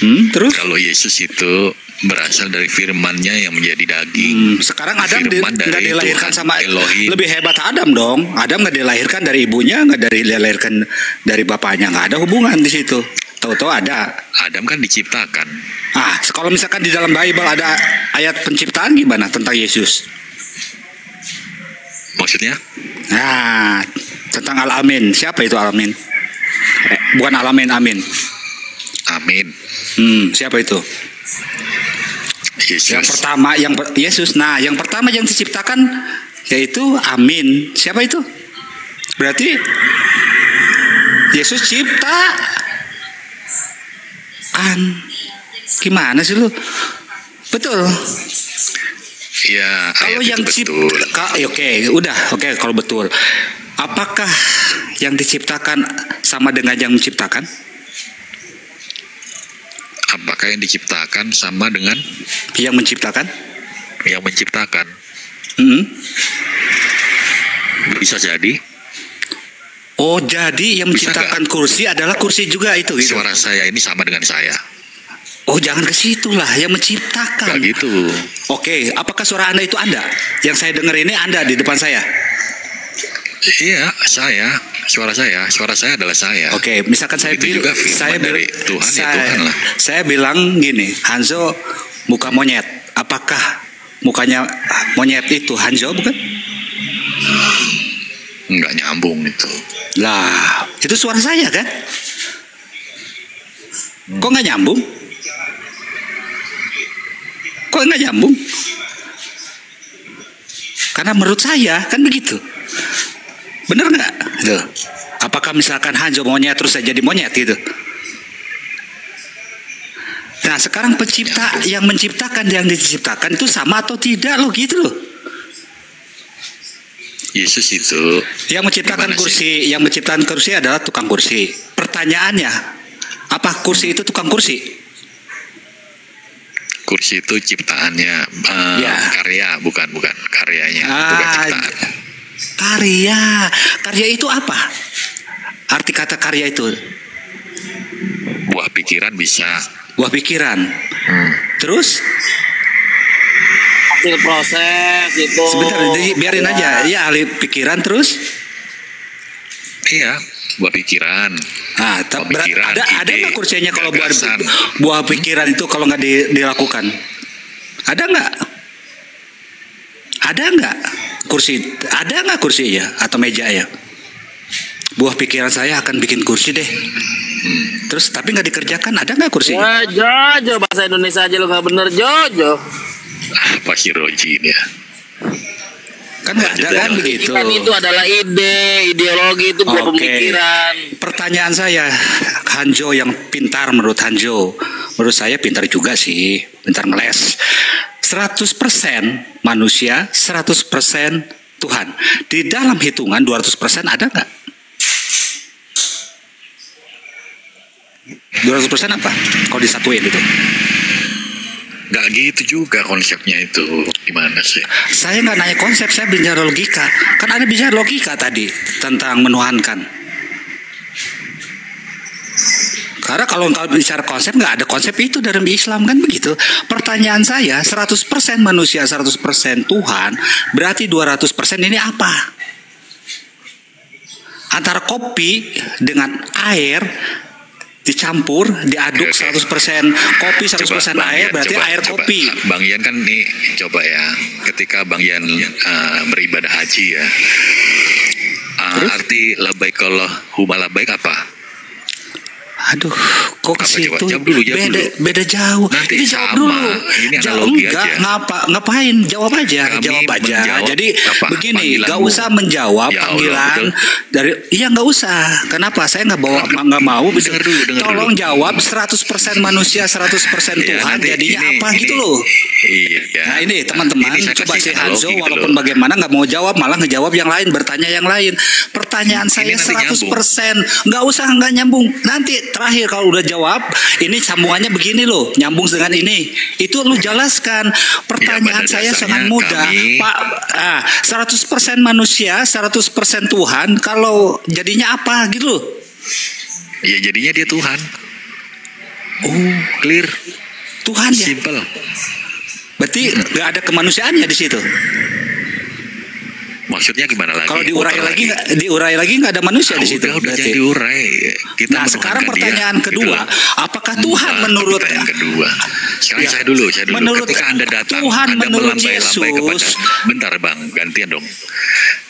Speaker 11: Terus?
Speaker 4: Kalau Yesus itu berasal dari firman-Nya yang menjadi daging.
Speaker 11: Sekarang Adam nggak dilahirkan sama
Speaker 4: Elohim.
Speaker 11: Lebih hebat Adam dong. Adam nggak dilahirkan dari ibunya, nggak dilahirkan dari bapaknya, nggak ada hubungan di situ. Tahu-tahu ada.
Speaker 4: Adam kan diciptakan.
Speaker 11: Kalau misalkan di dalam Bible ada ayat penciptaan gimana tentang Yesus?
Speaker 4: Maksudnya?
Speaker 11: Nah, tentang Al-Amin. Siapa itu Al-Amin? Bukan Al-Amin, Amin.
Speaker 4: Amin.
Speaker 11: Siapa itu?
Speaker 4: Yesus.
Speaker 11: Yang pertama, Yesus. Nah, yang pertama yang diciptakan yaitu Amin. Siapa itu? Berarti Yesus ciptaan. Gimana sih lu? Betul.
Speaker 4: Ya,
Speaker 11: kalau yang oke, kalau betul. Apakah yang diciptakan sama dengan yang menciptakan?
Speaker 4: Apakah yang diciptakan sama dengan
Speaker 11: yang menciptakan?
Speaker 4: Yang menciptakan. Bisa jadi.
Speaker 11: Oh, jadi yang menciptakan kursi adalah kursi juga itu gitu.
Speaker 4: Suara saya ini sama dengan saya.
Speaker 11: Oh, jangan ke situ lah, yang menciptakan.
Speaker 4: Gak gitu.
Speaker 11: Oke, apakah suara Anda itu Anda? Yang saya dengar ini Anda di depan saya?
Speaker 4: Iya, saya. Suara saya adalah saya.
Speaker 11: Oke, misalkan saya
Speaker 4: juga dari Tuhan, Tuhan lah.
Speaker 11: Saya bilang gini, Hanzo muka monyet. Apakah mukanya monyet itu Hanzo bukan?
Speaker 4: Nggak nyambung itu.
Speaker 11: Lah, itu suara saya kan? Kok nggak nyambung? Karena menurut saya kan begitu. Bener nggak? Apakah misalkan Hanzo monyet terus saya jadi monyet gitu? Nah, sekarang pencipta yang menciptakan yang diciptakan itu sama atau tidak lo gitu loh.
Speaker 4: Yesus itu
Speaker 11: yang menciptakan kursi, yang menciptakan kursi adalah tukang kursi. Pertanyaannya, apa kursi itu tukang kursi?
Speaker 4: Kursi itu ciptaannya, karya, bukan karyanya, bukan ciptaan.
Speaker 11: Karya itu apa? Arti kata karya itu?
Speaker 4: Buah pikiran bisa.
Speaker 11: Buah pikiran. Terus?
Speaker 6: Hasil proses itu.
Speaker 11: Sebentar, biarin aja. Ya, ahli pikiran terus?
Speaker 4: Iya, buah pikiran.
Speaker 11: Ada nggak kursinya kalau buah pikiran itu kalau nggak dilakukan? Ada nggak? Ada nggak kursi? Ada nggak kursinya atau meja ya? Buah pikiran saya akan bikin kursi deh. Terus tapi nggak dikerjakan, ada nggak kursinya?
Speaker 6: Jojo, bahasa Indonesia aja lo nggak bener, Jojo.
Speaker 4: Pak Hiroji ini ya.
Speaker 11: Kan nggak ada kan begitu.
Speaker 6: Kan itu adalah ide, ideologi itu buah pemikiran.
Speaker 11: Pertanyaan saya, Hanzo yang pintar menurut Hanzo, menurut saya pintar juga sih, pintar ngeles. 100% manusia, 100% Tuhan. Di dalam hitungan 200% ada nggak? 200% apa? Kalau disatuin itu?
Speaker 4: Nggak gitu juga konsepnya itu. Gimana sih?
Speaker 11: Saya nggak nanya konsep, saya bicara logika. Kan ada bicara logika tadi tentang menuhankan. Karena kalau bicara konsep, nggak ada konsep itu dalam Islam kan begitu. Pertanyaan saya, 100% manusia, 100% Tuhan, berarti 200% ini apa? Antara kopi dengan air dicampur, diaduk 100% kopi, 100% air, berarti air kopi.
Speaker 4: Bang Ian kan nih, coba ya, ketika Bang Ian beribadah haji ya, arti labaik Allah huma labaik apa?
Speaker 11: Aduh, kok ke situ
Speaker 4: dulu.
Speaker 11: Beda jauh.
Speaker 4: Nanti
Speaker 11: ini jawab dulu.
Speaker 4: Ini analogi aja.
Speaker 11: Ngapain? Jawab aja. Jadi begini, nggak usah menjawab panggilan dari. Iya, nggak usah. Kenapa? Saya nggak mau. Tolong jawab 100% manusia, 100% Tuhan. Jadinya apa gitu loh?
Speaker 4: Iya.
Speaker 11: Nah ini teman-teman, coba si Hanzo walaupun bagaimana nggak mau jawab, malah ngejawab yang lain, bertanya yang lain. Pertanyaan saya 100%, nggak usah nggak nyambung. Nanti terakhir kalau udah jawab, ini sambungannya begini loh, nyambung dengan ini. Itu lu jelaskan. Pertanyaan saya sangat mudah, Pak. 100% manusia, 100% Tuhan. Kalau jadinya apa gitu loh?
Speaker 4: Ya jadinya dia Tuhan.
Speaker 11: Oh,
Speaker 4: clear.
Speaker 11: Tuhan ya.
Speaker 4: Simple.
Speaker 11: Berarti nggak ada kemanusiaannya di situ.
Speaker 4: Maksudnya gimana lagi?
Speaker 11: Kalau diurai lagi nggak ada manusia di situ.
Speaker 4: Udah jadi diurai.
Speaker 11: Nah sekarang pertanyaan kedua, apakah Tuhan menurut
Speaker 4: pertanyaan kedua? Sekarang saya dulu.
Speaker 11: Menurut
Speaker 4: ketika Anda datang,
Speaker 11: Tuhan
Speaker 4: Anda
Speaker 11: menurut
Speaker 4: melambai-lambai
Speaker 11: Yesus.
Speaker 4: bentar Bang, gantian dong.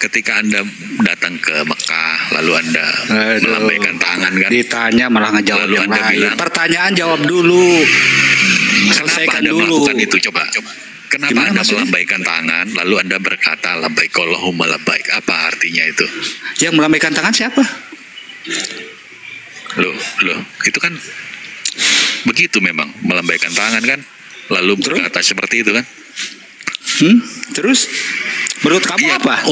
Speaker 4: Ketika Anda datang ke Mekah, lalu Anda melambaikan tangan kan?
Speaker 11: Ditanya malah ngejawab yang lain. Pertanyaan jawab dulu. Selesaikan
Speaker 4: Anda
Speaker 11: dulu.
Speaker 4: melakukan itu? Coba. Kenapa
Speaker 11: Gimana
Speaker 4: Anda
Speaker 11: maksudnya?
Speaker 4: melambaikan tangan lalu Anda berkata labbaik Allahumma labbaik? Apa artinya itu?
Speaker 11: Yang melambaikan tangan siapa?
Speaker 4: Loh, itu kan begitu memang melambaikan tangan kan, lalu berkata seperti itu kan?
Speaker 11: Terus menurut kamu apa?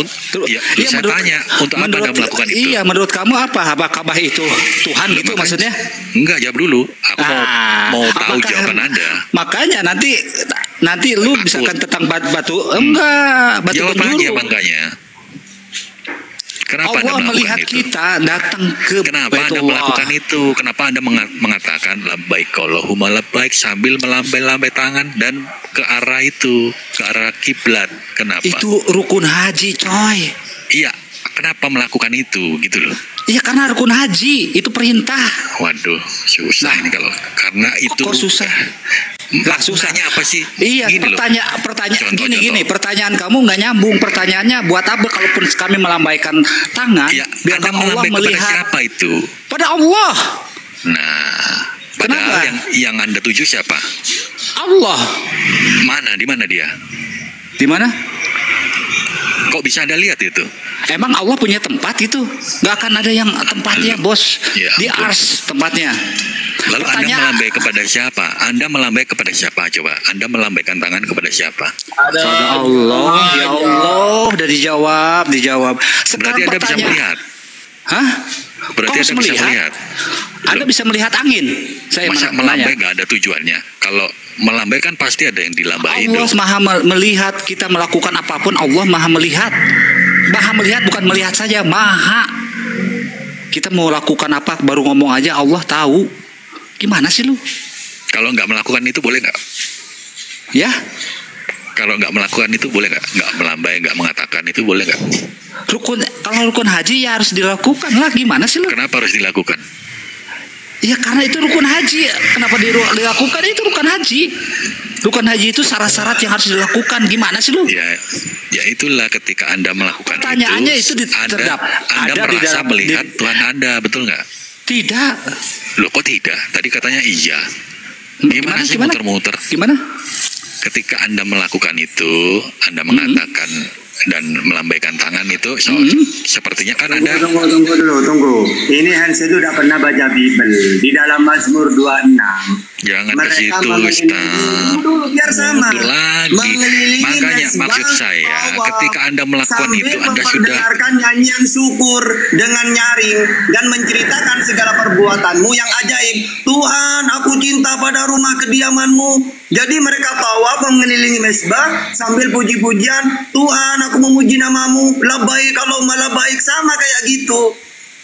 Speaker 4: Saya tanya untuk apa Anda melakukan itu?
Speaker 11: Iya, menurut kamu apa? Apakah itu Tuhan gitu maksudnya?
Speaker 4: Enggak, jawab dulu. Aku mau tahu jawaban Anda.
Speaker 11: Makanya nanti lu misalkan tentang batu enggak, batu
Speaker 4: jawab
Speaker 11: penjuru.
Speaker 4: aja makanya. Kenapa
Speaker 11: Allah
Speaker 4: Anda
Speaker 11: melihat
Speaker 4: itu?
Speaker 11: kita datang ke
Speaker 4: Kenapa Anda melakukan itu? Kenapa Anda mengatakan labbaik Allahumma labbaik sambil melambai-lambai tangan dan ke arah itu, ke arah kiblat? Kenapa?
Speaker 11: Itu rukun haji, coy.
Speaker 4: Iya, kenapa melakukan itu gitu loh?
Speaker 11: Iya, karena rukun haji itu perintah.
Speaker 4: Waduh, susah ini kalau karena itu.
Speaker 11: Kok susah? Lah susahnya
Speaker 4: apa sih?
Speaker 11: Iya,
Speaker 4: Gini loh.
Speaker 11: pertanyaan gini, pertanyaan kamu nggak nyambung. Pertanyaannya buat apa kalaupun kami melambaikan tangan?
Speaker 4: Iya,
Speaker 11: biar
Speaker 4: Anda
Speaker 11: Allah
Speaker 4: melambai
Speaker 11: melihat
Speaker 4: kepada siapa itu?
Speaker 11: pada Allah.
Speaker 4: Nah, padahal yang Anda tuju siapa?
Speaker 11: Allah.
Speaker 4: Mana? Di mana dia?
Speaker 11: Di mana?
Speaker 4: Kok bisa Anda lihat itu?
Speaker 11: Emang Allah punya tempat itu? Gak akan ada yang tempatnya, bos.
Speaker 4: Ya,
Speaker 11: di ars tempatnya.
Speaker 4: Lalu Anda melambai kepada siapa? Anda melambai kepada siapa? Coba Anda melambaikan tangan kepada siapa?
Speaker 11: Pada Allah. Ya Allah, udah dijawab. Sekarang
Speaker 4: berarti Anda bisa melihat.
Speaker 11: Hah?
Speaker 4: Berarti Anda bisa melihat.
Speaker 11: Anda bisa melihat angin. Saya
Speaker 4: masa melambai nggak ada tujuannya? Kalau melambai kan pasti ada yang dilambai.
Speaker 11: Allah maha melihat kita melakukan apapun. Allah maha melihat. Maha melihat bukan melihat saja, maha. Kita mau lakukan apa baru ngomong aja Allah tahu. Gimana sih lu?
Speaker 4: Kalau nggak melakukan itu boleh nggak?
Speaker 11: Ya?
Speaker 4: Kalau nggak melakukan itu boleh nggak? Nggak melambai, nggak mengatakan itu boleh nggak?
Speaker 11: Kalau rukun haji ya harus dilakukan lah. Gimana sih lu?
Speaker 4: Kenapa harus dilakukan?
Speaker 11: Ya karena itu rukun haji. Kenapa dilakukan? Itu rukun haji. Rukun haji itu syarat-syarat yang harus dilakukan. Gimana sih lu?
Speaker 4: Ya itulah ketika Anda melakukan
Speaker 11: pertanyaannya itu
Speaker 4: Anda merasa melihat Tuhan Anda, betul nggak?
Speaker 11: Tidak.
Speaker 4: Loh kok tidak? Tadi katanya iya. Gimana sih muter-muter?
Speaker 11: Gimana?
Speaker 4: Ketika Anda melakukan itu, Anda mengatakan dan melambaikan tangan itu, sepertinya kan Anda.
Speaker 3: Tunggu. Ini Hans itu udah pernah baca Bible di dalam Mazmur 26.
Speaker 4: Jangan ke situ, Ustaz.
Speaker 3: Biar sama.
Speaker 4: Makanya maksud saya, ketika Anda melakukan itu, Anda sudah
Speaker 3: mendengarkan nyanyian syukur dengan nyaring dan menceritakan segala perbuatanmu yang ajaib. Tuhan, aku cinta pada rumah kediamanmu. Jadi mereka tawaf mengelilingi mesbah sambil puji-pujian. Tuhan, aku memuji namamu. Labbaik Allahumma labbaik, sama kayak gitu.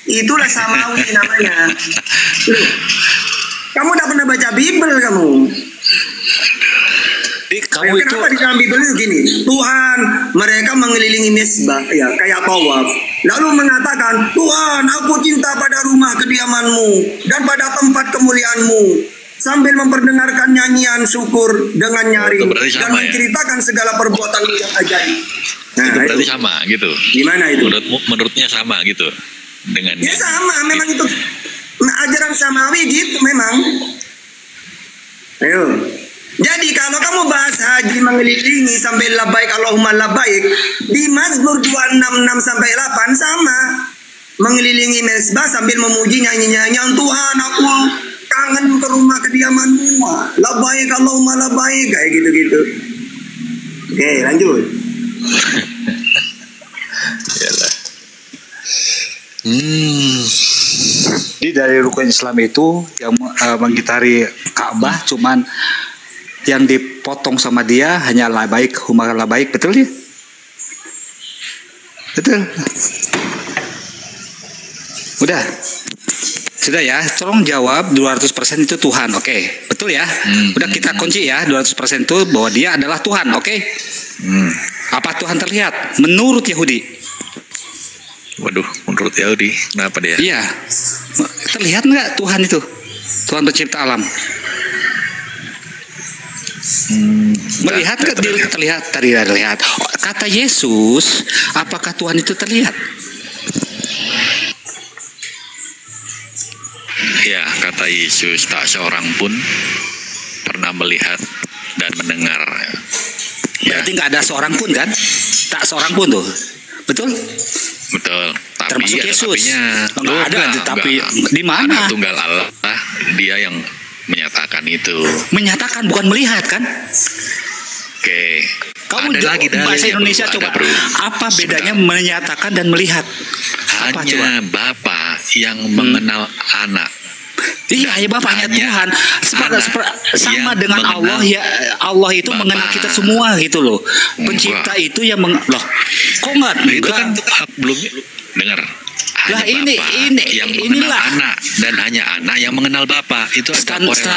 Speaker 3: Itulah samawi namanya. Kamu udah pernah baca Bible kamu? Kenapa di dalam Bible itu gini? Tuhan, mereka mengelilingi mesbah ya kayak tawaf. Lalu mengatakan, Tuhan, aku cinta pada rumah kediamanmu dan pada tempat kemuliaanmu. Sambil memperdengarkan nyanyian syukur dengan nyaring dan menceritakan segala perbuatanmu yang ajaib.
Speaker 4: Nah, itu berarti sama gitu.
Speaker 3: Gimana itu?
Speaker 4: Menurutnya sama gitu dengan.
Speaker 3: Ya sama, memang itu ajaran samawi gitu memang. Ayo. Jadi kalau kamu bahas haji mengelilingi sampai labbaik Allahumma labbaik di Mazmur 266 sampai 8 sama. Mengelilingi mesbah sambil memuji nyanyi-nyanyian, Tuhan aku kangen ke rumah kediamanmu. Labbaik Allahumma labbaik kayak gitu-gitu. Oke, lanjut.
Speaker 4: Yalah.
Speaker 11: Jadi dari rukun Islam itu yang mengitari Ka'bah cuman yang dipotong sama dia hanya labbaik Allahumma labbaik, betul ya? Betul. Udah. Sudah ya, tolong jawab 200% itu Tuhan, oke? Betul ya? Udah kita kunci ya, 200% itu bahwa dia adalah Tuhan, oke? Apa Tuhan terlihat? Menurut Yahudi.
Speaker 4: Waduh, menurut Yahudi, kenapa dia?
Speaker 11: Iya, terlihat nggak Tuhan itu? Tuhan pencipta alam. Melihat nggak? Terlihat, tadi terlihat. Kata Yesus, apakah Tuhan itu terlihat?
Speaker 4: Ya, kata Yesus, tak seorang pun pernah melihat dan mendengar
Speaker 11: Berarti nggak ada seorang pun kan? Tak seorang pun tuh. Betul?
Speaker 4: Betul. Tapi
Speaker 11: termasuk Yesus.
Speaker 4: Nggak
Speaker 11: ada, tapi di mana?
Speaker 4: Ada tunggal Allah, dia yang menyatakan itu.
Speaker 11: Menyatakan bukan melihat kan?
Speaker 4: Oke.
Speaker 11: Kamu
Speaker 4: ada lagi
Speaker 11: bahasa Indonesia coba. Apa bedanya menyatakan dan melihat? Apa,
Speaker 4: hanya
Speaker 11: coba?
Speaker 4: Bapa yang mengenal anak.
Speaker 11: Iya, ya Bapaknya Tuhan. Sama dengan Allah ya. Allah itu
Speaker 4: Bapak.
Speaker 11: mengenal kita semua gitu loh. Pencipta itu yang loh. Kok nggak?
Speaker 4: Itu kan belum dengar.
Speaker 11: Lah
Speaker 4: Hanya
Speaker 11: ini
Speaker 4: yang mengenal anak dan hanya anak yang mengenal Bapa. Itu ada korelasi.